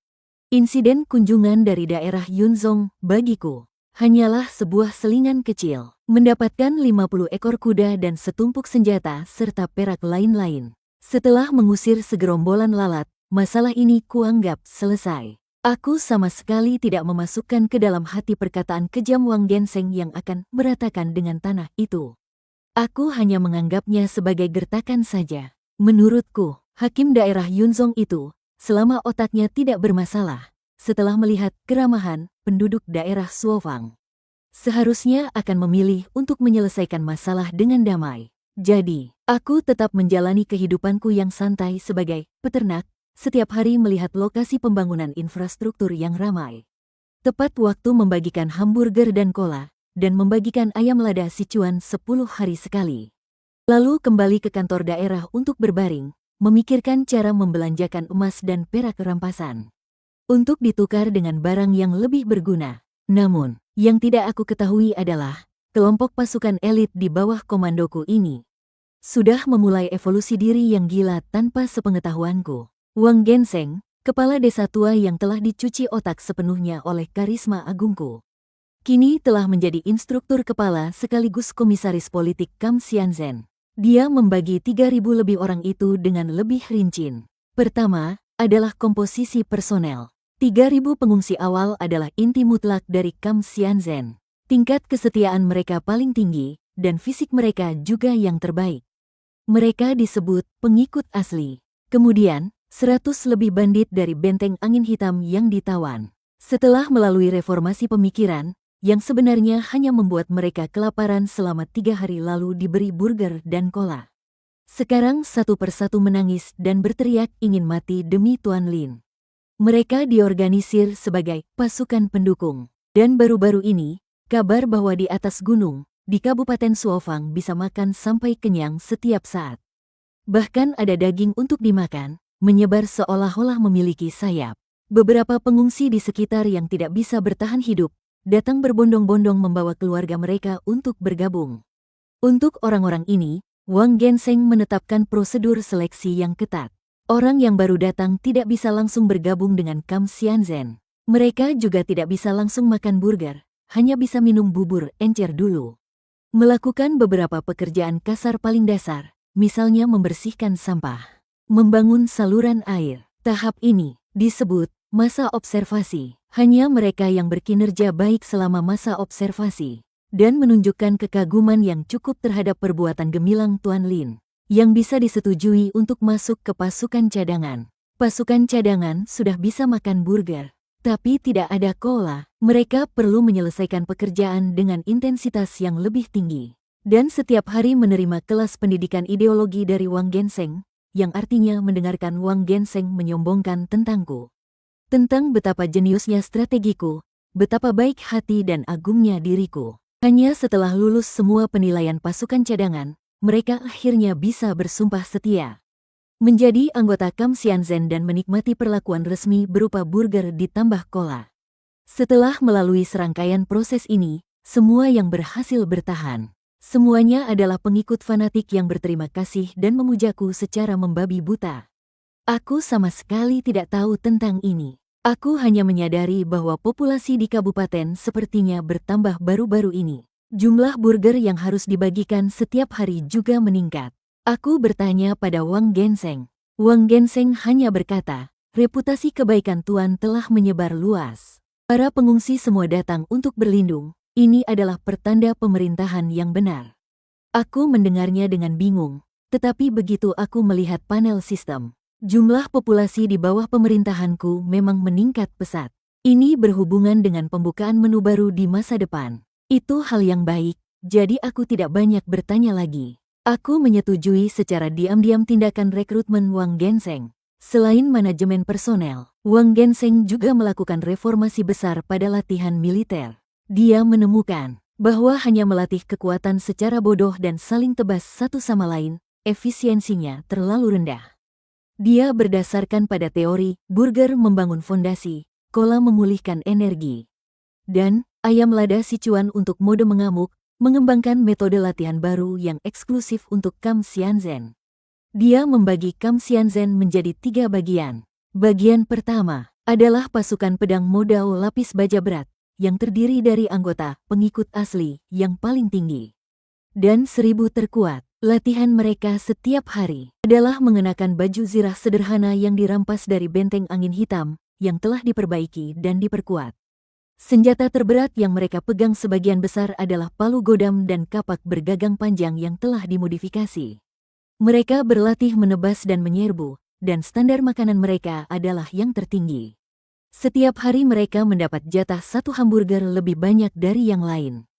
Insiden kunjungan dari daerah Yunzong bagiku hanyalah sebuah selingan kecil. Mendapatkan 50 ekor kuda dan setumpuk senjata serta perak lain-lain. Setelah mengusir segerombolan lalat, masalah ini kuanggap selesai. Aku sama sekali tidak memasukkan ke dalam hati perkataan kejam Wang Genseng yang akan meratakan dengan tanah itu. Aku hanya menganggapnya sebagai gertakan saja. Menurutku, hakim daerah Yunzong itu, selama otaknya tidak bermasalah, setelah melihat keramahan penduduk daerah Suofang, seharusnya akan memilih untuk menyelesaikan masalah dengan damai. Jadi, aku tetap menjalani kehidupanku yang santai sebagai peternak, setiap hari melihat lokasi pembangunan infrastruktur yang ramai. Tepat waktu membagikan hamburger dan cola, dan membagikan ayam lada Sichuan 10 hari sekali. Lalu kembali ke kantor daerah untuk berbaring, memikirkan cara membelanjakan emas dan perak rampasan untuk ditukar dengan barang yang lebih berguna. Namun, yang tidak aku ketahui adalah, kelompok pasukan elit di bawah komandoku ini sudah memulai evolusi diri yang gila tanpa sepengetahuanku. Wang Genseng, kepala desa tua yang telah dicuci otak sepenuhnya oleh karisma agungku, kini telah menjadi instruktur kepala sekaligus komisaris politik Kam Xianzhen. Dia membagi 3.000 lebih orang itu dengan lebih rinci. Pertama, adalah komposisi personel. 3.000 pengungsi awal adalah inti mutlak dari Kam Xianzhen. Tingkat kesetiaan mereka paling tinggi, dan fisik mereka juga yang terbaik. Mereka disebut pengikut asli. Kemudian, 100 lebih bandit dari benteng angin hitam yang ditawan. Setelah melalui reformasi pemikiran, yang sebenarnya hanya membuat mereka kelaparan selama 3 hari lalu diberi burger dan cola. Sekarang satu persatu menangis dan berteriak ingin mati demi Tuan Lin. Mereka diorganisir sebagai pasukan pendukung. Dan baru-baru ini, kabar bahwa di atas gunung, di Kabupaten Suofang bisa makan sampai kenyang setiap saat. Bahkan ada daging untuk dimakan, menyebar seolah-olah memiliki sayap. Beberapa pengungsi di sekitar yang tidak bisa bertahan hidup, datang berbondong-bondong membawa keluarga mereka untuk bergabung. Untuk orang-orang ini, Wang Genseng menetapkan prosedur seleksi yang ketat. Orang yang baru datang tidak bisa langsung bergabung dengan Kam Xianzhen. Mereka juga tidak bisa langsung makan burger, hanya bisa minum bubur encer dulu. Melakukan beberapa pekerjaan kasar paling dasar, misalnya membersihkan sampah, membangun saluran air. Tahap ini disebut masa observasi. Hanya mereka yang berkinerja baik selama masa observasi dan menunjukkan kekaguman yang cukup terhadap perbuatan gemilang Tuan Lin yang bisa disetujui untuk masuk ke pasukan cadangan. Pasukan cadangan sudah bisa makan burger, tapi tidak ada cola. Mereka perlu menyelesaikan pekerjaan dengan intensitas yang lebih tinggi dan setiap hari menerima kelas pendidikan ideologi dari Wang Genseng, yang artinya mendengarkan Wang Genseng menyombongkan tentangku, tentang betapa jeniusnya strategiku, betapa baik hati dan agungnya diriku. Hanya setelah lulus semua penilaian pasukan cadangan, mereka akhirnya bisa bersumpah setia menjadi anggota Kam Xianzhen dan menikmati perlakuan resmi berupa burger ditambah cola. Setelah melalui serangkaian proses ini, semua yang berhasil bertahan. Semuanya adalah pengikut fanatik yang berterima kasih dan memujaku secara membabi buta. Aku sama sekali tidak tahu tentang ini. Aku hanya menyadari bahwa populasi di kabupaten sepertinya bertambah baru-baru ini. Jumlah burger yang harus dibagikan setiap hari juga meningkat. Aku bertanya pada Wang Genseng. Wang Genseng hanya berkata, reputasi kebaikan Tuan telah menyebar luas. Para pengungsi semua datang untuk berlindung. Ini adalah pertanda pemerintahan yang benar. Aku mendengarnya dengan bingung, tetapi begitu aku melihat panel sistem, jumlah populasi di bawah pemerintahanku memang meningkat pesat. Ini berhubungan dengan pembukaan menu baru di masa depan. Itu hal yang baik, jadi aku tidak banyak bertanya lagi. Aku menyetujui secara diam-diam tindakan rekrutmen Wang Genseng. Selain manajemen personel, Wang Genseng juga melakukan reformasi besar pada latihan militer. Dia menemukan bahwa hanya melatih kekuatan secara bodoh dan saling tebas satu sama lain, efisiensinya terlalu rendah. Dia berdasarkan pada teori, Burger membangun fondasi, Cola memulihkan energi. Dan, ayam lada Sichuan untuk mode mengamuk, mengembangkan metode latihan baru yang eksklusif untuk Kam Xianzhen. Dia membagi Kam Xianzhen menjadi 3 bagian. Bagian pertama adalah pasukan pedang modal lapis baja berat, yang terdiri dari anggota pengikut asli yang paling tinggi. Dan 1000 terkuat. Latihan mereka setiap hari adalah mengenakan baju zirah sederhana yang dirampas dari benteng angin hitam, yang telah diperbaiki dan diperkuat. Senjata terberat yang mereka pegang sebagian besar adalah palu godam dan kapak bergagang panjang yang telah dimodifikasi. Mereka berlatih menebas dan menyerbu, dan standar makanan mereka adalah yang tertinggi. Setiap hari mereka mendapat jatah 1 hamburger lebih banyak dari yang lain.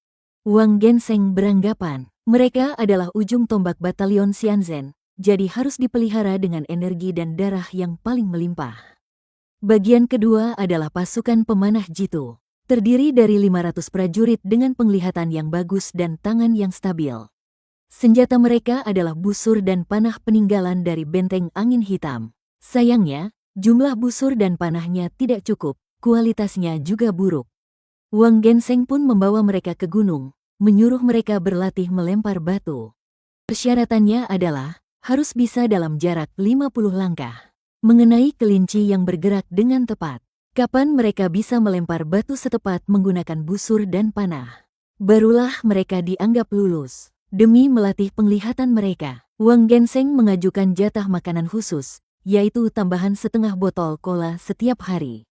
Wang Genseng beranggapan, mereka adalah ujung tombak batalion Xianzhen, jadi harus dipelihara dengan energi dan darah yang paling melimpah. Bagian kedua adalah pasukan pemanah jitu. Terdiri dari 500 prajurit dengan penglihatan yang bagus dan tangan yang stabil. Senjata mereka adalah busur dan panah peninggalan dari benteng angin hitam. Sayangnya, jumlah busur dan panahnya tidak cukup, kualitasnya juga buruk. Wang Genseng pun membawa mereka ke gunung, menyuruh mereka berlatih melempar batu. Persyaratannya adalah, harus bisa dalam jarak 50 langkah. Mengenai kelinci yang bergerak dengan tepat. Kapan mereka bisa melempar batu setepat menggunakan busur dan panah? Barulah mereka dianggap lulus. Demi melatih penglihatan mereka, Wang Genseng mengajukan jatah makanan khusus, yaitu tambahan setengah botol cola setiap hari.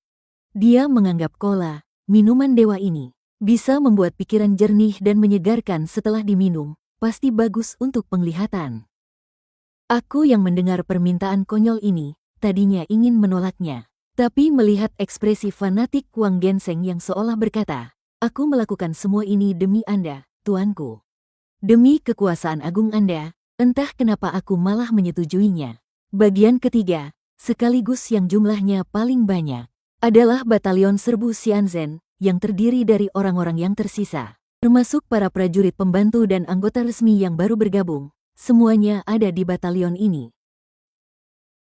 Dia menganggap cola, minuman dewa ini, bisa membuat pikiran jernih dan menyegarkan setelah diminum, pasti bagus untuk penglihatan. Aku yang mendengar permintaan konyol ini, tadinya ingin menolaknya. Tapi melihat ekspresi fanatik Wang Genseng yang seolah berkata, aku melakukan semua ini demi Anda, tuanku. Demi kekuasaan agung Anda, entah kenapa aku malah menyetujuinya. Bagian ketiga, sekaligus yang jumlahnya paling banyak, adalah batalion serbu Xianzhen, yang terdiri dari orang-orang yang tersisa, termasuk para prajurit pembantu dan anggota resmi yang baru bergabung, semuanya ada di batalion ini.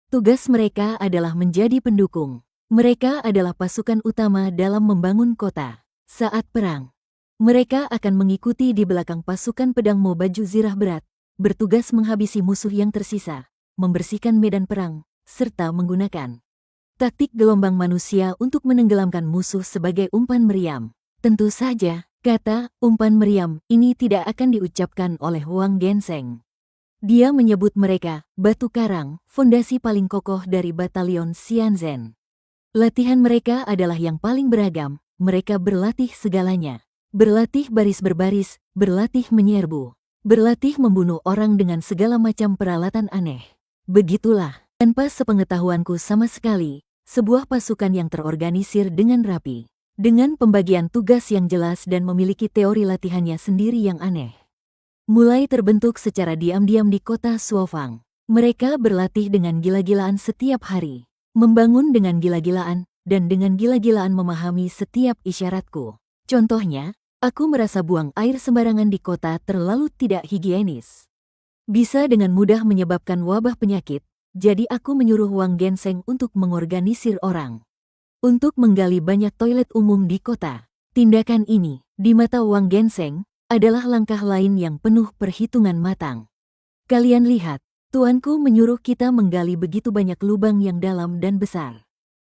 Tugas mereka adalah menjadi pendukung. Mereka adalah pasukan utama dalam membangun kota. Saat perang, mereka akan mengikuti di belakang pasukan pedang Mo baju zirah berat, bertugas menghabisi musuh yang tersisa, membersihkan medan perang, serta menggunakan taktik gelombang manusia untuk menenggelamkan musuh sebagai umpan meriam. Tentu saja, kata umpan meriam ini tidak akan diucapkan oleh Wang Genseng. Dia menyebut mereka, batu karang, fondasi paling kokoh dari batalion Xianzhen. Latihan mereka adalah yang paling beragam, mereka berlatih segalanya. Berlatih baris berbaris, berlatih menyerbu, berlatih membunuh orang dengan segala macam peralatan aneh. Begitulah, tanpa sepengetahuanku sama sekali, sebuah pasukan yang terorganisir dengan rapi, dengan pembagian tugas yang jelas dan memiliki teori latihannya sendiri yang aneh. Mulai terbentuk secara diam-diam di kota Suofang. Mereka berlatih dengan gila-gilaan setiap hari, membangun dengan gila-gilaan, dan dengan gila-gilaan memahami setiap isyaratku. Contohnya, aku merasa buang air sembarangan di kota terlalu tidak higienis. Bisa dengan mudah menyebabkan wabah penyakit, jadi aku menyuruh Wang Genseng untuk mengorganisir orang untuk menggali banyak toilet umum di kota. Tindakan ini, di mata Wang Genseng, adalah langkah lain yang penuh perhitungan matang. Kalian lihat, tuanku menyuruh kita menggali begitu banyak lubang yang dalam dan besar.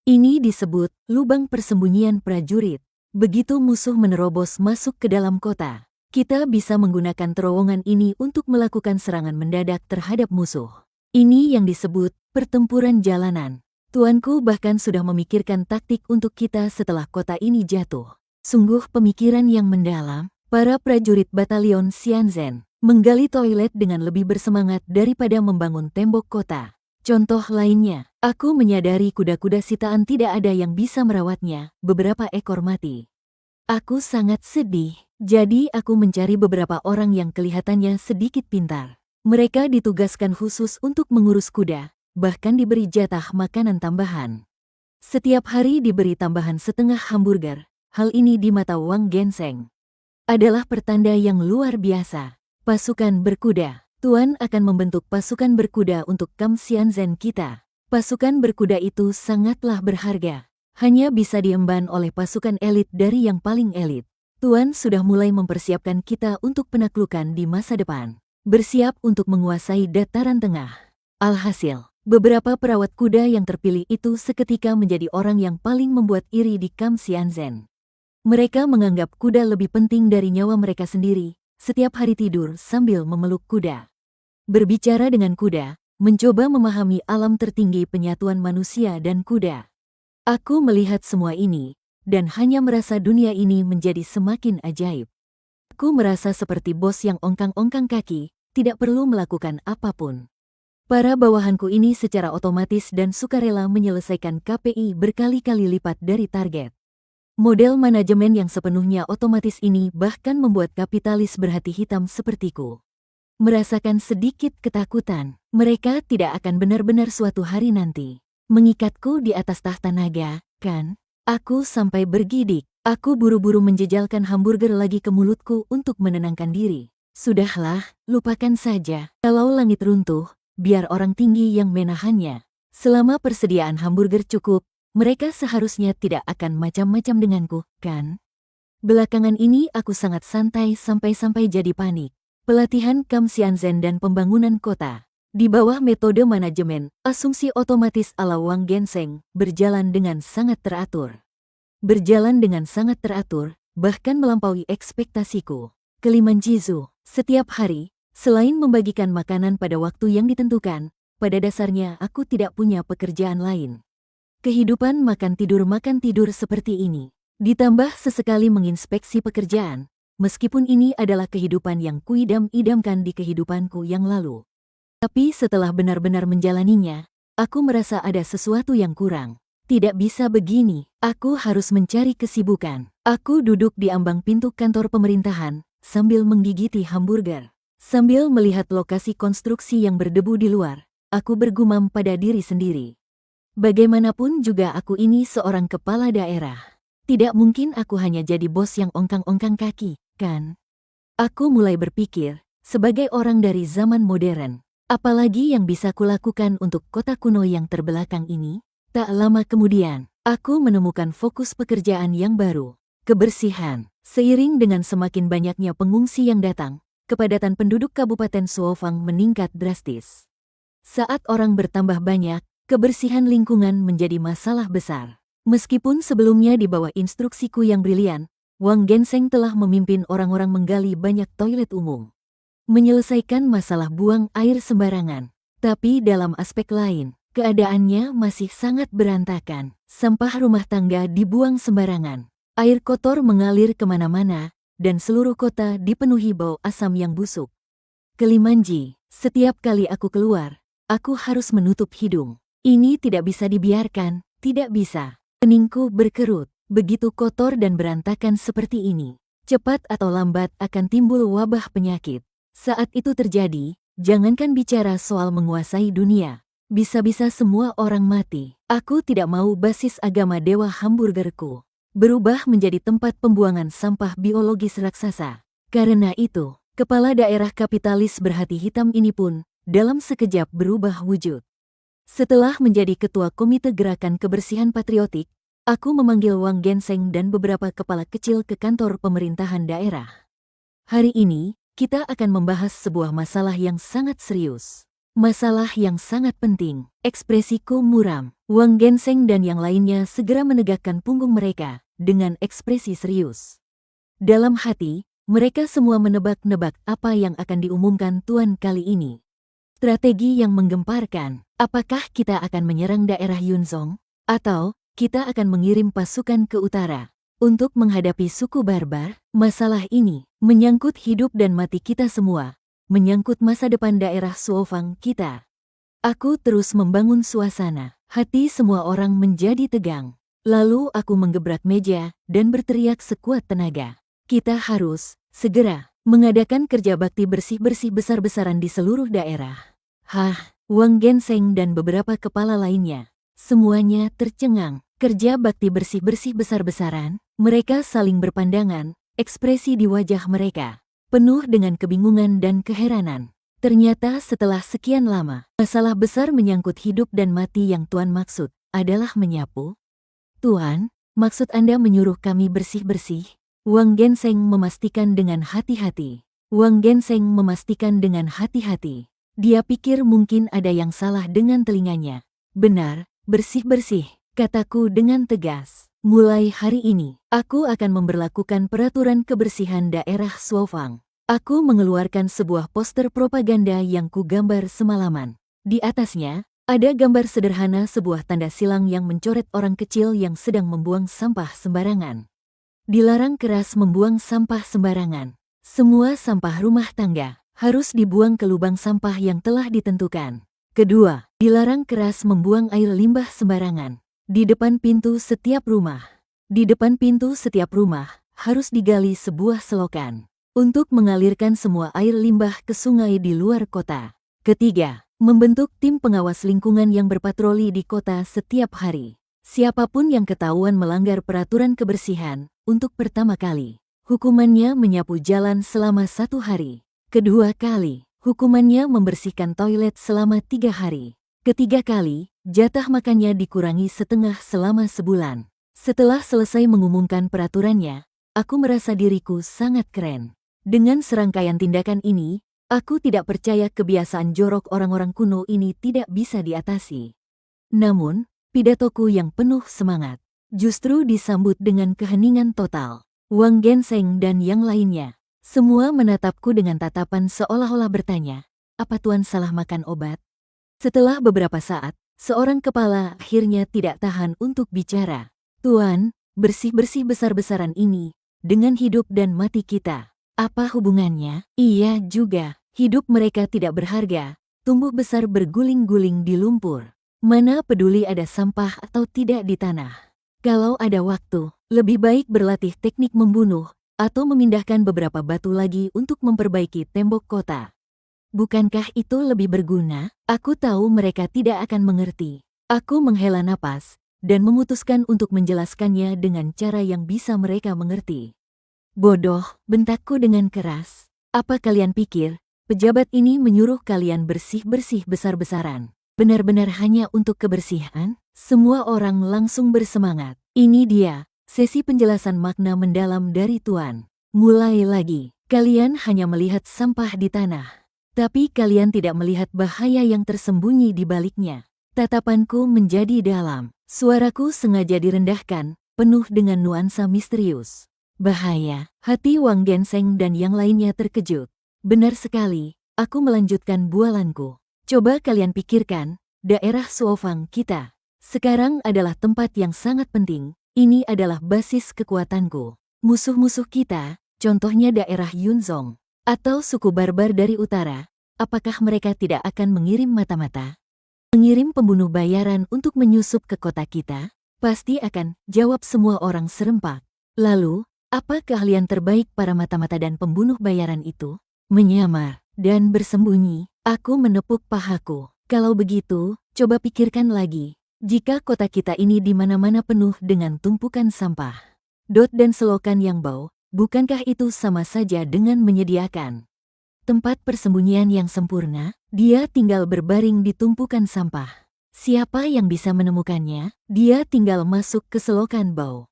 Ini disebut lubang persembunyian prajurit. Begitu musuh menerobos masuk ke dalam kota, kita bisa menggunakan terowongan ini untuk melakukan serangan mendadak terhadap musuh. Ini yang disebut pertempuran jalanan. Tuanku bahkan sudah memikirkan taktik untuk kita setelah kota ini jatuh. Sungguh pemikiran yang mendalam. Para prajurit batalion Xianzhen menggali toilet dengan lebih bersemangat daripada membangun tembok kota. Contoh lainnya, aku menyadari kuda-kuda sitaan tidak ada yang bisa merawatnya, beberapa ekor mati. Aku sangat sedih, jadi aku mencari beberapa orang yang kelihatannya sedikit pintar. Mereka ditugaskan khusus untuk mengurus kuda, bahkan diberi jatah makanan tambahan. Setiap hari diberi tambahan setengah hamburger, hal ini di mata Wang Genseng adalah pertanda yang luar biasa. Pasukan berkuda. Tuan akan membentuk pasukan berkuda untuk Kam Xianzhen kita. Pasukan berkuda itu sangatlah berharga. Hanya bisa diemban oleh pasukan elit dari yang paling elit. Tuan sudah mulai mempersiapkan kita untuk penaklukan di masa depan. Bersiap untuk menguasai dataran tengah. Alhasil, beberapa perawat kuda yang terpilih itu seketika menjadi orang yang paling membuat iri di Kam Xianzhen. Mereka menganggap kuda lebih penting dari nyawa mereka sendiri, setiap hari tidur sambil memeluk kuda. Berbicara dengan kuda, mencoba memahami alam tertinggi penyatuan manusia dan kuda. Aku melihat semua ini, dan hanya merasa dunia ini menjadi semakin ajaib. Aku merasa seperti bos yang ongkang-ongkang kaki, tidak perlu melakukan apapun. Para bawahanku ini secara otomatis dan sukarela menyelesaikan KPI berkali-kali lipat dari target. Model manajemen yang sepenuhnya otomatis ini bahkan membuat kapitalis berhati hitam sepertiku merasakan sedikit ketakutan. Mereka tidak akan benar-benar suatu hari nanti mengikatku di atas tahta naga, kan? Aku sampai bergidik. Aku buru-buru menjejalkan hamburger lagi ke mulutku untuk menenangkan diri. Sudahlah, lupakan saja. Kalau langit runtuh, biar orang tinggi yang menahannya. Selama persediaan hamburger cukup, mereka seharusnya tidak akan macam-macam denganku, kan? Belakangan ini aku sangat santai sampai-sampai jadi panik. Pelatihan Kam Xianzhen dan pembangunan kota di bawah metode manajemen, asumsi otomatis ala Wang Genseng, berjalan dengan sangat teratur. Bahkan melampaui ekspektasiku. Kelimanjizu, setiap hari, selain membagikan makanan pada waktu yang ditentukan, pada dasarnya aku tidak punya pekerjaan lain. Kehidupan makan tidur seperti ini. Ditambah sesekali menginspeksi pekerjaan, meskipun ini adalah kehidupan yang kuidam-idamkan di kehidupanku yang lalu. Tapi setelah benar-benar menjalaninya, aku merasa ada sesuatu yang kurang. Tidak bisa begini, aku harus mencari kesibukan. Aku duduk di ambang pintu kantor pemerintahan, sambil menggigiti hamburger. Sambil melihat lokasi konstruksi yang berdebu di luar, aku bergumam pada diri sendiri. Bagaimanapun juga aku ini seorang kepala daerah. Tidak mungkin aku hanya jadi bos yang ongkang-ongkang kaki, kan? Aku mulai berpikir, sebagai orang dari zaman modern, apalagi yang bisa kulakukan untuk kota kuno yang terbelakang ini? Tak lama kemudian, aku menemukan fokus pekerjaan yang baru, kebersihan. Seiring dengan semakin banyaknya pengungsi yang datang, kepadatan penduduk Kabupaten Suofang meningkat drastis. Saat orang bertambah banyak, kebersihan lingkungan menjadi masalah besar. Meskipun sebelumnya di bawah instruksiku yang brilian, Wang Genseng telah memimpin orang-orang menggali banyak toilet umum, menyelesaikan masalah buang air sembarangan. Tapi dalam aspek lain, keadaannya masih sangat berantakan. Sampah rumah tangga dibuang sembarangan. Air kotor mengalir kemana-mana, dan seluruh kota dipenuhi bau asam yang busuk. Kelimanji, setiap kali aku keluar, aku harus menutup hidung. Ini tidak bisa dibiarkan, tidak bisa. Keningku berkerut, begitu kotor dan berantakan seperti ini. Cepat atau lambat akan timbul wabah penyakit. Saat itu terjadi, jangankan bicara soal menguasai dunia. Bisa-bisa semua orang mati. Aku tidak mau basis agama dewa hamburgerku berubah menjadi tempat pembuangan sampah biologis raksasa. Karena itu, kepala daerah kapitalis berhati hitam ini pun dalam sekejap berubah wujud. Setelah menjadi ketua Komite Gerakan Kebersihan Patriotik, aku memanggil Wang Genseng dan beberapa kepala kecil ke kantor pemerintahan daerah. Hari ini, kita akan membahas sebuah masalah yang sangat serius. Masalah yang sangat penting. Ekspresiku muram. Wang Genseng dan yang lainnya segera menegakkan punggung mereka dengan ekspresi serius. Dalam hati, mereka semua menebak-nebak apa yang akan diumumkan Tuan kali ini. Strategi yang menggemparkan. Apakah kita akan menyerang daerah Yunzong? Atau kita akan mengirim pasukan ke utara untuk menghadapi suku barbar? Masalah ini menyangkut hidup dan mati kita semua. Menyangkut masa depan daerah Suofang kita. Aku terus membangun suasana. Hati semua orang menjadi tegang. Lalu aku menggebrak meja dan berteriak sekuat tenaga. Kita harus segera mengadakan kerja bakti bersih-bersih besar-besaran di seluruh daerah. Wang Genseng dan beberapa kepala lainnya. Semuanya tercengang. Kerja bakti bersih-bersih besar-besaran. Mereka saling berpandangan, Ekspresi di wajah mereka penuh dengan kebingungan dan keheranan. Ternyata setelah sekian lama, masalah besar menyangkut hidup dan mati yang Tuan maksud adalah menyapu. Tuan, maksud Anda menyuruh kami bersih-bersih? Wang Genseng memastikan dengan hati-hati. Dia pikir mungkin ada yang salah dengan telinganya. Benar, bersih-bersih, kataku dengan tegas. Mulai hari ini, aku akan memberlakukan peraturan kebersihan daerah Suofang. Aku mengeluarkan sebuah poster propaganda yang kugambar semalaman. Di atasnya, ada gambar sederhana sebuah tanda silang yang mencoret orang kecil yang sedang membuang sampah sembarangan. Dilarang keras membuang sampah sembarangan. Semua sampah rumah tangga harus dibuang ke lubang sampah yang telah ditentukan. Kedua, dilarang keras membuang air limbah sembarangan. Di depan pintu setiap rumah harus digali sebuah selokan untuk mengalirkan semua air limbah ke sungai di luar kota. Ketiga, membentuk tim pengawas lingkungan yang berpatroli di kota setiap hari. Siapapun yang ketahuan melanggar peraturan kebersihan, untuk pertama kali, hukumannya menyapu jalan selama 1 hari. Kedua kali, hukumannya membersihkan toilet selama 3 hari. Ketiga kali, jatah makannya dikurangi setengah selama sebulan. Setelah selesai mengumumkan peraturannya, aku merasa diriku sangat keren. Dengan serangkaian tindakan ini, aku tidak percaya kebiasaan jorok orang-orang kuno ini tidak bisa diatasi. Namun, pidatoku yang penuh semangat justru disambut dengan keheningan total. Wang Genseng dan yang lainnya semua menatapku dengan tatapan seolah-olah bertanya, apa Tuan salah makan obat? Setelah beberapa saat, seorang kepala akhirnya tidak tahan untuk bicara. Tuan, bersih-bersih besar-besaran ini dengan hidup dan mati kita. Apa hubungannya? Iya juga, hidup mereka tidak berharga, tumbuh besar berguling-guling di lumpur. Mana peduli ada sampah atau tidak di tanah. Kalau ada waktu, lebih baik berlatih teknik membunuh atau memindahkan beberapa batu lagi untuk memperbaiki tembok kota. Bukankah itu lebih berguna? Aku tahu mereka tidak akan mengerti. Aku menghela napas dan memutuskan untuk menjelaskannya dengan cara yang bisa mereka mengerti. Bodoh, bentakku dengan keras. Apa kalian pikir, pejabat ini menyuruh kalian bersih-bersih besar-besaran? Benar-benar hanya untuk kebersihan? Semua orang langsung bersemangat. Ini dia, sesi penjelasan makna mendalam dari Tuan. Mulai lagi, kalian hanya melihat sampah di tanah. Tapi kalian tidak melihat bahaya yang tersembunyi di baliknya. Tatapanku menjadi dalam. Suaraku sengaja direndahkan, penuh dengan nuansa misterius. Bahaya, hati Wang Genseng dan yang lainnya terkejut. Benar sekali, aku melanjutkan bualanku. Coba kalian pikirkan, daerah Suofang kita sekarang adalah tempat yang sangat penting. Ini adalah basis kekuatanku. Musuh-musuh kita, contohnya daerah Yunzong atau suku barbar dari utara, apakah mereka tidak akan mengirim mata-mata? Mengirim pembunuh bayaran untuk menyusup ke kota kita? Pasti akan, jawab semua orang serempak. Lalu, apa keahlian terbaik para mata-mata dan pembunuh bayaran itu? Menyamar dan bersembunyi. Aku menepuk pahaku. Kalau begitu, coba pikirkan lagi. Jika kota kita ini di mana-mana penuh dengan tumpukan sampah, dot dan selokan yang bau, bukankah itu sama saja dengan menyediakan tempat persembunyian yang sempurna? Dia tinggal berbaring di tumpukan sampah. Siapa yang bisa menemukannya? Dia tinggal masuk ke selokan bau.